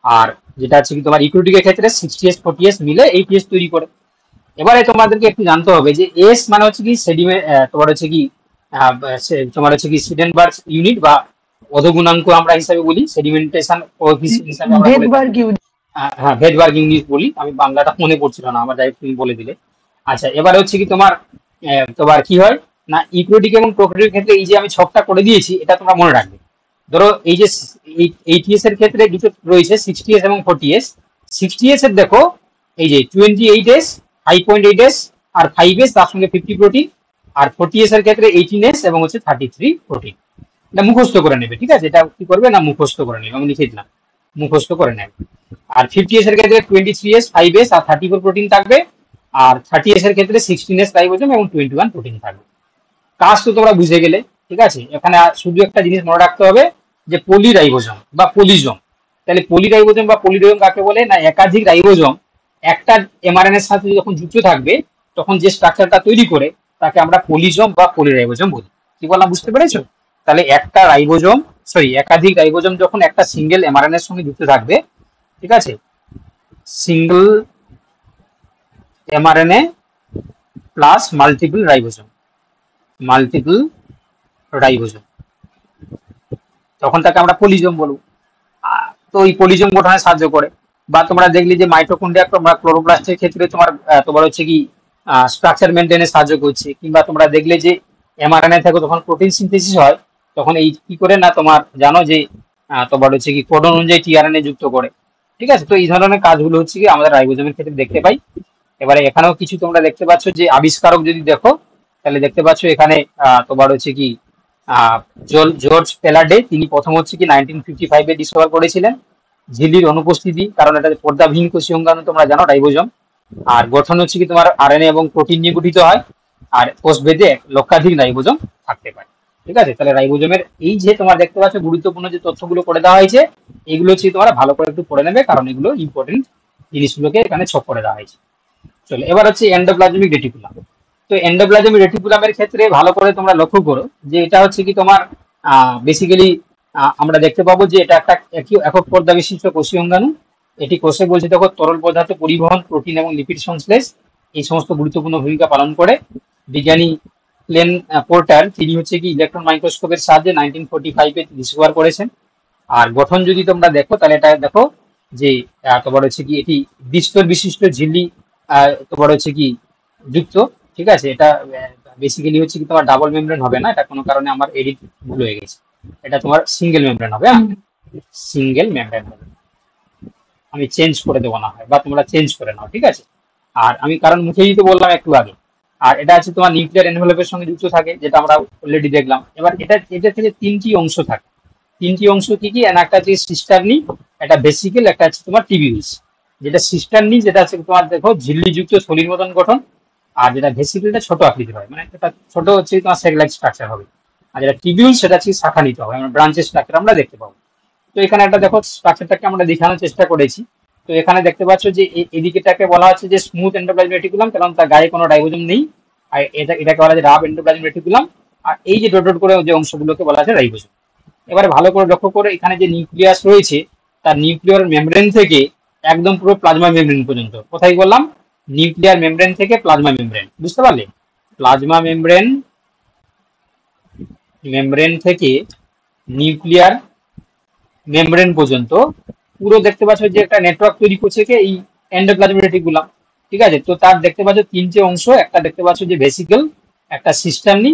আর যেটা হচ্ছে কি তোমার ইউক্যারিওটিকের ক্ষেত্রে 60S 40S মিলে 80S তৈরি করে। এবারে তোমাদেরকে একটু জানতে হবে যে এস মানে হচ্ছে কি সেডিমেন্ট, তোমার হচ্ছে কি তোমার হচ্ছে কি সিডেনবার্গ ইউনিট বা অধগুণাঙ্ক আমরা হিসাবে বলি, সেডিমেন্টেশন কোএফিসিয়েন্ট হিসাবে আমরা বলে থাকি। হ্যাঁ, ভেদবার্গ ইউনিট বলি, আমি বাংলাটা মনে পড়ছিল না আমার, যাই তুমি বলে দিলে। আচ্ছা, এবারে হচ্ছে কি তোমার তোমার কি হয় না, ইউক্যারিওটিক এবং প্রোক্যারিওটিক ক্ষেত্রে এই যে আমি ছকটা করে দিয়েছি, এটা তোমরা মনে রাখবে। ধরো এই যে 80S এর ক্ষেত্রে দুটো রয়েছে, 60S এবং 40S। 60S এর দেখো এই যে 28S, 5.8S আর 5S, তার সঙ্গে 50 প্রোটিন। আর 40S এর ক্ষেত্রে 18S এবং হচ্ছে 33 প্রোটিন। এটা মুখস্থ করে নেবে, ঠিক আছে? এটা কি করবে না, মুখস্থ করে নেবে, আমি লিখে দিলাম, মুখস্থ করে নেবে। আর 50S এর ক্ষেত্রে 23S, 5S আর 34 প্রোটিন থাকবে। আর 30S এর ক্ষেত্রে 16S রাইবোজোম এবং 21 প্রোটিন থাকবে। কাজ তো তোমরা বুঝে গেলে, ঠিক আছে? এখানে শুধু একটা জিনিস মনে রাখতে হবে যে পলিরাইবোজোম বা পলিজোম। তাহলে পলিরাইবোজোম বা পলিজোম কাকে বলে না, একাধিক রাইবোজোম একটা এমআরএনএ এর সাথে যখন যুক্ত থাকবে, তখন যে স্ট্রাকচারটা তৈরি করে তাকে আমরা পলিজোম বা পলিরাইবোজোম বলি। কি বললাম বুঝতে পেরেছো? তাহলে একটা রাইবোজোম, একাধিক রাইবোজোম যখন একটা সিঙ্গেল এমআরএনএ এর সঙ্গে যুক্ত থাকবে, ঠিক আছে, single mRNA plus multiple ribosome, তখন তাকে আমরা পলিজোম বলবো। তো এই পলিজোম গঠনে সাহায্য করে। বা তোমরা দেখলি যে মাইটোকন্ড্রিয়া ক্লোরোপ্লাস্টের ক্ষেত্রে তোমার হচ্ছে কি স্ট্রাকচার মেনটেনে সাহায্য করছে। কিংবা তোমরা দেখলে যে এমআরএনএ থেকে যখন প্রোটিন সিনথেসিস হয়, তখন এই কি করে না, তোমার জানো যে তোমার হচ্ছে কি কোডন অনুযায়ী টিআরএনএ যুক্ত করে, ঠিক আছে? তো এই ধরনের কাজগুলো হচ্ছে কি আমাদের রাইবোজোমের ক্ষেত্রে দেখতে পাই। এবারে এখানেও কিছু তোমরা দেখতে পাচ্ছ যে আবিষ্কারক যদি দেখো, তাহলে দেখতে পাচ্ছ এখানে তোমার হচ্ছে কি জর্জ পেলাডে, তিনি প্রথম হচ্ছে কি 1955 ডিসকভার করেছিলেন ঝিল্লির অনুপস্থিতি, কারণ এটা পর্দাবিহীন কোষীয় অঙ্গাণু, তোমরা জানো রাইবোজোম। আর গঠন হচ্ছে কি তোমার আরএনএ এবং প্রোটিন নিয়ে গঠিত হয়। আর কোষভেদে লক্ষাধিক রাইবোজোম থাকতে পারে, ঠিক আছে? তাহলে রাইবোজোমের এই যে তোমার দেখতে পাচ্ছ গুরুত্বপূর্ণ যে তথ্যগুলো করে দেওয়া হয়েছে, এগুলো হচ্ছে তোমরা ভালো করে একটু পড়ে নেবে, কারণ এগুলো ইম্পর্টেন্ট জিনিসগুলোকে এখানে ছক করে দেওয়া হয়েছে। চলো, এবার হচ্ছে এন্ডোপ্লাজমিক রেটিকুলাম। তো এন্ডোপ্লাজমিক রেটিকুলামের ক্ষেত্রে ভালো করে তোমরা লক্ষ্য করো যে এটা হচ্ছে কি তোমার বেসিক্যালি আমরা দেখতে পাবো যে এটা একটা একক পর্দা বিশিষ্ট কোষীয় অঙ্গাণু। এটি কোষে বলছে দেখো তরল পদার্থ পরিবহন, প্রোটিন এবং লিপিড সংশ্লেষ, এই সমস্ত গুরুত্বপূর্ণ ভূমিকা পালন করে। বিজ্ঞানী প্লেন পোর্টার, তিনি হচ্ছে কি ইলেকট্রন মাইক্রোস্কোপের সাহায্যে 1945 ডিসকভার করেছেন। আর গঠন যদি তোমরা দেখো, তাহলে এটা দেখো যে তোমার হচ্ছে কি এটি দ্বিস্তর বিশিষ্ট ঝিল্লি তোমার হচ্ছে কি যুক্ত, ঠিক আছে? এটা বেসিক্যালি হচ্ছে কি তোমার ডাবল মেমব্রেন হবে না, এটা কোনো কারণে আমার এডিট ভুল হয়ে গেছে, এটা তোমার সিঙ্গেল মেমব্রেন হবে। সিঙ্গেল মেমব্রেন হবে, আমি চেঞ্জ করে দেবো না হয়, বা তোমরা চেঞ্জ করে নাও, ঠিক আছে? আর আমি কারণ মুখেই তো বললাম একটু আগে। আর এটা আছে তোমার নিউক্লিয়ার এনভেলপের সঙ্গে যুক্ত থাকে, যেটা আমরা অলরেডি দেখলাম। এবার এটা থেকে তিনটি অংশ থাকে। তিনটি অংশ কি কি? একটা হচ্ছে সিস্টারনি, একটা ভেসিকেল, একটা আছে তোমার টিবিউলস। যেটা সিস্টারনি যেটা আছে তোমার দেখো ঝিল্লিযুক্ত থলির মতন গঠন, আর যেটা ভেসিকেলটা ছোট আকৃতির হয়, মানে এটা ছোট হচ্ছে তোমার সেল লাইক স্ট্রাকচার হবে। আর যেটা টিবিউল সেটা হচ্ছে শাখানিত হবে, আমরা ব্রাঞ্চের স্ট্রাকচার আমরা দেখতে পাবো। তো এখানে একটা দেখো স্ট্রাকচারটাকে আমরা দেখানোর চেষ্টা করেছি। তো এখানে দেখতে পাচ্ছ যে এদিকেটাকে বলা হচ্ছে যে স্মুথ এন্ডোপ্লাজমিক রেটিকুলাম, কারণ তার গায়ে কোনো রাইবোজোম নেই। আর এটাকে বলা হয় রাফ এন্ডোপ্লাজমিক রেটিকুলাম। আর এই যে ডট ডট করে যে অংশগুলোকে বলা হচ্ছে রাইবোজোম। এবারে ভালো করে লক্ষ্য করে এখানে যে নিউক্লিয়াস রয়েছে, তার নিউক্লিয়ার মেমব্রেন থেকে একদম পুরো প্লাজমা মেমব্রেন পর্যন্ত, কোথায় বললাম? নিউক্লিয়ার মেমব্রেন থেকে প্লাজমা মেমব্রেন, বুঝতে পারলে? প্লাজমা মেমব্রেন থেকে নিউক্লিয়ার মেমব্রেন পর্যন্ত পুরো দেখতে পাচ্ছ যে একটা নেটওয়ার্ক তৈরি করছে কে? এই এন্ডোপ্লাজমিক রেটিকুলাম। ঠিক আছে, তো তার দেখতে পাচ্ছ তিনটে অংশ, একটা দেখতে পাচ্ছ যে ভেসিকেল, একটা সিস্টারনি,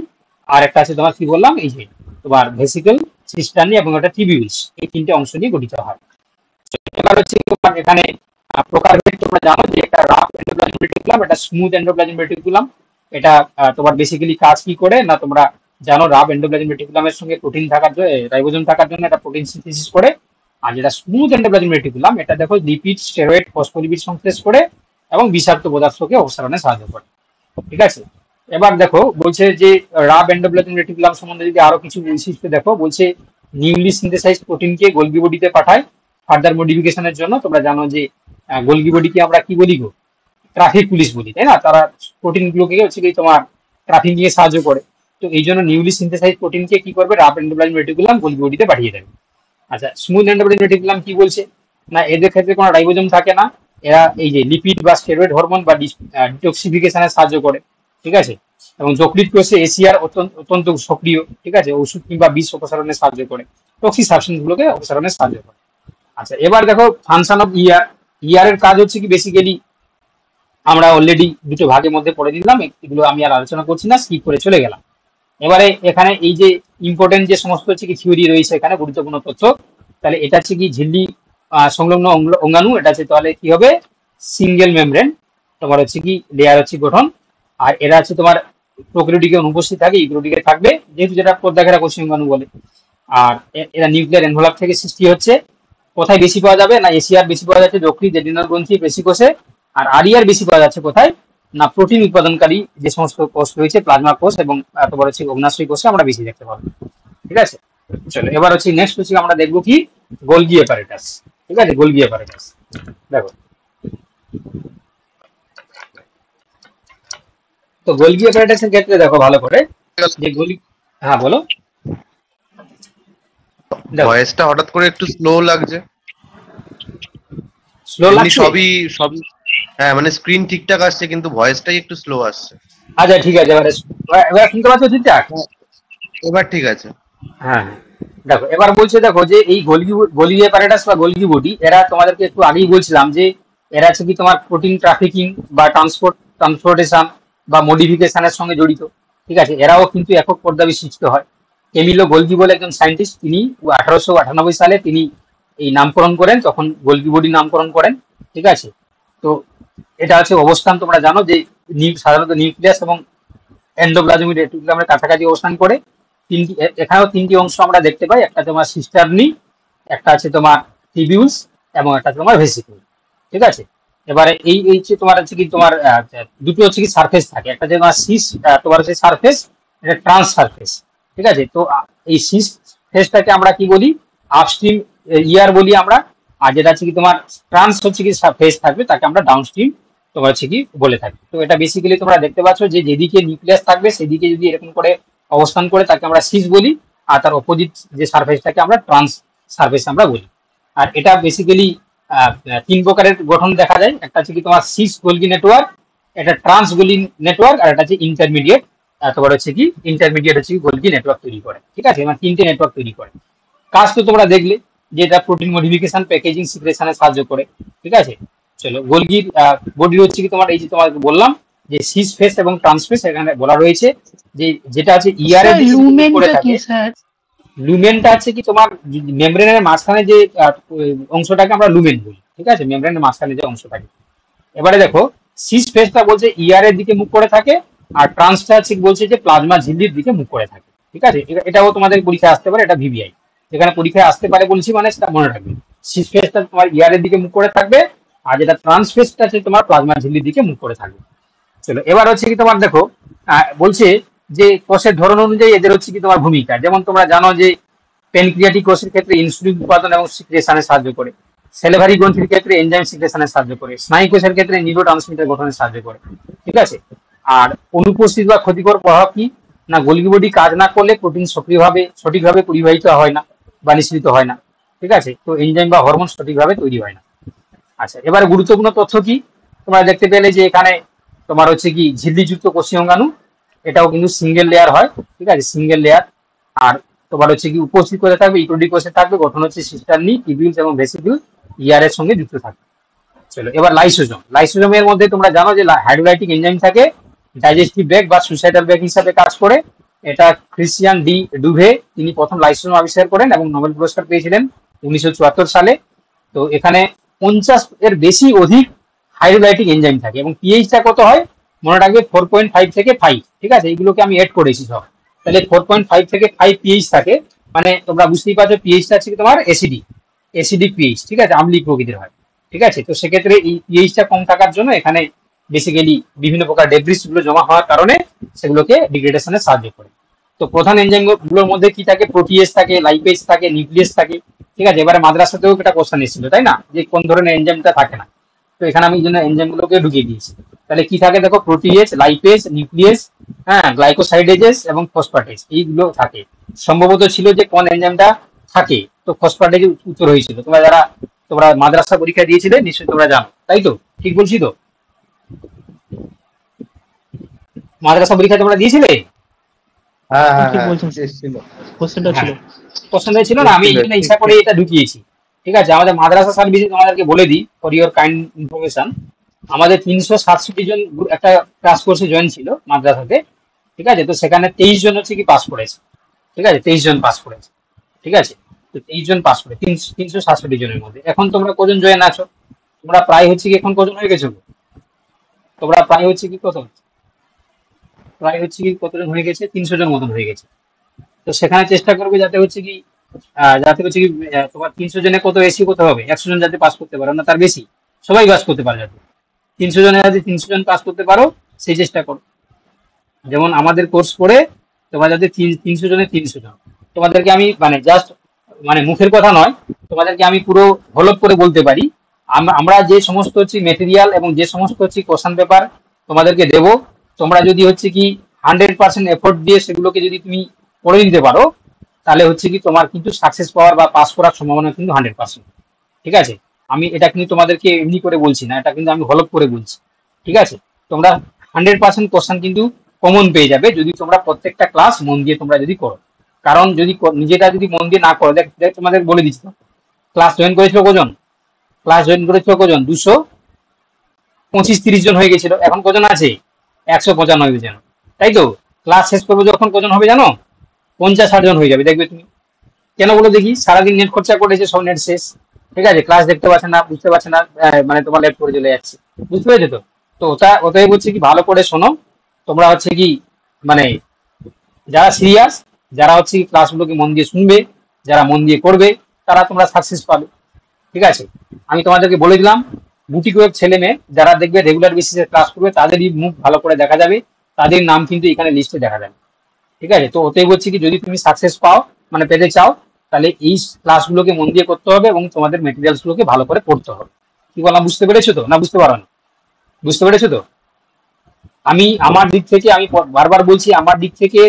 আর একটা আছে তোমার কি বললাম এই যে তোমার ভেসিকেল, সিস্টারনি এবং একটা টিবিউলস। এই তিনটে অংশ নিয়ে গঠিত হয়। এবার হচ্ছে তোমার এখানে প্রকারভেদ তোমরা জানো যে একটা রাফ এন্ডোপ্লাজমিক রেটিকুলাম, একটা স্মুথ এন্ডোপ্লাজমিক রেটিকুলাম। এটা তোমার বেসিক্যালি কাজ কি করে না, তোমরা জানো রাফ এন্ডোপ্লাজমিক রেটিকুলামের সঙ্গে প্রোটিন থাকার জন্য, রাইবোজোম থাকার জন্য একটা প্রোটিন সিনথেসিস করে। আর যেটা স্মুথ এন্ডোপ্লাজমিক রেটিকুলাম, এটা দেখো লিপিড, স্টেরয়েড, ফসফোলিপিড সংশ্লেষ করে এবং বিষাক্ত পদার্থকে অপসারণে সাহায্য করে। ঠিক আছে, এবার দেখো বলছে যে রাফ এন্ডোপ্লাজমিক রেটিকুলাম সম্বন্ধে যদি আরো কিছু বৈশিষ্ট্য দেখো, বলছে নিউলি সিনথেসাইজড প্রোটিনকে গোলগি বডিতে পাঠায় ফার্দার মডিফিকেশনের জন্য। তোমরা জানো যে গোলগি বডিকে আমরা কি বলি গো? ট্রাফিক পুলিশ বলি, তাই না? তারা প্রোটিন গুলোকে হচ্ছে কি তোমার ট্রাফিকিং এ সাহায্য করে। তো এই জন্য নিউলি সিনথেসাইজ প্রোটিনকে কি করবে? রাফ এন্ডোপ্লাজমিক রেটিকুলাম গোলগি বডিতে পাঠিয়ে দেবে। আচ্ছা, স্মুথ এন্ডোপ্লাজমিক রেটিকুলাম কি বলছে না, এদের ক্ষেত্রে কোনো রাইবোজোম থাকে না। এরা এই যে লিপিড বা স্টেরয়েড হরমোন বা ডিটক্সিফিকেশনে সাহায্য করে। ঠিক আছে, এবং যকৃৎ কোষে এসিআর অত্যন্ত সক্রিয়। ঠিক আছে, ওষুধ কিংবা বিষ অপসারণে সাহায্য করে, টক্সিক সাবস্টেন্স গুলোকে অপসারণে সাহায্য করে। আচ্ছা, এবার দেখো ফাংশন অফ ইয়ার এর কাজ হচ্ছে কি? বেসিক্যালি আমরা অলরেডি দুটো ভাগের মধ্যে পড়ে দিলাম, এগুলো আমি আর আলোচনা করছি না, স্কিপ করে চলে গেলাম। এবারে এখানে এই যে ইম্পর্টেন্ট যে সমস্ত হচ্ছে কি থিওরি রয়েছে এখানে, গুরুত্বপূর্ণ তথ্য, তাহলে এটা হচ্ছে কি ঝিল্লি সংলগ্ন অঙ্গাণু, এটা হচ্ছে তাহলে কি হবে? সিঙ্গেল মেমব্রেন তোমার হচ্ছে কি লেয়ার হচ্ছে গঠন। আর এরা হচ্ছে তোমার প্রোক্যারিওটিকে অনুপস্থিত থাকে, ইউক্যারিওটিকে থাকবে, যেহেতু যেটা পর্দাঘেরা কোষীয় অঙ্গাণু বলে। আর এরা নিউক্লিয়ার এনভেলপ থেকে সৃষ্টি হচ্ছে। কোথায় বেশি পাওয়া যাবে না? এসিআর বেশি পাওয়া যাচ্ছে যকৃৎ, জেডিনাল গ্রন্থি, পেশিকোষে। আর আরইআর বেশি পাওয়া যাচ্ছে কোথায় না? প্রোটিন উৎপাদনকারী যে সমস্ত কোষ রয়েছে, প্লাজমা কোষ এবং তোমার হচ্ছে অগ্নাশয় কোষে আমরা বেশি দেখতে পাবো। ঠিক আছে, চলো এবার হচ্ছে নেক্সট হচ্ছে আমরা দেখবো কি? Golgi apparatus. ঠিক আছে, গোলগি অ্যাপারেটাস দেখো। তো গোলগি অ্যাপারেটাসের ক্ষেত্রে দেখো ভালো করে যে হ্যাঁ বলো। ভয়েসটা হঠাৎ করে একটু স্লো লাগছে। স্লো লাগছে? সবই হ্যাঁ, মানে স্ক্রিন ঠিকঠাক আসছে কিন্তু ভয়েসটাই একটু স্লো আসছে। আচ্ছা ঠিক আছে, এবার শুনতে পাচ্ছ ঠিকঠাক? এবার ঠিক আছে। হ্যাঁ দেখো, এবার বলছে দেখো যে এই গোলগি অ্যাপারেটাস বা গোলগি বডি, এরা তোমাদেরকে একটু আগেই বলছিলাম যে এরা হচ্ছে কি তোমার প্রোটিন ট্রাফিকিং বা ট্রান্সপোর্টেশন বা মডিফিকেশনের সঙ্গে জড়িত। ঠিক আছে, এরাও কিন্তু একক পর্দা বিশিষ্ট হয়। এমিলো গোলগি বলে একজন সায়েন্টিস্ট, তিনি 1898 সালে তিনি এই নামকরণ করেন, তখন গোলগি বডি নামকরণ করেন। ঠিক আছে, তো এটা হচ্ছে অবস্থান, তোমরা জানো যে সাধারণত নিউক্লিয়াস এবং এন্ডোপ্লাজমিক রেটিকুলামের কাছাকাছি অবস্থান করে। এখানেও তিনটি অংশ আমরা দেখতে পাই, একটা তোমার সিস্টারনি, একটা আছে তোমার টিবিউলস এবং একটা তোমার ভেসিকল। ঠিক আছে, এবারে এই যে তোমার হচ্ছে কি তোমার দুটো হচ্ছে কি সারফেস থাকে, একটা যে তোমার তোমার হচ্ছে সারফেস, এটা ট্রান্স সারফেস। ঠিক আছে, তো এই সিস ফেসটাকে আমরা কি বলি? আপস্ট্রিম ইয়ার বলি আমরা। আর যেটা হচ্ছে কি তোমার ট্রান্স হচ্ছে কি ফেস থাকবে, তাকে আমরা ডাউনস্ট্রিম তোমার হচ্ছে কি বলে থাকি। তো এটা বেসিক্যালি তোমরা দেখতে পাচ্ছ যে যেদিকে নিউক্লিয়াস থাকবে সেদিকে যদি এরকম করে অবস্থান করে তাকে আমরা সিস বলি, আর তার অপোজিট যে সারফেসটাকে আমরা ট্রান্স সারফেস আমরা বলি। আর এটা বেসিক্যালি তিন প্রকারের গঠন দেখা যায়, একটা হচ্ছে কি তোমার সিস গোলগি নেটওয়ার্ক, এটা ট্রান্স গোলগি নেটওয়ার্ক, আর এটা হচ্ছে ইন্টারমিডিয়েট, তারপর হচ্ছে কি ইন্টারমিডিয়েট হচ্ছে কি গোলগি নেটওয়ার্ক তৈরি করে। ঠিক আছে, মানে তিনটে নেটওয়ার্ক তৈরি করে। কাজ তো তোমরা দেখলে যে এটা প্রোটিন মডিফিকেশন, প্যাকেজিং, সিক্রেশনে সাহায্য করে। ঠিক আছে, চলো গোলগির বডি হচ্ছে কি তোমার এই যে তোমাকে বললাম যে সিস ফেস এবং ট্রান্সফেস এখানে বলা রয়েছে, যে যেটা আছে ইয়ার এর করে থাকে। লুমেনটা আছে কি তোমার মেমব্রেনের মাঝখানে যে অংশটাকে আমরা লুমেন বলি। ঠিক আছে, মেমব্রেনের মাঝখানে যে অংশ থাকে। এবারে দেখো সিস ফেজটা বলছে ইআর এর দিকে মুখ করে থাকে, আর ট্রান্সটা ঠিক বলছে যে প্লাজমা ঝিল্লির দিকে মুখ করে থাকে। ঠিক আছে, এটাও তোমাদের পরীক্ষায় আসতে পারে, এটা ভিভিআই যেখানে পরীক্ষায় আসতে পারে বলছি, মানে সেটা মনে রাখবে। সিস ফেজটা তোমার ইআর এর দিকে মুখ করে থাকবে, আর যেটা ট্রান্স ফেজটা আছে তোমার প্লাজমা ঝিল্লির দিকে মুখ করে থাকবে। চলো এবার হচ্ছে কি তোমার দেখো, বলছে যে কোষের ধরন অনুযায়ী এদের হচ্ছে কি তোমার ভূমিকা। যেমন তোমরা জানো যে প্যানক্রিয়াটিক কোষের ক্ষেত্রে ইনসুলিন উৎপাদন এবং সিক্রেশনে সাহায্য করে, সেলেভারি গ্রন্থির ক্ষেত্রে এনজাইম সিক্রেশনে সাহায্য করে, স্নায়ু কোষের ক্ষেত্রে নিউরোট্রান্সমিটার গঠনে সাহায্য করে। ঠিক আছে, আর অনুপস্থিত বা ক্ষতিকর প্রভাব কি না, গোলগি বডি কাজ না করলে প্রোটিন সঠিকভাবে পরিবাহিত হয় না বা নিঃসৃত হয় না। ঠিক আছে, তো এনজাইম বা হরমোন সঠিকভাবে তৈরি হয় না। আচ্ছা, এবারে গুরুত্বপূর্ণ তথ্য কি, তোমরা দেখতে পেলে যে এখানে তোমার হচ্ছে কি ঝিল্লিযুক্ত কোষীয় অঙ্গাণু, এটাও কিন্তু সিঙ্গেল লেয়ার হয়। ঠিক আছে, সিঙ্গেল লেয়ার। আর তোমার হচ্ছে কি উপস্থিত করে থাকবে ইউক্যারিওটিক কোষে থাকবে, গঠন হচ্ছে সিস্টারনি, টিবিউলস এবং ভেসিকিউল, ইয়ার এর সঙ্গে যুক্ত থাকবে। চলো এবার লাইসোজোমের মধ্যে তোমরা জানো যে হাইড্রোলাইটিক এনজাইম থাকে, ডাইজেস্টিভ ব্যাগ বা সুইসাইডাল ব্যাগ হিসাবে কাজ করে। এটা ক্রিশ্চিয়ান ডি ডুভে তিনি প্রথম লাইসোজোম আবিষ্কার করেন এবং নোবেল পুরস্কার পেয়েছিলেন 1974 সালে। তো এখানে 50 এর বেশি অধিক হাইড্রোলাইটিক এনজাইম থাকে এবং পিএইচটা কত হয় মনে রাখবে 4.5 থেকে 5। ঠিক আছে, এইগুলোকে আমি এড করেছি সব। তাহলে 4.5 থেকে 5 পিএইচ থাকে, মানে তোমরা বুঝতেই পারছো পিএইচটা হচ্ছে তোমার অ্যাসিডিক পিএইচ। ঠিক আছে, আম্লিক প্রকৃতির হয়। ঠিক আছে, তো সেক্ষেত্রে এই পিএইচটা কম থাকার জন্য এখানে বেসিক্যালি বিভিন্ন প্রকার ডেব্রিস গুলো জমা হওয়ার কারণে সেগুলোকে ডিগ্রেডেশনে সাহায্য করে। তো প্রধান এনজাইম গুলোর মধ্যে কি থাকে, প্রোটিয়েজ থাকে, লাইপেজ থাকে, নিউক্লিয়াস থাকে। ঠিক আছে, এবারে মাদ্রাসাতেও একটা কোশ্চেন এসেছিল তাই না, যে কোন ধরনের এনজাইমটা থাকে না। তো এখানে আমি এই জন্য এনজাইম গুলোকে ঢুকিয়ে দিয়েছি। তাহলে কি থাকে দেখো, প্রোটিয়েজ, লাইপেজ, নিউক্লিয়াস, হ্যাঁ, গ্লাইকোসাইডেজেস এবং ফসফেটেজ, এইগুলো থাকে। সম্ভবত ছিল যে কোন এনজাইমটা থাকে, তো ফসফেটেজ উত্তর হয়েছিল। তোমরা মাদ্রাসা পরীক্ষা দিয়েছিলে নিশ্চয়ই তোমরা জানো, তাই তো? ঠিক বলছি তো? মাদ্রাসা পরীক্ষা তোমরা দিয়েছিলে? হ্যাঁ হ্যাঁ ঠিক হ্যাঁ বলছেন, এসেছিল। কোশ্চেনটা ছিল। পছন্দ ছিল না, আমি এই জন্য ইচ্ছা করে এটা ঢুকিয়েছি। ঠিক আছে, আমাদের মাদ্রাসা সার্ভিসে তোমাদেরকে বলে দিই ফর ইওর কাইন্ড ইনফরমেশন, আমাদের 367 জন একটা ক্লাস কোর্সে জয়েন ছিল মাদ্রাসাতে। ঠিক আছে, তো সেখানে 23 জন হচ্ছে কি পাস করেছে। ঠিক আছে, 23 জন পাস করেছে। ঠিক আছে, তো 23 জন পাস করে 367 জনের মধ্যে এখন তোমরা কজন জয়েন আছো? তোমরা প্রায় হচ্ছে কি এখন কজন হয়ে গেছো? তোমরা প্রায় হচ্ছে কি কতজন হয়ে গেছে? 300 জন মতন হয়ে গেছে। তো সেখানে চেষ্টা করবে যাতে হচ্ছে কি তোমার 300 জনে কত বেশি কত হবে, 100 জন যাতে পাস করতে পারো না তার বেশি, সবাই পাস করতে পারে, যাতে 300 জনে যাতে 300 জন পাস করতে পারো সেই চেষ্টা করো। যেমন আমাদের কোর্স করে তোমরা যাতে 300 জনে 300 জন, তোমাদেরকে আমি মানে জাস্ট মানে মুখের কথা নয়, তোমাদেরকে আমি পুরো ডেভেলপ করে বলতে পারি। আমরা যে সমস্ত হচ্ছে মেটেরিয়াল এবং যে সমস্ত হচ্ছে কোশ্চেন পেপার তোমাদেরকে দেবো, তোমরা যদি হচ্ছে কি 100% এফোর্ট দিয়ে সেগুলোকে যদি তুমি করে নিতে পারো, তাহলে হচ্ছে কি তোমার কিন্তু সাকসেস পাওয়ার বা পাস করার সম্ভাবনা কিন্তু 100%। ঠিক আছে, আমি এটা কিন্তু তোমাদেরকে এমনি করে বলছি না, এটা কিন্তু আমি ডেভেলপ করে বলছি। ঠিক আছে, তোমরা 100% কোশ্চেন কিন্তু কমন পেয়ে যাবে যদি তোমরা প্রত্যেকটা ক্লাস মন দিয়ে তোমরা যদি করো। কারণ যদি নিজেটা যদি মন দিয়ে না করো, দেখ তোমাদের বলে দিচ্ছি, ক্লাস জয়েন করেছিল কজন? 225-30 জন হয়ে গেছিল, এখন কজন আছে? 195 জন। তাই তো, ক্লাস শেষ করবো যখন কজন হবে জানো? 50-60 জন হয়ে যাবে, দেখবে তুমি। কেন বলো দেখি? সারাদিন নেট খরচা করেছে, সব নেট শেষ। ঠিক আছে, ক্লাস দেখতে পাচ্ছে না, বুঝতে পারছে না, মানে তোমার লেট করে চলে যাচ্ছে। বুঝতে পেরেছো তো? তো ওটাই বলছি কি, ভালো করে শোনো। তোমরা হচ্ছে কি মানে যারা সিরিয়াস, যারা হচ্ছে ক্লাসগুলোকে মন দিয়ে শুনবে, যারা মন দিয়ে করবে, তারা তোমরা সাকসেস পাবে। ঠিক আছে, আমি তোমাদেরকে বলে দিলাম, বুটিক ওয়েব ছেলে মেয়ে যারা দেখবে রেগুলার বেসিসে ক্লাস করবে, তাদেরই মুখ ভালো করে দেখা যাবে, তাদের নাম কিন্তু এখানে লিস্টে দেখা যাবে। ঠিক আছে, তো ওতেই বলছি কি, যদি তুমি সাকসেস পাও মানে পেতে চাও, তাহলে এই ক্লাসগুলোকে মন দিয়ে করতে হবে এবং তোমাদের মেটেরিয়ালস গুলোকে ভালো করে পড়তে হবে। কি বললাম, বুঝতে পেরেছো তো? না বুঝতে পারো না? বুঝতে পেরেছো তো? আমি আমার দিক থেকে, আমি বারবার বলছি, আমার দিক থেকে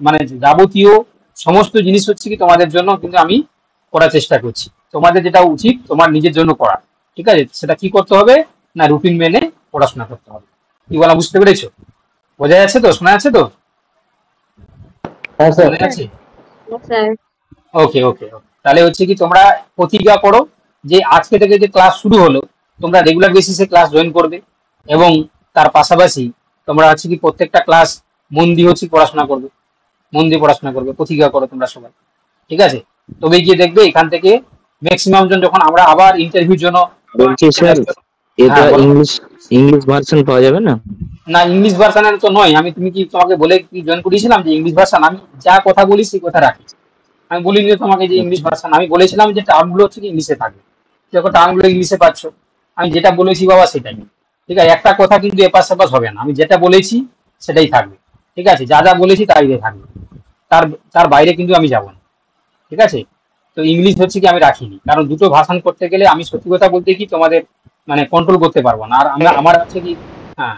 মানে যাবতীয় সমস্ত জিনিস হচ্ছে কি তোমাদের জন্য কিন্তু আমি করার চেষ্টা করছি। তোমাদের যেটা উচিত তোমার নিজের জন্য করা। ঠিক আছে, সেটা কি করতে হবে না, রুটিন মেনে পড়াশোনা করতে হবে। কি বলা, বুঝতে পেরেছো? বোঝা যাচ্ছে তো? শোনা যাচ্ছে তো? হ্যাঁ স্যার। শোনা যাচ্ছে? ওকে ওকে ওকে, তাহলে হচ্ছে কি তোমরা প্রতিজ্ঞা করো যে আজকে থেকে যে ক্লাস শুরু হলো তোমরা রেগুলার বেসিসে ক্লাস জয়েন করবে এবং তার পাশাপাশি তোমরা হচ্ছে কি প্রত্যেকটা ক্লাস মন দিয়ে হচ্ছে পড়াশোনা করবে, মন দিয়ে পড়াশোনা করবে। প্রতিজ্ঞা করো তোমরা সবাই। ঠিক আছে, তবে গিয়ে দেখবে এখান থেকে ম্যাক্সিমাম জন, যখন আমরা আবার ইন্টারভিউর জন্য বলছি স্যার, হ্যাঁ, বলো। ইংলিশ ভার্সন পাওয়া যাবে না? না, ইংলিশ ভার্সনের তো নয়। তোমাকে বলে কি জয়েন করিয়েছিলাম যে ইংলিশ ভার্সন? আমি যা কথা বলি সেই কথা রাখি। আমি বলিনি যে তোমাকে যে ইংলিশ ভার্সন। আমি বলেছিলাম যে টার্মগুলো হচ্ছে কি ইংলিশে থাকবে। দেখো টার্মগুলো ইংলিশে পাচ্ছ। আমি যেটা বলেছি বাবা সেটাই, ঠিক আছে? একটা কথা কিন্তু এপাশ সেপাশ হবে না। আমি যেটা বলেছি সেটাই থাকবে, ঠিক আছে? যা যা বলেছি তাই থাকবে, তার তার বাইরে কিন্তু আমি যাব না, ঠিক আছে? তো ইংলিশ হচ্ছে কি আমি রাখিনি, কারণ দুটো ভাষণ করতে গেলে আমি সত্যি কথা বলতে কি তোমাদের মানে কন্ট্রোল করতে পারবো না। আর আমার হচ্ছে কি, হ্যাঁ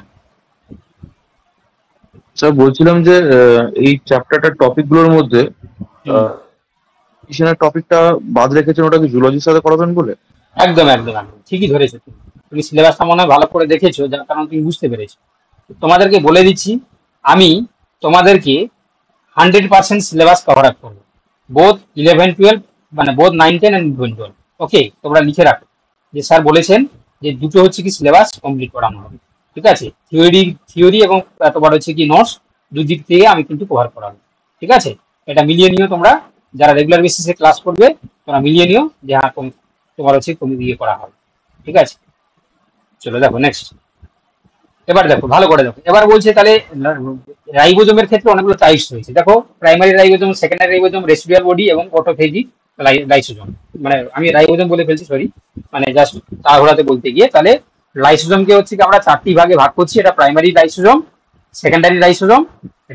স্যার বলছিলাম যে এই চ্যাপ্টারটার টপিক গুলোর মধ্যে কিসের টপিকটা বাদ রেখেছেন, ওটা কি জুলজির সাথে করাবেন বলে? একদম একদম একদম ঠিকই ধরেছো। তুমি সিলেবাসটা মনে হয় ভালো করে দেখেছো, যার কারণে তুমি বুঝতে পেরেছো। তোমাদেরকে বলে দিচ্ছি, আমি তোমাদেরকে 100% সিলেবাস কভার আপ করবো, বোথ 11-12, মানে বোথ 9-10 and 11-12। ওকে, তোমরা লিখে রাখো যে স্যার বলেছেন যে দুটো হচ্ছে কি সিলেবাস কমপ্লিট করানো হবে, ঠিক আছে? থিওরি এবং তোমার হচ্ছে কি নোটস, দুদিক থেকে আমি কিন্তু কভার করাবো, ঠিক আছে? এটা মিলিয়ে নিও তোমরা, যারা রেগুলার বেসিসে ক্লাস করবে তোমরা মিলিয়ে নিও যে হ্যাঁ তোমার হচ্ছে ইয়ে করা হবে, ঠিক আছে? চলো দেখো নেক্সট। এবার দেখো ভালো করে দেখো, এবার বলছে তাহলে রাইবোজোমের ক্ষেত্রে অনেকগুলো টাইপস রয়েছে। দেখো, primary ribosome, secondary ribosome, residual body এবং অটোফেজিক লাইসোজোম। মানে আমি রাইবোজোম বলে ফেলছি, সরি, মানে জাস্ট তাড়াহুড়াতে বলতে গিয়ে। তাহলে লাইসোজোমকে হচ্ছে কি আমরা 4টি ভাগে ভাগ করছি। এটা primary lysosome, secondary lysosome,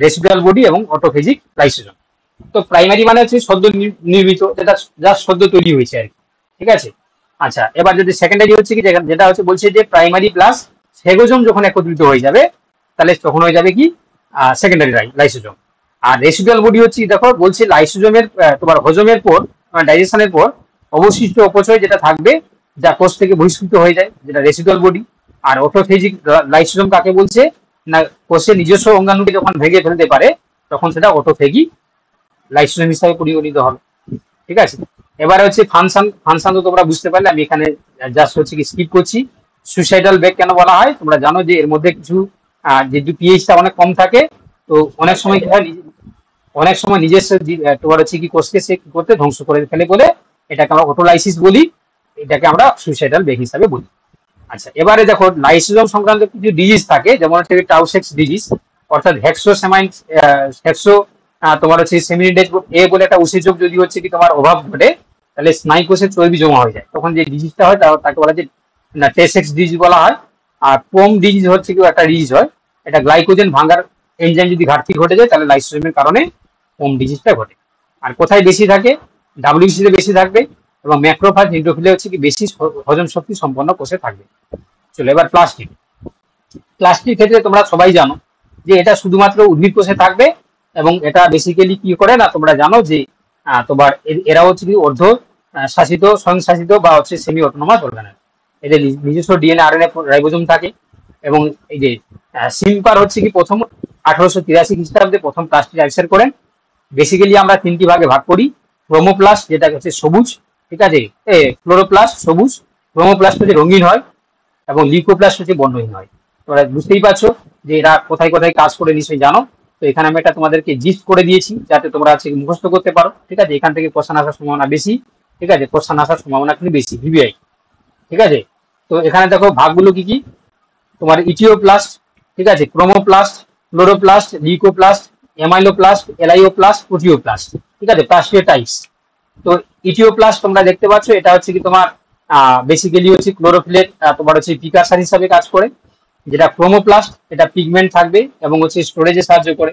residual body এবং অটোফেজিক লাইসোজোম। তো প্রাইমারি মানে হচ্ছে সদ্য নির্মিত, যেটা জাস্ট সদ্য তৈরি হয়েছে আর কি, ঠিক আছে? আচ্ছা, এবার যদি সেকেন্ডারি হচ্ছে কি, যেটা হচ্ছে বলছে যে প্রাইমারি প্লাস ফেগোজোম যখন একত্রিত হয়ে যাবে তাহলে তখন হয়ে যাবে কি সেকেন্ডারি লাইসোজোম। আর রেসিডুয়াল বডি হচ্ছে দেখো বলছে লাইসোজোমের তোমার হজমের পর, ডাইজেশনের পর অবশিষ্ট অপচয় যেটা থাকবে, যা কোষ থেকে বহিষ্কৃত হয়ে যায়, যেটা রেসিডুয়াল বডি। আর অটোফেজিক লাইসোজোম কাকে বলছে না, কোষের নিজস্ব অঙ্গাণুকে যখন ভেঙে ফেলতে পারে তখন সেটা অটোফেজিক লাইসোজোম হিসাবে পরিগণিত হবে, ঠিক আছে? এবারে হচ্ছে ফাংশন তো তোমরা বুঝতে পারলে, আমি এখানে জাস্ট হচ্ছে কি স্কিপ করছি। সুইসাইডাল ব্রেক কেন বলা হয় তোমরা জানো, যে এর মধ্যে কিছু যেহেতু পিএইচটা অনেক কম থাকে, তো অনেক সময় কি হয়, অনেক সময় নিজস্ব তোমার হচ্ছে কি কোষকে সে কি করতে ধ্বংস করে ফেলে বলে এটাকে আমরা অটোলাইসিস বলি, এটাকে আমরা সুইসাইডাল ব্রেক হিসাবে বলি। আচ্ছা, এবারে দেখো লাইসোজোম সংক্রান্ত কিছু ডিজিজ থাকে, যেমন হচ্ছে টাউসেক্স ডিজিজ, অর্থাৎ তোমার হচ্ছে সেমিনিডেজ এ বলে একটা উৎসেচক যদি হচ্ছে কি তোমার অভাব ঘটে, তাহলে স্নায়ু কোষে চর্বি জমা হয়ে যায়, তখন যে ডিজিজটা হয় তাকে বলা যায় না টেসেক্স ডিজিজ বলা হয়। আর পোম ডিজিজ হচ্ছে কি একটা ডিজিজ হয়, এটা গ্লাইকোজেন ভাঙার এনজাইম যদি ঘাটতি ঘটে যায় তাহলে লাইসোজোমের কারণে পোম ডিজিজটা ঘটে। আর কোথায় বেশি থাকে, ডাব্লিউবিসিতে বেশি থাকবে, এবং ম্যাক্রোফাজ নিউট্রোফিলে হচ্ছে কি বেশি হজম শক্তি সম্পন্ন কোষে থাকবে। চলো এবার প্লাস্টিক ক্ষেত্রে তোমরা সবাই জানো যে এটা শুধুমাত্র উদ্ভিদ কোষে থাকবে, এবং এটা বেসিক্যালি কি করে না তোমরা জানো যে তোমার এরা হচ্ছে কি অর্ধ শাসিত, স্বয়ংশাসিত বা হচ্ছে সেমি অটোনোমাস অর্গানেল। এদের নিজস্ব ডিএনএ আরএনএ রাইবোজোম থাকে। এবং এই যে সিম্পার হচ্ছে কি প্রথম 1883 খ্রিস্টাব্দে প্রথম প্লাস্টিক আবিষ্কার করেন। বেসিক্যালি আমরা 3টি ভাগে ভাগ করি, ক্রোমোপ্লাস্ট যেটা হচ্ছে সবুজ, ঠিক আছে, ক্লোরোপ্লাস্ট সবুজ, ক্রোমোপ্লাস্ট হচ্ছে রঙিন হয়, এবং লিউকোপ্লাস্ট হচ্ছে বর্ণহীন হয়। তোমরা বুঝতেই পারছো যে এরা কোথায় কোথায় কাজ করে নিশ্চয়ই জানো। তো এখানে আমি এটা তোমাদেরকে জিস্ট করে দিয়েছি যাতে তোমরা আজকে মুখস্থ করতে পারো, ঠিক আছে? এখান থেকে কোশ্চেন আসার সম্ভাবনা বেশি, ঠিক আছে? কোশ্চেন আসার সম্ভাবনা কিন্তু বেশি ভিভিআই, ঠিক আছে? তো এখানে দেখো ভাগগুলো কি কি, তোমার ইটিওপ্লাস্ট, ঠিক আছে, ক্রোমোপ্লাস্ট, ক্লোরোপ্লাস্ট, লিউকোপ্লাস্ট, এমাইলোপ্লাস্ট, এলাইওপ্লাস্ট, প্রোটিওপ্লাস্ট, ঠিক আছে, প্লাস্টের টাইপস। তো ইটিওপ্লাস্ট তোমরা দেখতে পাচ্ছ, এটা হচ্ছে কি তোমার বেসিক্যালি হচ্ছে ক্লোরোফিলের তোমার হচ্ছে প্রিকারসর হিসাবে কাজ করে। যেটা ক্রোমোপ্লাস্ট, এটা পিগমেন্ট থাকবে এবং হচ্ছে স্টোরেজে সাহায্য করে,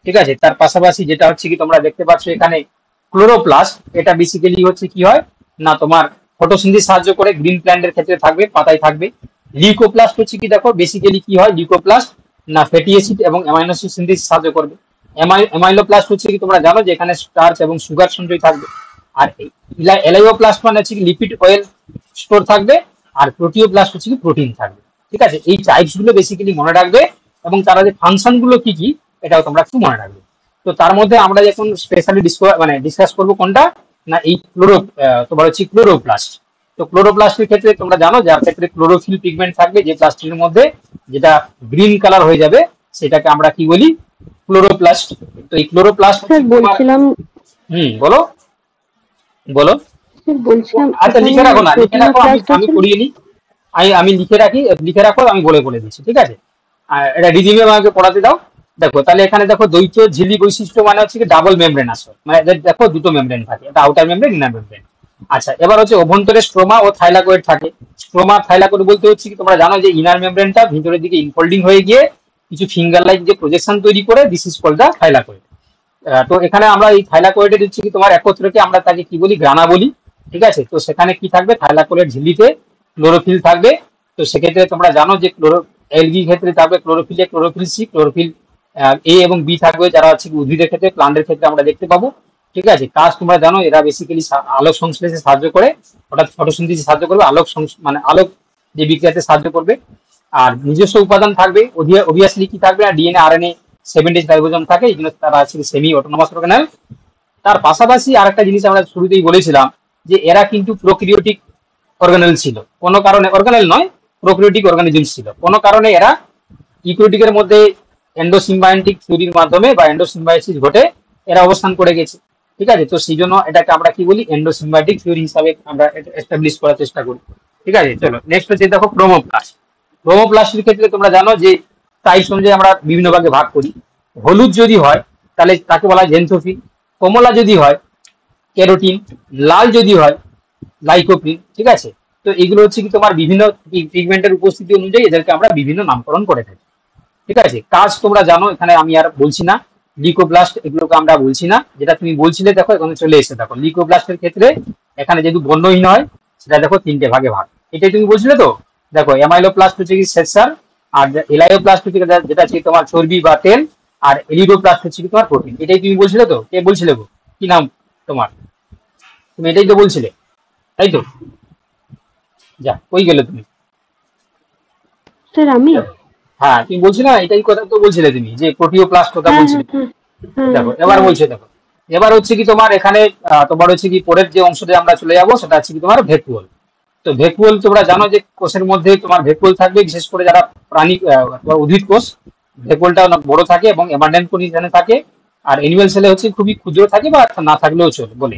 ঠিক আছে? তার পাশাপাশি যেটা হচ্ছে কি তোমরা দেখতে পাচ্ছ এখানে ক্লোরোপ্লাস্ট, এটা বেসিক্যালি হচ্ছে কি হয় না তোমার ফটোসিনথেসিস সাহায্য করে, গ্রিন প্ল্যান্টের ক্ষেত্রে থাকবে, পাতায় থাকবে। লিউকোপ্লাস্ট হচ্ছে কি দেখো বেসিক্যালি কি হয়, লিউকোপ্লাস্ট না ফ্যাটি অ্যাসিড এবং অ্যামাইনো অ্যাসিড সিনথেসিস সাহায্য করবে। অ্যামাইলোপ্লাস্ট হচ্ছে কি তোমরা জানো যে এখানে স্টার্চ এবং সুগার সঞ্চয় থাকবে। আর এলাইওপ্লাস্ট মানে হচ্ছে কি লিপিড অয়েল স্টোর থাকবে। আর প্রোটিওপ্লাস্ট হচ্ছে কি প্রোটিন থাকবে, ঠিক আছে? এই টাইপস গুলো বেসিক্যালি মনে রাখবে, এবং তারা যে ফাংশন গুলো কি কি এটাও তোমরা একটু মনে রাখবে। তো তার মধ্যে আমরা এখন স্পেশালি ডিসকাস করবো কোনটা না, এই তোমার হচ্ছে ক্লোরোপ্লাস্ট। তো ক্লোরোপ্লাস্টের ক্ষেত্রে তোমরা জানো যার ক্ষেত্রে ক্লোরোফিল পিগমেন্ট থাকবে, যে প্লাস্টিকের মধ্যে যেটা গ্রিন কালার হয়ে যাবে সেটাকে আমরা কি বলি, ক্লোরোপ্লাস্ট। তো এই ক্লোরোপ্লাস্ট বলছিলাম, বলো বলো। বলছিলাম আচ্ছা লিখে রাখো না, লিখে রাখো, আমি করিয়ে নিই। আমি লিখে রাখো, আমি বলে দিচ্ছি, ঠিক আছে? এটা রিজিমে আমাকে পড়াতে দাও। দেখো তাহলে এখানে দেখো দ্বৈত ঝিল্লি বৈশিষ্ট্য মানে হচ্ছে কি ডাবল মেমব্রেন আসলে, মানে এদের দেখো দুটো মেমব্রেন থাকে, একটা আউটার মেমব্রেন, ইনার মেমব্রেন। আচ্ছা, এবার হচ্ছে অভ্যন্তরে স্ট্রোমা ও থাইলাকয়েড থাকে। স্ট্রোমা থাইলাকয়েড বলতে হচ্ছে কি তোমরা জানো যে ইনার মেমব্রেনটা ভিতরের দিকে ইনফোল্ডিং হয়ে গিয়ে কিছু ফিঙ্গার লাইক যে প্রজেকশন তৈরি করে, this is called the thylakoid. তো এখানে আমরা এই থাইলাকয়েডের হচ্ছে কি তোমার একত্রকে আমরা তাকে কি বলি, গ্রানা বলি, ঠিক আছে? তো সেখানে কি থাকবে, থাইলাকয়েড ঝিল্লিতে ক্লোরোফিল থাকবে। তো সেক্ষেত্রে তোমরা জানো যে এলগি ক্ষেত্রে থাকবে ক্লোরোফিলে ক্লোরোফিল সি, ক্লোরোফিল এ এবং বি থাকবে, যারা হচ্ছে উদ্ভিদের ক্ষেত্রে, প্লান্টের ক্ষেত্রে আমরা দেখতে পাবো, ঠিক আছে? কাজ তোমরা জানো, এরা বেসিক্যালি আলোক সংশ্লেষে সাহায্য করে, অর্থাৎ ফটোসিনথেসিসে সাহায্য করবে, মানে আলোক যে বিক্রিয়াতে সাহায্য করবে। আর নিজস্ব উপাদান থাকবে, অবভিয়াসলি কি থাকবে, ডিএনএ আরএনএ 70 রাইবোজোম থাকে, এগুলো তারা আছে সেমি অটোনমাস অর্গানেল। তার পাশাপাশি আরেকটা জিনিস আমরা শুরুতেই বলেছিলাম যে এরা কিন্তু প্রোক্রিওটিক অর্গানেল ছিল, কোনো কারণে অর্গানেল নয়, প্রোক্রিওটিক অর্গানিজম ছিল, কোনো কারণে এরা ইউক্যারিওটিকের মধ্যে এন্ডোসিম্বায়োটিক থিওরির মাধ্যমে বা এন্ডোসিম্বায়োসিস ঘটে এরা অবস্থান করে গেছে, ঠিক আছে? তো সেই জন্য এটাকে আমরা কি বলি, এন্ডোসিম্বায়োটিক থিওরি হিসাবে আমরা এস্টাবলিশ করার চেষ্টা করি, ঠিক আছে? চলো নেক্সট হচ্ছে দেখো ক্রোমোপ্লাস্ট। ক্রোমোপ্লাস্টের ক্ষেত্রে তোমরা জানো যে টাইপস অনুযায়ী আমরা বিভিন্ন ভাগে ভাগ করি। হলুদ যদি হয় তাহলে তাকে বলা হয় জেন্থোফিল, কমলা যদি হয় ক্যারোটিন, লাল যদি হয় লাইকোপিন, ঠিক আছে? তো এগুলো হচ্ছে কি তোমার বিভিন্ন পিগমেন্টের উপস্থিতি অনুযায়ী এদেরকে আমরা বিভিন্ন নামকরণ করে থাকি, ঠিক আছে? কাজ তোমরা জানো, এখানে আমি আর বলছি না। লিউকোপ্লাস্ট এগুলোকে আমরা বলছি না, যেটা তুমি বলছিলে দেখো এখানে চলে এসে দেখো লিউকোপ্লাস্টের ক্ষেত্রে এখানে যেহেতু বর্ণহীন হয় সেটা দেখো 3টে ভাগে ভাগ, এটাই তুমি বলছিলে তো। দেখো অ্যামাইলোপ্লাস্ট হচ্ছে কি সেসার, আর এলাইওপ্লাস্ট হচ্ছে যেটা হচ্ছে তোমার চর্বি বা তেল, আর এলিডোপ্লাস্ট হচ্ছে কি তোমার প্রোটিন। এটাই তুমি বলছিলে তো, কে বলছিলে গো, কি নাম তোমার? তুমি এটাই তো বলছিলে, তাই তো? যা কই গেলে তুমি? স্যার আমি হ্যাঁ তুমি বলছিলে না, এটাই কথা তো বলছিলে তুমি, যে প্রোটিওপ্লাস্ট কথা বলছিলে। দেখো এবার বলছে, দেখো এবার হচ্ছে কি তোমার এখানে তোমার হচ্ছে কি পরের যে অংশটা আমরা চলে যাবো সেটা হচ্ছে কি তোমার ভেকুয়াল। তো ভেকুয়াল তোমরা জানো যে কোষের মধ্যে তোমার ভেকুয়াল থাকবে, বিশেষ করে যারা প্রাণী উদ্ভিদ কোষ, ভেকুয়ালটা অনেক বড় থাকে এবং অ্যাবান্ডেন্ট কন্ডিশনে থাকে। আর অ্যানিমাল সেলে হচ্ছে খুবই ক্ষুদ্র থাকে বা না থাকলেও চলে বলে।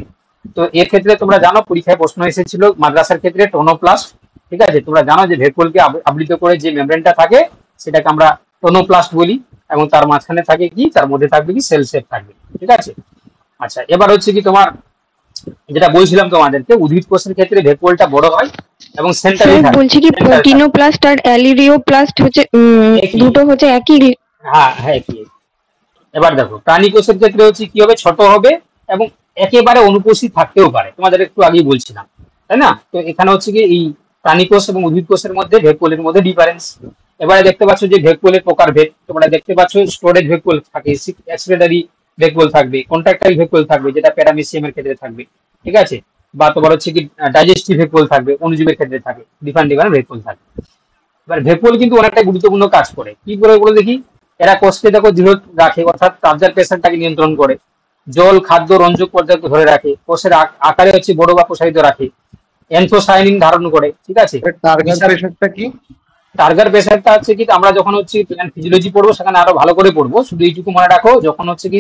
তো এর ক্ষেত্রে তোমরা জানো পরীক্ষায় প্রশ্ন এসেছিল মাদ্রাসার ক্ষেত্রে টোনোপ্লাস্ট, ঠিক আছে? তোমরা জানো যে ভেকুয়ালকে আবৃত করে যে মেমব্রেনটা থাকে সেটাকে আমরা টোনোপ্লাস্ট বলি, এবং তার মাঝখানে থাকে কি, তার মধ্যে থাকবে কি সেল শেপ থাকবে, ঠিক আছে? আচ্ছা, এবার হচ্ছে কি তোমার যেটা বলছিলাম তোমাদেরকে, উদ্ভিদ কোষের ক্ষেত্রে ভেকুয়ালটা বড় হয় এবং সেন্টারে স্যার থাকে। বলছি কি প্রোটিনোপ্লাস্ট আর অ্যালিরিওপ্লাস্ট হচ্ছে দুটো হচ্ছে একই? হ্যাঁ হ্যাঁ কি। এবার দেখো প্রাণী কোষের ক্ষেত্রে হচ্ছে কি হবে, ছোট হবে এবং একেবারে অনুপস্থিত থাকতেও পারে, তোমাদের একটু আগেই বলছিলাম, তাই না? তো এখানে হচ্ছে কি এই প্রাণী কোষ এবং উদ্ভিদ কোষের মধ্যে ভেকুয়ালের মধ্যে ডিফারেন্স। এবারে দেখতে পাচ্ছ যে ভেকুয়ালের প্রকারভেদ, তোমরা দেখতে পাচ্ছ স্টোরেজ ভেকুয়াল থাকে, এক্সক্রেটরি ভেকুয়াল থাকবে, কন্ট্রাক্টাইল ভেকুয়াল থাকবে যেটা প্যারামিসিয়ামের ক্ষেত্রে থাকবে, ঠিক আছে? বা তোমার হচ্ছে কি ডাইজেস্টিভ ভেকুয়াল থাকবে, অণুজীবের ক্ষেত্রে থাকে, ডিফারেন্ট ভেকুয়াল থাকবে। এবার ভেকুয়াল কিন্তু অনেকটা গুরুত্বপূর্ণ কাজ করে, কি করে বলে দেখি। এরা কোষকে দেখো দৃঢ় রাখে, অর্থাৎ কালচার প্রেসারটাকে নিয়ন্ত্রণ করে, জল খাদ্য রঞ্জক পর্যাপ্ত ধরে রাখে, কোষের আকারে হচ্ছে বড় বা প্রসারিত রাখে, অ্যান্থোসায়ানিন ধারণ করে, ঠিক আছে? টার্গেট প্রেসারটা কি? টার্গার প্রেসারটা হচ্ছে কি আমরা যখন হচ্ছে ফিজিওলজি পড়বো সেখানে আরো ভালো করে পড়বো, শুধু এইটুকু মনে রাখো, যখন হচ্ছে কি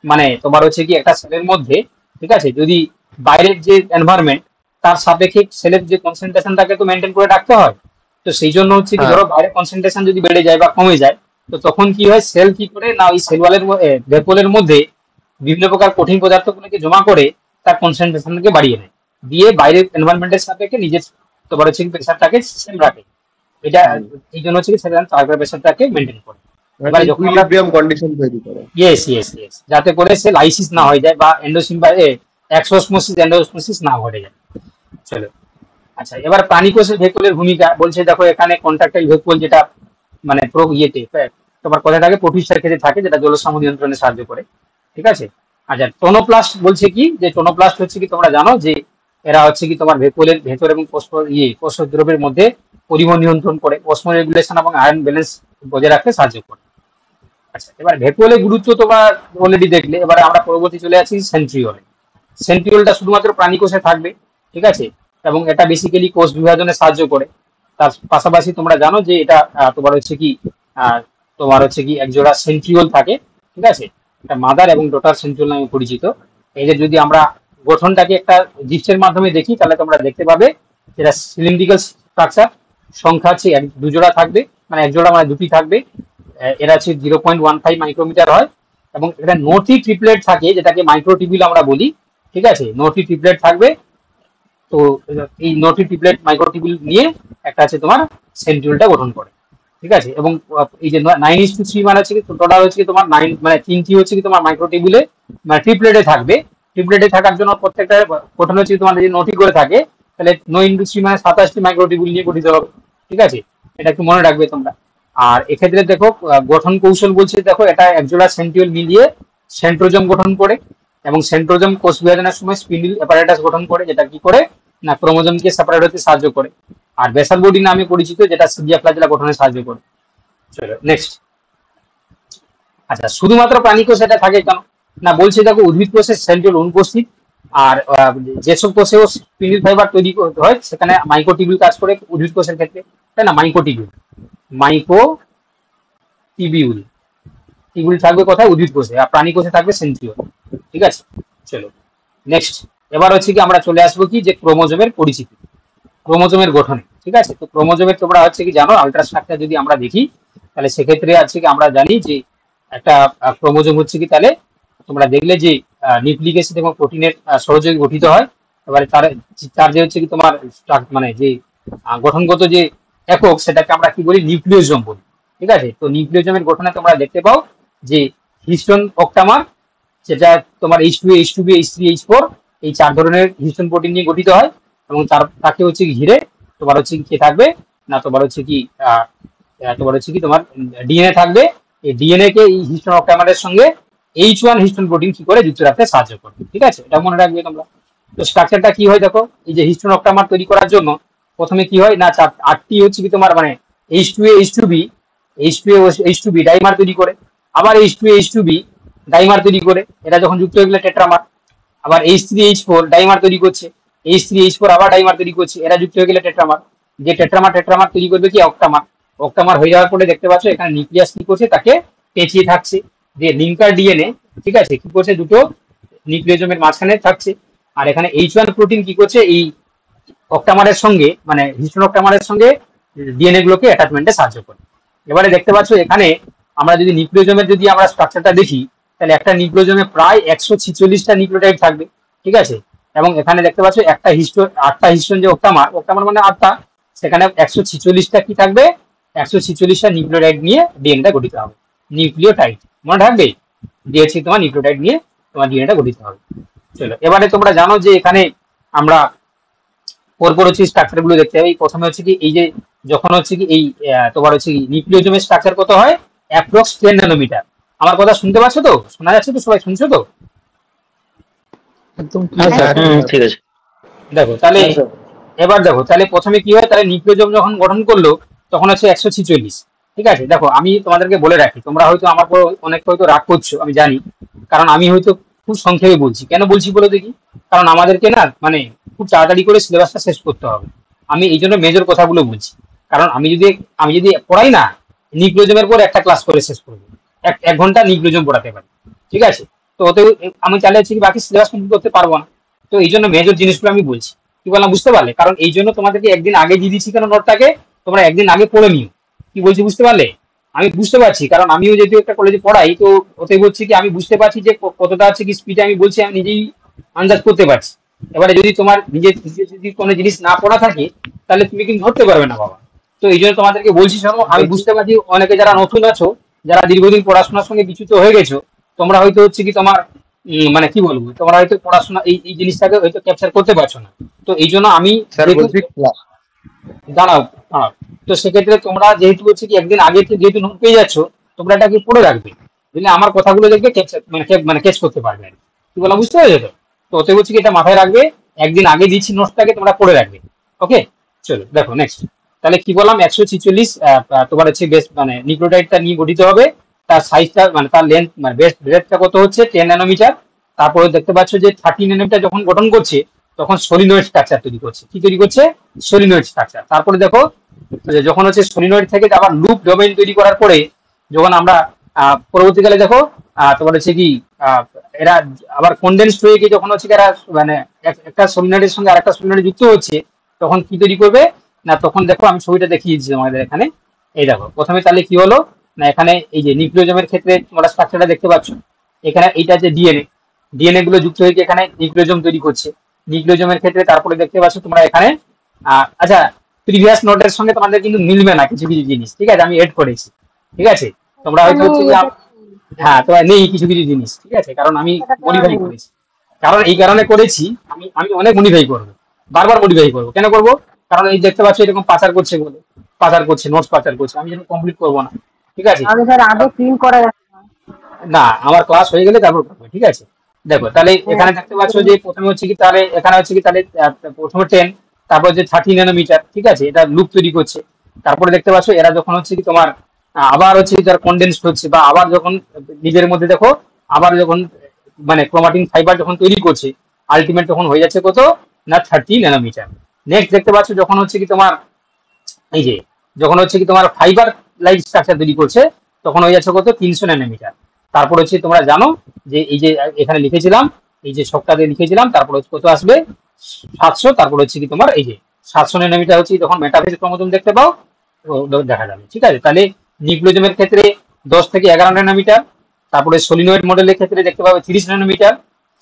মানে তোমার হচ্ছে কি একটা সেলের মধ্যে, ঠিক আছে, যদি বাইরের যে এনভায়রনমেন্ট তার সাপেক্ষে সেলের যে কনসেন্ট্রেশনটাকে তো মেনটেন করে রাখতে হয়। তো সেই জন্য হচ্ছে কি ধরো বাইরের কনসেন্ট্রেশন যদি বেড়ে যায় বা কমে যায়, তো তখন কি হয়, সেল কি করে না ওই সেল ওয়ালের ভেকুয়ালের মধ্যে বিভিন্ন প্রকার কঠিন পদার্থগুলোকে জমা করে তার কনসেন্ট্রেশনকে বাড়িয়ে নেয়, দিয়ে বাইরের এনভায়রনমেন্টের সাপেক্ষে নিজের তোমার হচ্ছে প্রেসারটাকে সেম রাখে। এটা এই জন্য হচ্ছে সেটা টার্গেট প্রেসারটাকে মেনটেন করে। এবারে যখন আমরা কন্ডিশন তৈরি করে, ইয়েস যাতে করে সে লাইসিস না হয়ে যায় বা এন্ডোসিস না ঘটে যায়। চলো আচ্ছা, এবার প্রাণী কোষের ভেকুয়ালের ভূমিকা বলছে, দেখো এখানে কন্ট্রাক্টাইল ভেকুয়াল যেটা মানে তোমার কথাটাকে প্রোটিস্টার ক্ষেত্রে থাকে, যেটা জলসমূহ নিয়ন্ত্রণে সাহায্য করে, ঠিক আছে? আচ্ছা, টোনোপ্লাস্ট বলছে কি, যে টোনোপ্লাস্ট হচ্ছে কি তোমরা জানো যে এরা হচ্ছে কি তোমার ভেকুয়ালের ভেতর এবং কোষীয় দ্রবের মধ্যে পরিবহন নিয়ন্ত্রণ করে, অসমো রেগুলেশন এবং আয়রন ব্যালেন্স বজায় রাখতে সাহায্য করে। আচ্ছা, এবার ভেকুয়ালের গুরুত্ব তোমরা অলরেডি দেখলে, এবারে আমরা পরবর্তী চলে আসি সেন্ট্রিওলে। সেন্ট্রিওলটা শুধুমাত্র প্রাণী কোষে থাকবে, ঠিক আছে, এবং এটা বেসিক্যালি কোষ বিভাজনে সাহায্য করে। তার পাশাপাশি তোমরা জানো যে এটা তোমার হচ্ছে কি একজোড়া সেন্ট্রিওল থাকে, ঠিক আছে, এটা মাদার এবং ডটার সেন্ট্রিওল নামে পরিচিত। এদের যদি আমরা গঠনটাকে একটা জিপসের মাধ্যমে দেখি তাহলে তোমরা দেখতে পাবে যেটা সিলিন্ড্রিক্যাল স্ট্রাকচার, সংখ্যা হচ্ছে দু জোড়া থাকবে, মানে এক জোড়া মানে দুটি থাকবে। এরা হচ্ছে 0.15 মাইক্রোমিটার হয়, এবং এটা নোটি ট্রিপলেট থাকে, যেটাকে মাইক্রোটিবিউল আমরা বলি। ঠিক আছে, নোটি ট্রিপলেট থাকবে। তো এই নোটি ট্রিপলেট মাইক্রোটিবিউল নিয়ে একটা আছে তোমার সেন্ট্রিওলটা গঠন করে। ঠিক আছে, এবং এই যে 9:3 মানে হচ্ছে টোটাল হচ্ছে কি তোমার 9 মানে 3টি হচ্ছে কি তোমার মাইক্রোটিবিউলে মানে ট্রিপলেটে থাকবে। ট্রিপলেটে থাকার জন্য প্রত্যেকটা গঠন হচ্ছে তোমার যদি নোটি করে থাকে, তাহলে 9:3 মানে 27টি মাইক্রোটিবিউল নিয়ে গঠিত হবে। ঠিক আছে, এটা একটু মনে রাখবে তোমরা। আর এক্ষেত্রে দেখো গঠন কৌশল বলছে, দেখো এটা একজোড়া সেন্ট্রিওল মিলিয়ে সেন্ট্রোজোম গঠন করে, এবং সেন্ট্রোজোম কোষ বিভাজনের সময় স্পিন্ডল অ্যাপারেটাস গঠন করে, যেটা কি করে না ক্রোমোজোমকে সেপারেট হতে সাহায্য করে। আর বেসাল বডি নামে পরিচিত, যেটা সিলিয়া ফ্ল্যাজেলা গঠনে সাহায্য করে। চলো নেক্সট। আচ্ছা, শুধুমাত্র প্রাণী কোষ এটা থাকে কেন না, বলছে দেখো উদ্ভিদ কোষের সেন্ট্রিওল অনুপস্থিত, আর যেসব কোষেও স্পিন্ডল ফাইবার তৈরি করতে হয় সেখানে মাইক্রোটিবিউল কাজ করে উদ্ভিদ কোষের ক্ষেত্রে, তাই না? মাইক্রোটিবিউল টিবিউল থাকবে কোথায়? উদ্ভিদ কোষে। আর প্রাণী কোষে থাকবে সেন্ট্রিওল। ঠিক আছে, চলো নেক্সট। এবার হচ্ছে কি আমরা চলে আসবো কি যে ক্রোমোজোমের পরিচিতি, ক্রোমোজোমের গঠনে। ঠিক আছে, তো ক্রোমোজোমের তোমরা হচ্ছে কি জানো, আল্ট্রাস্ট্রাকচার যদি আমরা দেখি তাহলে সেক্ষেত্রে আছে কি আমরা জানি যে একটা ক্রোমোজোম হচ্ছে কি, তাহলে তোমরা দেখলে যে নিউক্লিক অ্যাসিড এবং প্রোটিনের সহযোগে গঠিত হয়। এবারে তার যে হচ্ছে কি তোমার মানে যে গঠনগত যে একক, সেটাকে আমরা কি বলি? নিউক্লিওজোম বলি। ঠিক আছে, তো নিউক্লিওজোমের গঠনে তোমরা দেখতে পাও যে হিস্টোন অক্টামার, সেটা তোমার H2, H2B, H3, H4 এই 4 ধরনের হিস্টোন প্রোটিন নিয়ে গঠিত হয়, এবং তাকে হচ্ছে ঘিরে তোমার হচ্ছে কি থাকবে না, তোমার হচ্ছে কি তোমার ডিএনএ থাকবে। এই ডিএনএ কে এই হিস্টোন অক্টামারের সঙ্গে H1 হিস্টোন প্রোটিন কি করে যুক্ত রাখতে সাহায্য করবে। ঠিক আছে, এটা মনে রাখবে তোমরা। তো স্ট্রাকচারটা কি হয় দেখো, এই যে হিস্টোন অক্টামার তৈরি করার জন্য প্রথমে কি হয় না, 8টি হচ্ছে কি তোমার মানে H2A, H2B ডাইমার তৈরি করে, আবার H2A, H2B ডাইমার তৈরি করে, এটা যখন যুক্ত হয়ে গেলে টেট্রামার। আবার H3H4 ডাইমার তৈরি করছে, H3H4 আবার ডাইমার তৈরি করছে, এরা যুক্ত হয়ে গেলে টেট্রামার। যে টেট্রামার তৈরি করবে কি অক্টামার। অক্টামার হয়ে যাওয়ার পরে দেখতে পাচ্ছ এখানে নিউক্লিয়াস কি করছে, তাকে পেঁচিয়ে থাকছে, যে লিঙ্কার ডিএনএ। ঠিক আছে, কি করছে, দুটো নিউক্লিওজোমের মাঝখানে থাকছে। আর এখানে H1 প্রোটিন কি করছে, এই অক্টামারের সঙ্গে মানে হিস্টোন অক্টামারের সঙ্গে ডিএনএ গুলোকে অ্যাটাচমেন্টে সাহায্য করে। এবারে দেখতে পাচ্ছ এখানে আমরা যদি নিউক্লিওজোমের যদি আমরা স্ট্রাকচারটা দেখি, তাহলে একটা নিউক্লিওজোমে প্রায় 146টা নিউক্লিওটাইড থাকবে। ঠিক আছে, এবং এখানে দেখতে পাচ্ছ একটা হিস্টোন 8টা হিস্টোন যে অক্টামার মানে 8টা, সেখানে 146টা কি থাকবে, 146টা নিউক্লিওটাইড নিয়ে ডিএনএটা গঠিত হবে। নিউক্লিওটাইড মনে রাখবে, দিয়েছি তোমার নিউক্লিওটাইড নিয়ে তোমার ডিএনএটা গঠিত হবে। চলো, এবারে তোমরা জানো যে এখানে আমরা পরপর হচ্ছে স্ট্রাকচার গুলো দেখতে হবে। প্রথমে হচ্ছে কি এই যে যখন হচ্ছে কি এই তোমার হচ্ছে নিউক্লিওজোমের স্ট্রাকচার কত হয়, অ্যাপ্রক্স 10 ন্যানোমিটার। আমার কথা শুনতে পাচ্ছ তো? শোনা যাচ্ছে তো? সবাই শুনছো তো? ঠিক আছে। দেখো তাহলে এবার দেখো তাহলে প্রথমে কি হয়, তাহলে নিউক্লিওজোম যখন গঠন করলো তখন হচ্ছে 146। ঠিক আছে, দেখো আমি তোমাদেরকে বলে রাখি, তোমরা হয়তো আমার পর অনেক হয়তো রাগ করছো, আমি জানি, কারণ আমি হয়তো খুব সংক্ষেপে বলছি। কেন বলছি বলে দেখি, কারণ আমাদেরকে না মানে খুব তাড়াতাড়ি করে সিলেবাসটা শেষ করতে হবে। আমি এই জন্য মেজর কথাগুলো বলছি, কারণ আমি যদি পড়াই না, নিউক্লিওজোমের পর একটা ক্লাস করে শেষ করবো, 1 ঘন্টা নিউক্লিওজোম পড়াতে পারি। ঠিক আছে, তো ওতে আমি চাইলে হচ্ছে কি বাকি সিলেবাস কমপ্লিট করতে পারবো না। তো এই জন্য মেজর জিনিসগুলো আমি বলছি। কি বললাম বুঝতে পারলে? কারণ এই জন্য তোমাদেরকে একদিন আগে দিয়ে দিচ্ছি কেন নোটটাকে, তোমরা একদিন আগে পড়ে নিও। কি বলছি বুঝতে পারলে? আমি বুঝতে পারছি, কারণ আমিও যেহেতু একটা কলেজে পড়াই, তো ওতে বলছি কি আমি বুঝতে পারছি যে কতটা হচ্ছে কি স্পিডে আমি বলছি, আমি নিজেই আন্দাজ করতে পারছি। এবারে যদি তোমার নিজের যদি কোনো জিনিস না পড়া থাকে, তাহলে তুমি কিন্তু ধরতে পারবে না বাবা। তো এই জন্য তোমাদেরকে বলছি, শোনো, আমি বুঝতে পারছি অনেকে যারা নতুন আছো, যারা দীর্ঘদিন পড়াশোনার সঙ্গে বিচ্যুত হয়ে গেছো, তোমরা হয়তো হচ্ছে কি তোমার মানে কি বলবো, তোমরা হয়তো পড়াশোনা এই জিনিসটাকে হয়তো ক্যাপচার করতে পারছো না। তো এই জন্য আমি দাঁড়াও, তো সেক্ষেত্রে তোমরা যেহেতু হচ্ছে কি একদিন আগে যেহেতু নোট পেয়ে যাচ্ছ, তোমরা এটাকে পড়ে রাখবে, বুঝলে? আমার কথাগুলো দেখবে ক্যাপচার মানে ক্যাচ করতে পারবে। কি বলা বুঝতে পেরেছো তো? তো ওতে বলছি কি এটা মাথায় রাখবে, একদিন আগে দিচ্ছি নোটটাকে, তোমরা পড়ে রাখবে। ওকে, চলো দেখো নেক্সট। তাহলে কি বললাম, 146 তোমার হচ্ছে বেস মানে নিউক্লিওটাইডটা নিয়ে গঠিত হবে। তার সাইজটা মানে তার লেন্থ মানে বেস ব্রেডটা কত হচ্ছে 10 ন্যানোমিটার। তারপরে দেখতে পাচ্ছ যে 30 ন্যানোমিটার যখন গঠন করছে তখন সলিনয়েড স্ট্রাকচার তৈরি করছে। কি তৈরি করছে? Solenoid structure. তারপরে দেখো যখন হচ্ছে সলিনয়েড থেকে আবার লুপ ডোমেইন তৈরি করার পরে যখন আমরা পরবর্তীকালে দেখো তোমার হচ্ছে কি এরা আবার কনডেন্সড হয়ে গিয়ে যখন হচ্ছে এরা মানে একটা সলিনয়েডের সঙ্গে আরেকটা সলিনয়েড যুক্ত হচ্ছে, তখন কি তৈরি করবে না তখন দেখো আমি ছবিটা দেখিয়ে দিচ্ছি আমাদের এখানে। এই দেখো প্রথমে তাহলে কি হলো না, এখানে এই যে নিউক্লিওজোমের ক্ষেত্রে তোমরা স্ট্রাকচারটা দেখতে পাচ্ছ, এখানে এইটা যে ডিএনএ, ডিএনএ গুলো যুক্ত হয়ে এখানে নিউক্লিওজোম তৈরি করছে। নিউক্লিওজোমের ক্ষেত্রে তারপরে দেখতে পাচ্ছ তোমরা এখানে আচ্ছা প্রিভিয়াস নোটের সঙ্গে তোমাদের কিন্তু মিলবে না কিছু কিছু জিনিস, ঠিক আছে, আমি এড করেছি, ঠিক আছে। তোমরা হয়তো হচ্ছে যে হ্যাঁ তোমার নেই কিছু কিছু জিনিস, ঠিক আছে, কারণ আমি মডিফাই করেছি। কারণ এই কারণে করেছি, আমি আমি অনেক মডিফাই করবো, বারবার মডিফাই করবো। কেন করবো? কারণ এই দেখতে পাচ্ছ এরকম পাচার করছে বলে, পাচার করছে, নোটস পাচার করছে, আমি যেন কমপ্লিট করবো না, ঠিক আছে। আগে স্যার আগে প্রিন্ট করা যাচ্ছে না। না আমার ক্লাস হয়ে গেলে তারপর করবো, ঠিক আছে। দেখো তাহলে এখানে দেখতে পাচ্ছ যে প্রথমে হচ্ছে কি তাহলে এখানে হচ্ছে কি তাহলে প্রথমে 10, তারপর যে 30 ন্যানোমিটার, ঠিক আছে, এটা লুপ তৈরি করছে। তারপরে দেখতে পাচ্ছ এরা যখন হচ্ছে কি তোমার আবার হচ্ছে কি তার কনডেন্সড হচ্ছে, বা আবার যখন নিজের মধ্যে দেখো আবার যখন মানে ক্রোমাটিন ফাইবার যখন তৈরি করছে, আলটিমেট তখন হয়ে যাচ্ছে কত না 30 ন্যানোমিটার। নেক্সট দেখতে পাচ্ছ যখন হচ্ছে কি তোমার এই যে যখন হচ্ছে কি তোমার ফাইবার লাইক স্ট্রাকচার তৈরি করছে, তখন হয়ে যাচ্ছে কত 300 ন্যানোমিটার। তারপর হচ্ছে তোমরা জানো যে এই যে এখানে লিখেছিলাম, এই যে শকটাতে লিখেছিলাম, তারপর হচ্ছে কত আসবে 700। তারপর হচ্ছে কি তোমার এই যে 700 ন্যানোমিটার হচ্ছে যখন মেটাফেজ ক্রোমোজোম দেখতে পাও দেখা যাবে, ঠিক আছে। তাহলে নিউক্লিওজোমের ক্ষেত্রে 10 থেকে 11 ন্যানোমিটার, তারপরে সলিনয়েড মডেলের ক্ষেত্রে দেখতে পাবে 30 ন্যানোমিটার,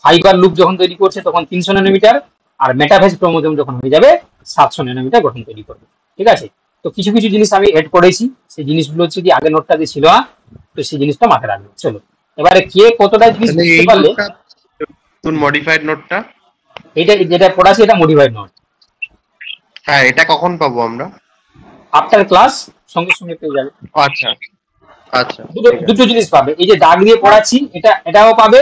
ফাইবার লুপ যখন তৈরি করছে তখন 300 ন্যানোমিটার, আর মেটাফেজ ক্রোমোজোম যখন হয়ে যাবে 700 ন্যানোমিটার গঠন তৈরি করবে, ঠিক আছে। তো কিছু কিছু জিনিস আমি এড করেছি, সেই জিনিসগুলো হচ্ছে কি আগের নোটটাতে ছিল না, তো সেই জিনিসটা মাথায় রাখবে। চলো এবারে কে কতটা জিনিস বুঝতে পারলে। মডিফাইড নোটটা এটা যেটা পড়াছি এটা মডিফাইড নোট। হ্যাঁ, এটা কখন পাবো আমরা? আফটার ক্লাস সঙ্গে সঙ্গে পেয়ে যাবে। আচ্ছা আচ্ছা, দুটো জিনিস পাবে, এই যে দাগ দিয়ে পড়াচ্ছি এটাও পাবে,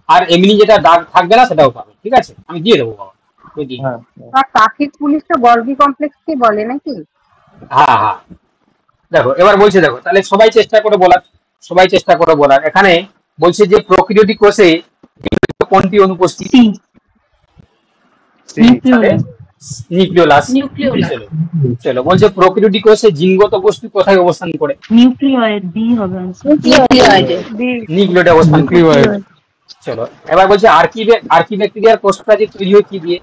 আর এমনি যেটা দাগ থাকবে না সেটাও পাবে, ঠিক আছে, আমি দিয়ে দেবো বাবা। আর ট্রাফিক পুলিশ তো গলগি কমপ্লেক্স কি বলে নাকি? হ্যাঁ হ্যাঁ দেখো এবার বলছে, দেখো তাহলে সবাই চেষ্টা করে বলার। এখানে বলছে যে প্রোক্যারিওটিক কোষে কোনটি অনুপস্থিত? নিউক্লিওলাস। চলো বলছে প্রোক্যারিওটিক কোষে জিনগত বস্তু কোথায় অবস্থান করে? নিউক্লিয়েড, বি হবে নিউক্লিয়েড অবস্থান করে। চলো এবার বলছে আর্কিব্যাকটেরিয়ার কোষপ্রাচীর তৈরি হয় কি দিয়ে?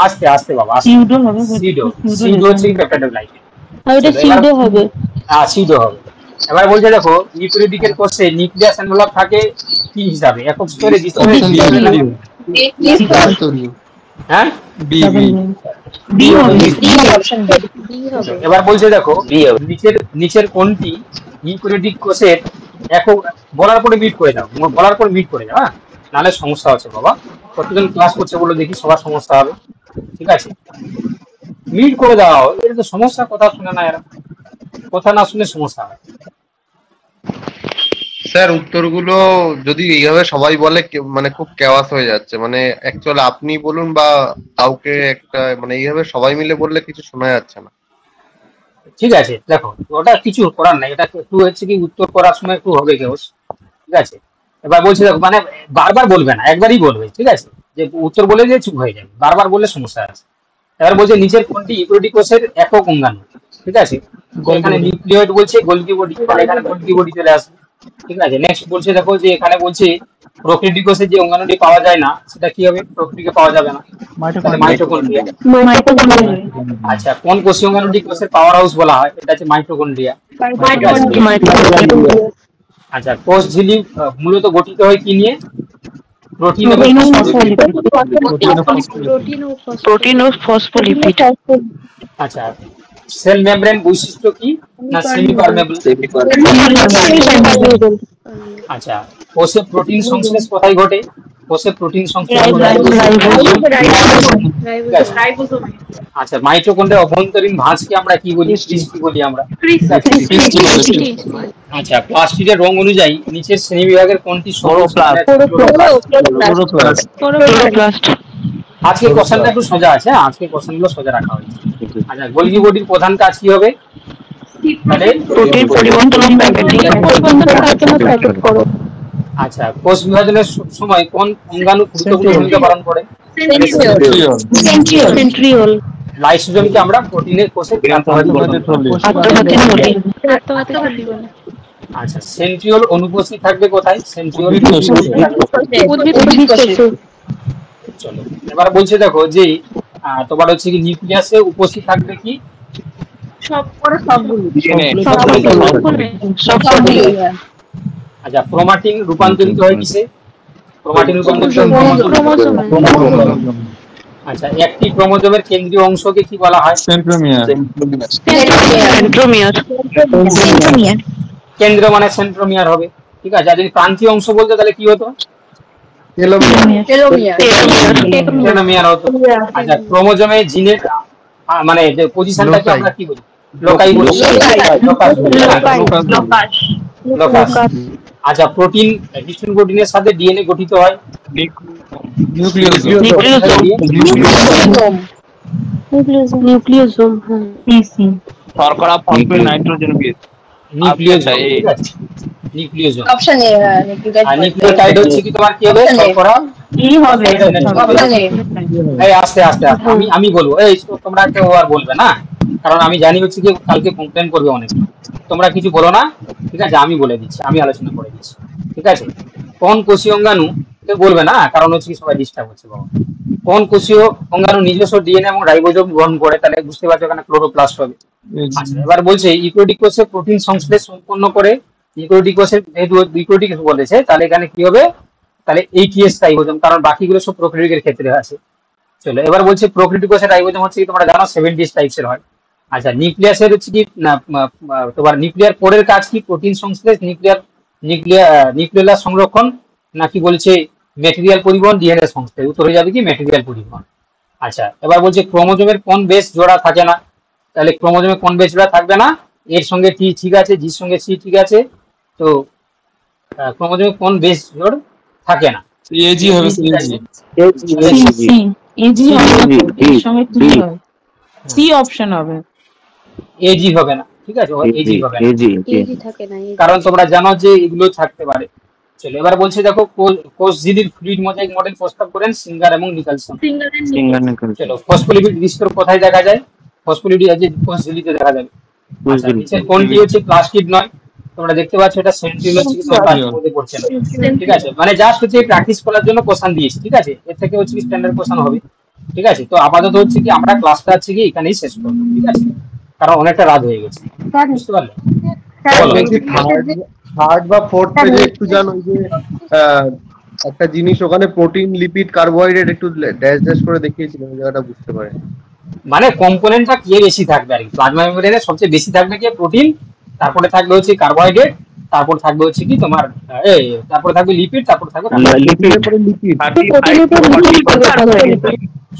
আস্তে আস্তে বাবা, সিউডো হচ্ছে পেপটাইডোগ্লাইকেন। সিউডো হবে। এবার বলছে দেখো ইউক্যারিওটিকের কোষে নিউক্লিয়াস এনভেলপ থাকে কি হিসাবে? একক স্তরে, হ্যাঁ এবার বলছে দেখো নিচের কোনটি ইউক্যারিওটিক কোষের একক? বলার পরে মিট করে দাও, হ্যাঁ, নাহলে সমস্যা আছে বাবা। কতজন ক্লাস করছে বলে দেখি, সবার সমস্যা হবে, ঠিক আছে, মিট করে দাও। এটা তো সমস্যা, কথা শুনে না এরা, কথা না শুনে সমস্যা হয়। স্যার উত্তরগুলো যদি এইভাবে সবাই বলে মানে খুব কেওয়াস হয়ে যাচ্ছে, মানে অ্যাকচুয়ালি আপনি বলুন বা কাউকে একটা মানে এইভাবে সবাই মিলে বললে কিছু শোনা যাচ্ছে না। ঠিক আছে দেখো ওটা কিছু করার নাই, এটা একটু হচ্ছে কি উত্তর করার সময় একটু হবে কেউ, ঠিক আছে। এবার বলছি দেখো মানে বারবার বলবে না, একবারই বলবে, ঠিক আছে, যে উত্তর বলে দিয়ে চুপ হয়ে যাবে, বারবার বললে সমস্যা আছে। এবার বলছে নিচের কোনটি ইউক্যারিওটিক কোষের একক অঙ্গাণু? ঠিক আছে, এখানে নিউক্লিয়েড বলছে, গোলগি বডি, তাহলে এখানে গোলগি বডি চলে আসবে, ঠিক আছে। নেক্সট বলছে দেখো যে এখানে বলছে প্রোক্যারিওটিক কোষে যে অঙ্গাণুটি পাওয়া যায় না সেটা কি হবে? প্রোক্যারিওটিকে পাওয়া যাবে না, মাইটোকন্ড্রিয়া। আচ্ছা কোন কোষীয় অঙ্গাণুটি কোষের পাওয়ার হাউস বলা হয়? এটা হচ্ছে মাইটোকন্ড্রিয়া। আচ্ছা কোষ ঝিল্লি মূলত গঠিত হয় কি নিয়ে? প্রোটিন ও ফসফোলিপিড। আচ্ছা সেল মেমব্রেন বৈশিষ্ট্য কি? না সেমি পারমেবল। আচ্ছা কোষে প্রোটিন সংশ্লেষ কোথায় ঘটে? কোষে প্রোটিন সংশ্লেষ আচ্ছা মাইটোকন্ড্রিয়ার অভ্যন্তরীণ ভাঁজকে আমরা কি বলি? ক্রিস্টি বলি আমরা। আচ্ছা প্লাস্টিডের রং অনুযায়ী নিচের শ্রেণীবিভাগের কোনটি আজকে কোশ্চেনটা একটু সোজা আছে, আজকে কোশ্চেনগুলো সোজা রাখা হয়েছে। আচ্ছা গোলগি বডির প্রধান কাজ কি হবে? আচ্ছা কোষ বিভাজনের সময় কোন অঙ্গাণু গুরুত্বপূর্ণ ভূমিকা পালন করে? সেন্ট্রিওল। লাইসোজোমকে আমরা প্রোটিনের কোষে আচ্ছা, সেন্ট্রিওল অনুপস্থিত থাকবে কোথায়? সেন্ট্রিওল উদ্ভিদ কোষে। চলো এবার বলছে দেখো যে তোমার হচ্ছে কি নিউক্লিয়াসে উপস্থিত থাকবে কি? আচ্ছা, ক্রোমাটিন রূপান্তরিত হয় কিসে? ক্রোমাটিন রূপান্তরিত হয় ক্রোমোজোমে। আচ্ছা, একটি ক্রোমোজোমের কেন্দ্রীয় অংশকে কি বলা হয়? সেন্ট্রোমিয়ার। কেন্দ্র মানে সেন্ট্রোমিয়ার হবে, ঠিক আছে। আর যদি প্রান্তীয় অংশ বলতে তাহলে কি হতো? টেলোমিয়ার হতো। আচ্ছা, ক্রোমোজোমে জিনের মানে যে পজিশনটাকে আমরা কি বলি? লোকাই বলি। লোকাস। আচ্ছা, প্রোটিন হিস্টোন প্রোটিনের সাথে ডিএনএ গঠিত হয় নিউক্লিওজোম। শর্করা, ফসফেট, নাইট্রোজেন বেস। নিউক্লিওজোম, ঠিক আছে, নিউক্লিওজোম। অপশন এ আর নিউক্লিওটাইড হচ্ছে কি তোমার কি হবে? শর্করা। কি হবে? অপশন এ এই আস্তে আস্তে আমি বলবো, এই তোমরা কেউ আর বলবে না, কারণ আমি জানি হচ্ছে কি কালকে কমপ্লেন করবে অনেক। তোমরা কিছু বলো না, ঠিক আছে, আমি বলে দিচ্ছি, আমি আলোচনা করে দিচ্ছি, ঠিক আছে। কোন কোষীয় অঙ্গাণু কেউ বলবে না, কারণ হচ্ছে কি সবাই ডিস্টার্ব হচ্ছে বাবা। কোন কোষীয় অঙ্গাণু নিজস্ব ডিএনএ এবং রাইবোজোম গ্রহণ করে? তাহলে বুঝতে পারছো এখানে ক্লোরোপ্লাস্ট হবে। আচ্ছা, এবার বলছে ইউক্যারিওটিক কোষে প্রোটিন সংশ্লেষ সম্পন্ন করে। ইউক্যারিওটিক কোষে যেহেতু ইউক্যারিওটিক বলেছে, তাহলে এখানে কি হবে? তাহলে এইটিএস রাইবোজোম, কারণ বাকিগুলো সব প্রোক্যারিওটিকের ক্ষেত্রে আছে। চলো এবার বলছে প্রোক্যারিওটিক কোষের রাইবোজোম হচ্ছে কি তোমরা জানো 70 টাইপসের হয়। আচ্ছা, নিউক্লিয়াসের হচ্ছে কি তোমার নিউক্লিয়ার কোরের কাজ কি? প্রোটিন সংশ্লেষ, নিউক্লিয়ার সংরক্ষণ, নাকি বলছে ম্যাটেরিয়াল পরিবহন, ডিএনএ সংশ্লেষ? উত্তর হয়ে যাবে কি ম্যাটেরিয়াল পরিবহন। আচ্ছা, এবার বলছে ক্রোমোজোমের কোন বেস জোড়া থাকে না? তাহলে ক্রোমোজোমে কোন বেস জোড়া থাকবে না? এর সঙ্গে টি ঠিক আছে, জির সঙ্গে সি ঠিক আছে, তো ক্রোমোজোমে কোন বেস জোড় থাকে না? এজি হবে, সি অপশন হবে, এজি হবে না, ঠিক আছে, এজি হবে না, এজি থাকে না। কারণ তোমরা জানো যে এগুলো থাকতে পারে। চলো এবার বলছে দেখো কোষঝিল্লির ফ্লুইড মোজাইক মডেল প্রস্তাব করেন সিঙ্গার এবং নিকলসন। চলো ফসফোলিপিড স্তর কোথায় দেখা যায়? ফসফোলিপিড আছে কোষঝিল্লিতে দেখা যাবে। আচ্ছা, নিচের কোনটি হচ্ছে প্লাস্টিড নয়? তোমরা দেখতে পাচ্ছ এটা সেন্ট্রিওল হচ্ছে প্লাস্টিড মধ্যে পড়ছে না, ঠিক আছে। মানে জাস্ট হচ্ছে প্র্যাকটিস করার জন্য কোশ্চেন দিয়েছি, ঠিক আছে। এর থেকে হচ্ছে স্ট্যান্ডার্ড কোশ্চেন হবে, ঠিক আছে। তো আপাতত হচ্ছে কি আমরা ক্লাসটা হচ্ছে কি এখানেই শেষ করব, ঠিক আছে, কারণ অনেকটা রাত হয়ে গেছে, বুঝতে পারলে? থার্ড বা ফোর্থ পেজে একটু জানো যে একটা জিনিস ওখানে প্রোটিন, লিপিড, কার্বোহাইড্রেট একটু ড্যাশ ড্যাশ করে দেখিয়েছিলাম, ওই জায়গাটা বুঝতে পারে। মানে কম্পোনেন্টটা কি বেশি থাকবে আর কি? প্লাজমা মেমব্রেনে সবচেয়ে বেশি থাকবে কি? প্রোটিন, তারপরে থাকবে হচ্ছে কার্বোহাইড্রেট, তারপর থাকবে হচ্ছে কি তোমার তারপরে থাকবে লিপিড, তারপর থাকবে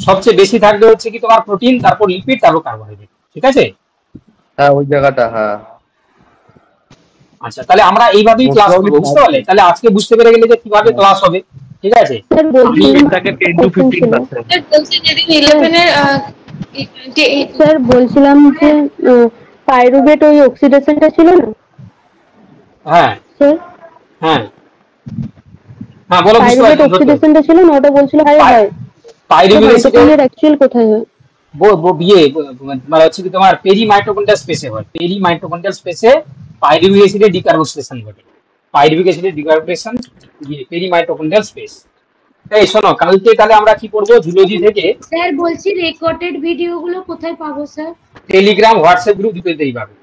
সবচেয়ে বেশি থাকবে হচ্ছে কি তোমার প্রোটিন, তারপর লিপিড, তারপর কার্বোহাইড্রেট, ঠিক আছে। হ্যাঁ, ওই জায়গাটা, হ্যাঁ। আচ্ছা, তাহলে আমরা এইভাবেই ক্লাস করব, বুঝতে পারলে? তাহলে আজকে বুঝতে পেরে গেলে যে কিভাবে ক্লাস হবে, ঠিক আছে। স্যার বলছিলাম যে পাইরুভেট ওই অক্সিডেশনটা ছিল না? হ্যাঁ স্যার হ্যাঁ হ্যাঁ, বলো। পাইরুভেট অক্সিডেশনটা ছিল না, ওটা বলছিল হাই হাই পাইরুভেট অ্যাকচুয়াল কোথায় হয়? মানে হচ্ছে কি তোমার পেরিমাইটোকন্ড্রিয়াল স্পেসে হয়। পেরিমাইটোকন্ড্রিয়াল স্পেসে পাইরুভিক অ্যাসিডের ডিকার্বক্সিলেশন ঘটে। পাইরুভিক অ্যাসিডের ডিকার্বক্সিলেশন পেরিমাইটোকন্ড্রিয়াল স্পেস। এই শোনো, কালকে তাহলে আমরা কি করব? জুলজি থেকে স্যার বলছি রেকর্ডেড ভিডিওগুলো কোথায় পাবো স্যার? টেলিগ্রাম, হোয়াটসঅ্যাপ গ্রুপ দুটোতেই পাবে,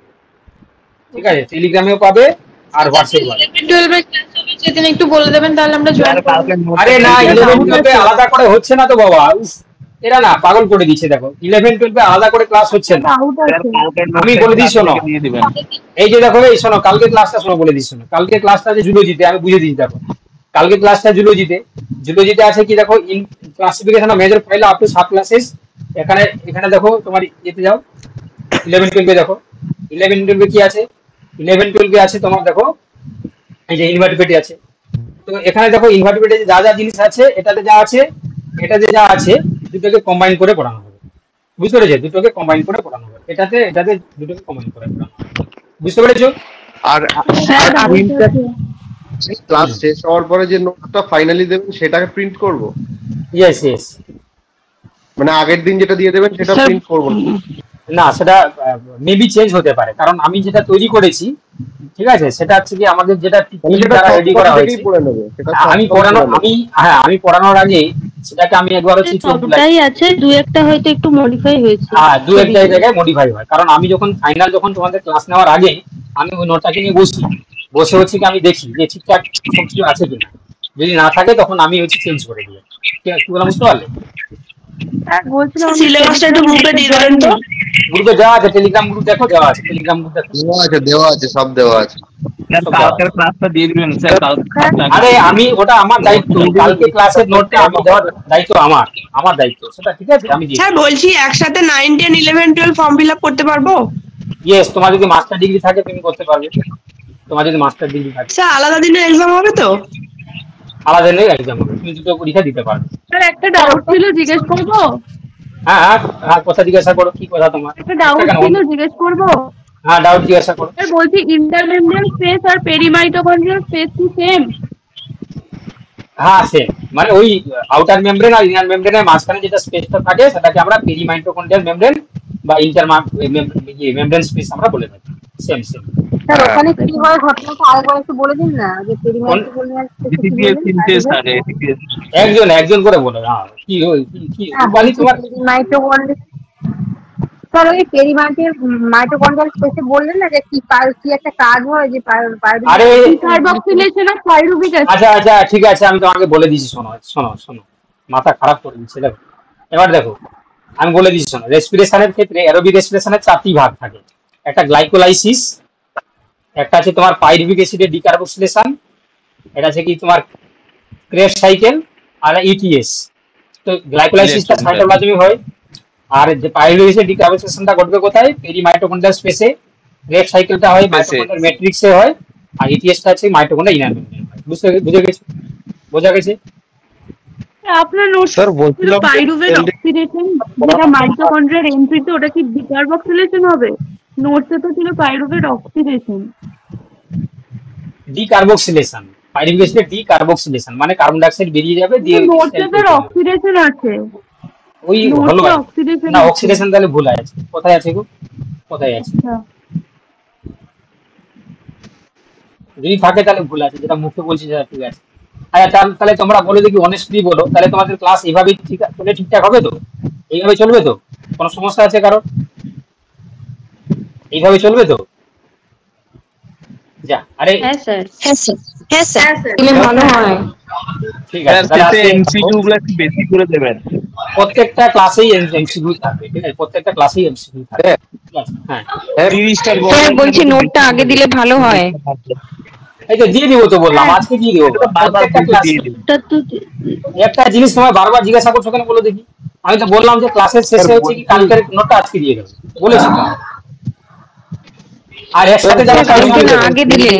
ঠিক আছে। টেলিগ্রামেও পাবে আর হোয়াটসঅ্যাপে পাবে। 11-12 এর ক্লাস হবে সেদিন একটু বলে দেবেন, তাহলে আমরা জয়েন করব। আরে না, 11-12 এ আলাদা করে হচ্ছে না তো বাবা, এরা না পাগল করে দিচ্ছে। দেখো 11-12 এ আলাদা করে ক্লাস হচ্ছে না, আমি বলে দিই শোনো। এই যে দেখো, এই শোনো, কালকে ক্লাসটা শোনো, বলে দিই শোনো। কালকে ক্লাসটা যে জুলজিতে, আমি বুঝে দিই। দেখো কালকে ক্লাসটা জুলজিতে আছে কি? দেখো in classification of major phyla up to subclasses. এখানে দেখো তোমার এতে যাও 11-12 এ দেখো 11-12 কি আছে? 11-12 আছে তোমার দেখো এই যে ইনভার্টিব্রেট আছে। তো এখানে দেখো ইনভার্টিব্রেটে যা যা জিনিস আছে, এটাতে যা আছে, এটাতে যা আছে, দুটোকে কম্বাইন করে পড়ানো হবে, বুঝতে পেরেছো? দুটোকে কম্বাইন করে পড়ানো হবে, এটাতে দুটোকে কম্বাইন করে পড়ানো হবে, বুঝতে পেরেছো? আর ক্লাস শেষ হওয়ার পরে যে নোটটা ফাইনালি দেবেন সেটাকে প্রিন্ট করব? Yes yes. মানে আগের দিন যেটা দিয়ে দেবেন সেটা প্রিন্ট করব না, সেটা মেবি চেঞ্জ হতে পারে, কারণ আমি যেটা তৈরি করেছি ঠিক আছে, সেটা হচ্ছে কি আমাদের যেটা তাহলে টিম সেটা দ্বারা সব রেডি করা কপি হয়েছে। থেকেই পড়ে নেবে, সেটা আমি সব পড়ানো পড়ে নেবে। আমি পড়ানোর আগে সেটাকে আমি একবার হচ্ছে চোখ বুলাই। সবটাই আছে, দু একটা হয়তো একটু মডিফাই হয়েছে। হ্যাঁ, দু একটা জায়গায় মডিফাই হয়, কারণ আমি যখন ফাইনাল যখন তোমাদের ক্লাস নেওয়ার আগে আমি ওই নোটটাকে নিয়ে বসে হচ্ছে কি আমি দেখি যে ঠিকঠাক সব কিছু আছে কিনা, যদি না থাকে তখন আমি হচ্ছে চেঞ্জ করে দিই। কি বললাম বুঝতে পারলে? বলছিলাম সিলেবাসটা একটু গ্রুপে দিয়ে দেবেন তো। গ্রুপে দেওয়া আছে, টেলিগ্রাম গ্রুপ দেখো, দেওয়া আছে টেলিগ্রাম গ্রুপ দেখো, দেওয়া আছে, সব দেওয়া আছে। সব দেওয়া আছে। ক্লাসটা দিয়ে দিবেন স্যার, আরে আমি ওটা আমার দায়িত্ব, কালকে ক্লাসের নোটটা আমি দেওয়ার দায়িত্ব আমার দায়িত্ব সেটা, ঠিক আছে আমি দিই। স্যার বলছি একসাথে 9, 10, 11, 12 ফর্ম ফিল আপ করতে পারবো? ইয়েস, তোমার যদি মাস্টার ডিগ্রি থাকে তুমি করতে পারবে, তোমার যদি মাস্টার ডিগ্রি থাকে। স্যার আলাদা দিনে এক্সাম হবে তো? আলাদা নেই এক্সাম হবে, তুমি দুটো পরীক্ষা দিতে পারবে। স্যার একটা ডাউট ছিল, জিজ্ঞেস করবো? হ্যাঁ হ্যাঁ হ্যাঁ, কথা জিজ্ঞাসা করো, কি কথা তোমার? একটা ডাউট ছিল, জিজ্ঞেস করবো? হ্যাঁ, ডাউট জিজ্ঞাসা করো। স্যার বলছি ইন্টারমেমব্রেন স্পেস আর পেরিমাইটোকন্ড্রিয়াল স্পেস কি সেম? হ্যাঁ সেম, মানে ওই আউটার মেমব্রেন আর ইনার মেমব্রেনের মাঝখানে যেটা স্পেসটা থাকে সেটাকে আমরা পেরিমাইটোকন্ড্রিয়াল মেমব্রেন বা ইন্টার মেমব্রেন স্পেস আমরা বলে থাকি। সেম। স্যার ওখানে কি হয় ঘটনাটা আরেকবার একটু বলে দিন না, যে পেরিমাইটোকন্ড্রিয়াল একজন করে বলো। হ্যাঁ, কি বলি তোমার? স্যার ওই মাইটোকন্ড্রিয়াল স্পেসে বললেন না যে কি একটা কাজ হয় যে আরে কার্বক্সিলেশন অফ পাইরুভিক অ্যাসিড। আচ্ছা ঠিক আছে, আমি তোমাকে বলে দিচ্ছি, শোনো, মাথা খারাপ করে দিচ্ছে। দেখো এবার দেখো, আমি বলে দিচ্ছি শোনো, রেসপিরেশনের ক্ষেত্রে অ্যারোবিক রেসপিরেশনের 4টি ভাগ থাকে। একটা গ্লাইকোলাইসিস, একটা আছে তোমার পাইরুভিক অ্যাসিডের ডিকার্বক্সিলেশন, এটা আছে কি তোমার ক্রেবস সাইকেল, আর ইটিএস। তো গ্লাইকোলাইসিসটা সাইটোপ্লাজমে হয়, আর যে পাইরুভিক অ্যাসিড ডিকার্বক্সিলেশনটা ঘটবে কোথায়? পেরিমাইটোকন্ড্রিয়াল স্পেসে। ক্রেবস সাইকেলটা হয় মাইটোকন্ড্রিয়াল ম্যাট্রিক্সে হয়, আর ইটিএসটা আছে মাইটোকন্ড্রিয়াল ইনার মেমব্রেনে হয়। বোঝা গেছে? আপনার নোট স্যার বলছিলাম পাইরুভেট অক্সিডেশন, যেটা মাইটোকন্ড্রিয়ার এন্ট্রিতে, ওটা কি ডিকার্বক্সিলেশন হবে? নোটসে তো ছিল পাইরুভেট অক্সিডেশন। ডিকার্বক্সিলেশন, পাইরুভিক অ্যাসিডের ডিকার্বক্সিলেশন মানে কার্বন ডাই অক্সাইড বেরিয়ে যাবে, দিয়ে নোটসে তো অক্সিডেশন আছে। ওই হলো নোটসে অক্সিডেশন না, অক্সিডেশন তাহলে ভুল আছে। কোথায় আছে গো? কোথায় আছে? যদি থাকে তাহলে ভুল আছে, যেটা মুখে বলছি সেটা ঠিক আছে। আচ্ছা তাহলে তোমরা বলে দেখি, অনেস্টলি বলো, তাহলে তোমাদের ক্লাস এইভাবেই ঠিকঠাক হবে তো? এইভাবে চলবে তো? কোনো সমস্যা আছে কারো? এইভাবে চলবে তো? যা, আরে হ্যাঁ স্যার, ভালো হয়। ঠিক আছে, তাহলে এমসিকিউ গুলো একটু বেশি করে দেবেন। প্রত্যেকটা ক্লাসেই এমসিকিউ থাকবে, ঠিক আছে? প্রত্যেকটা ক্লাসেই এমসিকিউ থাকবে, ঠিক আছে? হ্যাঁ, 30টা স্যার বলছি নোটটা আগে দিলে ভালো হয়। এই যে দিয়ে দিবো তো বললাম, আজকে দিয়ে দিবো। প্রত্যেকটা ক্লাস একটা জিনিস তোমায় বারবার জিজ্ঞাসা করছো কেন বলো দেখি? আমি তো বললাম যে ক্লাসের শেষে হচ্ছে কি কালকের নোটটা আজকে দিয়ে দেবো বলেছি তো। আর একসাথে যারা আগে দিলে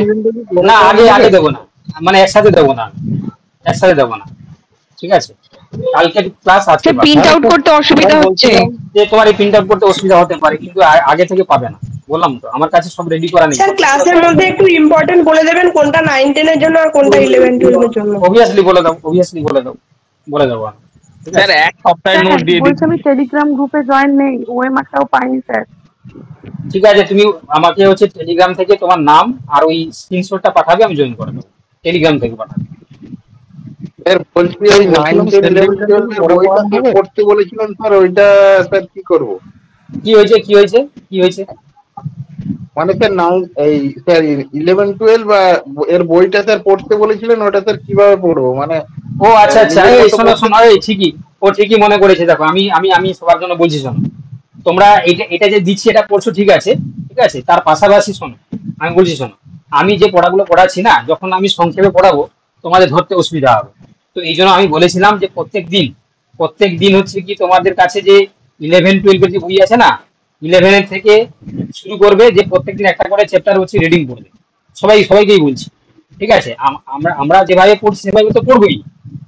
না, আগে দেবো না, মানে একসাথে দেবো না, ঠিক আছে? কালকে ক্লাস আজকে প্রিন্ট আউট করতে অসুবিধা হচ্ছে, যে তোমার এই প্রিন্ট আউট করতে অসুবিধা হতে পারে, কিন্তু আগে থেকে পাবে না, বললাম তো আমার কাছে সব রেডি করা নেই। স্যার ক্লাসের মধ্যে একটু ইম্পর্টেন্ট বলে দেবেন কোনটা 9, 10 এর জন্য আর কোনটা 11, 12 এর জন্য। অবভিয়াসলি বলে দাও। স্যার এক সপ্তাহের নোট দিয়ে দিন। বলছি আমি টেলিগ্রাম গ্রুপে জয়েন নেই, ওএমআরটাও পাইনি স্যার। ঠিক আছে, তুমি আমাকে হচ্ছে টেলিগ্রাম থেকে তোমার নাম আর ওই স্ক্রিনশটটা পাঠাবে, আমি জয়েন করে দেবো। টেলিগ্রাম থেকে পাঠাবে। স্যার বলছি ওই 9, 10, 11, 12 বইটা পড়তে বলেছিলেন স্যার, ওইটা স্যার কি করব? কি হয়েছে? মানে স্যার এই স্যার 11, 12 বা এর বইটা স্যার পড়তে বলেছিলেন, ওটা স্যার কিভাবে পড়বো? মানে ও আচ্ছা, এই শোনো, এই ঠিকই মনে করেছে। দেখো আমি সবার জন্য বলছি, শোনো, তোমরা এটা যে দিচ্ছি এটা পড়ছো, ঠিক আছে? তার পাশাপাশি শোনো, আমি বলছি শোনো, আমি যে পড়াগুলো পড়াচ্ছি না, যখন আমি সংক্ষেপে পড়াবো তোমাদের ধরতে অসুবিধা হবে। তো এই জন্য আমি বলেছিলাম যে প্রত্যেক দিন হচ্ছে কি তোমাদের কাছে যে 11, 12 এর যে বই আছে না, 11 এর থেকে শুরু করবে, যে প্রত্যেকদিন একটা করে চ্যাপ্টার হচ্ছে রিডিং করবে। সবাইকেই বলছি, ঠিক আছে? আমরা যেভাবে পড়ছি সেভাবে তো পড়বোই,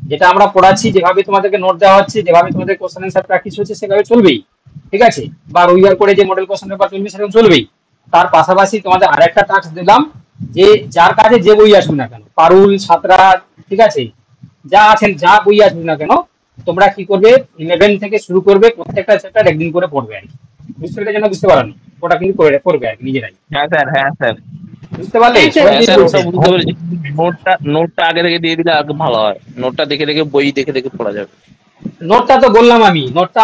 যেটা আমরা পড়াচ্ছি, যেভাবে তোমাদেরকে নোট দেওয়া হচ্ছে, যেভাবে তোমাদের কোশ্চেন অ্যান্সার প্র্যাকটিস হচ্ছে, সেভাবে চলবেই, ঠিক আছে? বা রবিবার করে যে মডেল কোশ্চেন পেপার চলবে সেরকম চলবেই। তার পাশাপাশি তোমাদের আরেকটা টাস্ক দিলাম, যে যার কাছে যে বই আসবে না কেন, পারুল, সাঁতরা, ঠিক আছে, যা বই আসবে না কেন, তোমরা কি করবে, 11 থেকে শুরু করবে, প্রত্যেকটা চ্যাপ্টার একদিন করে পড়বে আর কি। বুঝতে পারো না? ওটা কিন্তু করবে আর কি নিজেরাই। হ্যাঁ স্যার। বুঝতে পারলে? হ্যাঁ, সবাই হ্যাঁ কি স্যার বলছে? ওটা বুঝতে পেরেছি, নোটটা আগে থেকে দিয়ে দিলে আগে ভালো হয়, নোটটা দেখে দেখে বই দেখে দেখে পড়া যাবে। নোটটা তো বললাম আমি, নোটটা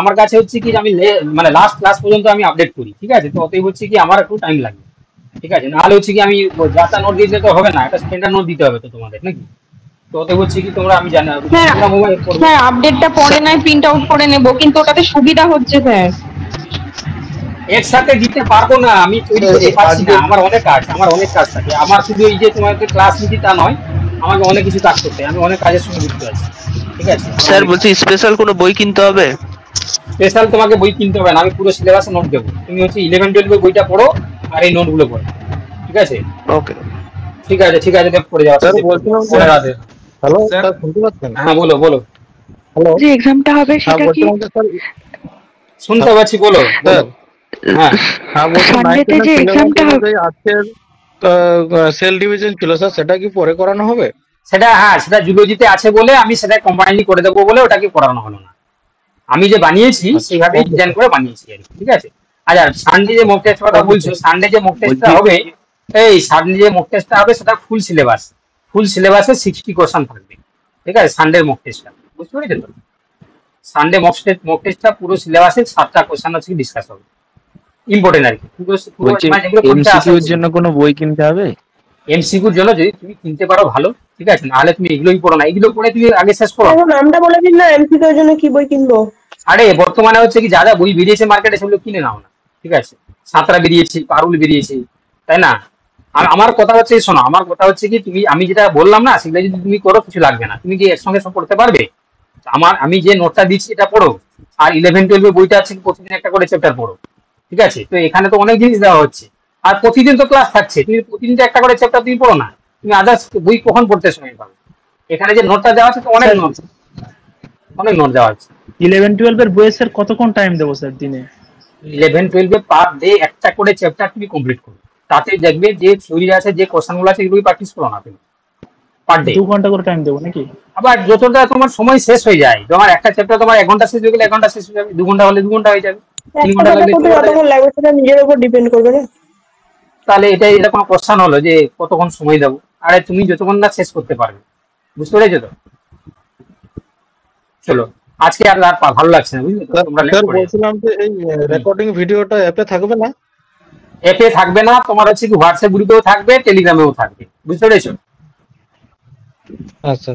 আমার কাছে হচ্ছে কি আমি মানে লাস্ট ক্লাস পর্যন্ত আমি আপডেট করি, ঠিক আছে? তো অতএব হচ্ছে কি আমার একটু টাইম লাগে, ঠিক আছে? নাহলে হচ্ছে কি আমি যা তা নোট দিতে তো হবে না, একটা স্ট্যান্ডার্ড নোট দিতে হবে তো তোমাদের নাকি? তো অতএব হচ্ছে কি তোমরা আমি জানি স্যার তোমরা মোবাইল পড়বে। স্যার আপডেটটা পরে নয় প্রিন্ট আউট করে নেব, কিন্তু ওটাতে সুবিধা হচ্ছে স্যার। একসাথে দিতে পারবো না, আমি তৈরি করতে পারছি না, আমার অনেক কাজ থাকে। আমার শুধু এই যে তোমাকে ক্লাস নিতে তা নয়, আমাকে অনেক কিছু কাজ করতে হয়, আমি অনেক কাজের সঙ্গে যুক্ত আছি, ঠিক আছে? স্যার বলছি স্পেশাল কোনো বই কিনতে হবে? স্পেশাল তোমাকে বই কিনতে হবে না, আমি পুরো সিলেবাসে নোট দেবো, তুমি হচ্ছে 11-12 বইটা পড়ো আর এই নোটগুলো পড়ো, ঠিক আছে? ওকে ঠিক আছে দেখ পড়ে যাওয়া। স্যার বলছিলাম পরে রাতে। হ্যালো স্যার শুনতে পাচ্ছেন? হ্যাঁ বলো হ্যালো যে এক্সামটা হবে হ্যাঁ সেটা কি বলছিলাম যে স্যার শুনতে পাচ্ছি, বলো। স্যার হ্যাঁ হ্যাঁ বলছি সানডেতে যে এক্সামটা হবে আজকের সেল ডিভিশন ছিল স্যার, সেটা কি পরে করানো হবে? সেটা জুলজিতে আছে বলে আমি সেটা কম্বাইনলি করে দেবো বলে ওটাকে করানো হলো না। আমি যে বানিয়েছি সেইভাবে ডিজাইন করে বানিয়েছি আর কি, ঠিক আছে? আচ্ছা সানডে যে মক টেস্ট কথা বলছো, সানডে যে মক টেস্টটা হবে, সানডে যে মক টেস্টটা হবে সেটা ফুল সিলেবাসে 60 কোশ্চেন থাকবে, ঠিক আছে? সানডের মক টেস্টটা বুঝতে পেরেছো তো? সানডে মক টেস্টটা পুরো সিলেবাসে 7টা কোশ্চেন হচ্ছে ডিসকাস হবে, ইম্পর্টেন্ট আর কি। বলছি এমসিকিউ এর জন্য কোনো বই কিনতে হবে? এমসিকিউর জন্য যদি তুমি কিনতে পারো ভালো, ঠিক আছে? নাহলে তুমি এগুলোই পড়ো না, এগুলো পড়ে তুমি আগে শেষ করো। এখন নামটা বলে দিন না, এমসিকিউ এর জন্য কি বই কিনবো? আরে বর্তমানে হচ্ছে কি যা যা বই বেরিয়েছে মার্কেটে সেগুলো কিনে নাও না, ঠিক আছে? সাঁতরা বেরিয়েছে, পারুল বেরিয়েছে, তাই না? আর আমার কথা হচ্ছে শোনো, আমার কথা হচ্ছে কি আমি যেটা বললাম না সেগুলো যদি তুমি করো কিছু লাগবে না, তুমি কি একসঙ্গে সব পড়তে পারবে? আমি যে নোটটা দিচ্ছি এটা পড়ো, আর 11-12 বইটা আছে প্রতিদিন একটা করে চ্যাপ্টার পড়ো, ঠিক আছে? তো এখানে তো অনেক জিনিস দেওয়া হচ্ছে, আর প্রতিদিন তো ক্লাস থাকছে, তুমি প্রতিদিন তো একটা করে চ্যাপ্টার তুমি পড়ো না, তুমি আদার্স বই কখন পড়তে সময় পাবে? এখানে যে নোটটা দেওয়া আছে তো অনেক নোট দেওয়া আছে। 11-12 এর বইয়ের স্যার কতক্ষণ টাইম দেবো স্যার দিনে? 11-12 পার ডে একটা করে চ্যাপ্টার তুমি কমপ্লিট করো, তাতে দেখবে যে থিওরি আছে যে কোশ্চেন গুলো আছে এগুলোই প্র্যাকটিস করো না তুমি পার ডে। 2 ঘন্টা করে টাইম দেবো নাকি? আবার যতটা তোমার সময় শেষ হয়ে যায়, তোমার একটা চ্যাপ্টার তোমার 1 ঘন্টা শেষ হয়ে গেলে 1 ঘন্টা শেষ হয়ে যাবে, 2 ঘন্টা হলে 2 ঘন্টা হয়ে যাবে, 3 ঘন্টা লাগলে 3 ঘন্টা যতক্ষণ লাগবে সেটা নিজের উপর ডিপেন্ড করবে না। তাহলে এটা কোনো কোশ্চেন হলো যে কতক্ষণ সময় দেবো? আরে তুমি যতক্ষণ না শেষ করতে পারবে, বুঝতে পেরেছো তো? চলো আজকে আর ভালো লাগছে না, বুঝলে তো? তোমরা স্যার বলছিলাম যে এই রেকর্ডিং ভিডিওটা অ্যাপে থাকবে না? অ্যাপে থাকবে না, তোমার হচ্ছে কি হোয়াটসঅ্যাপ গ্রুপেও থাকবে, টেলিগ্রামেও থাকবে, বুঝতে পেরেছো? আচ্ছা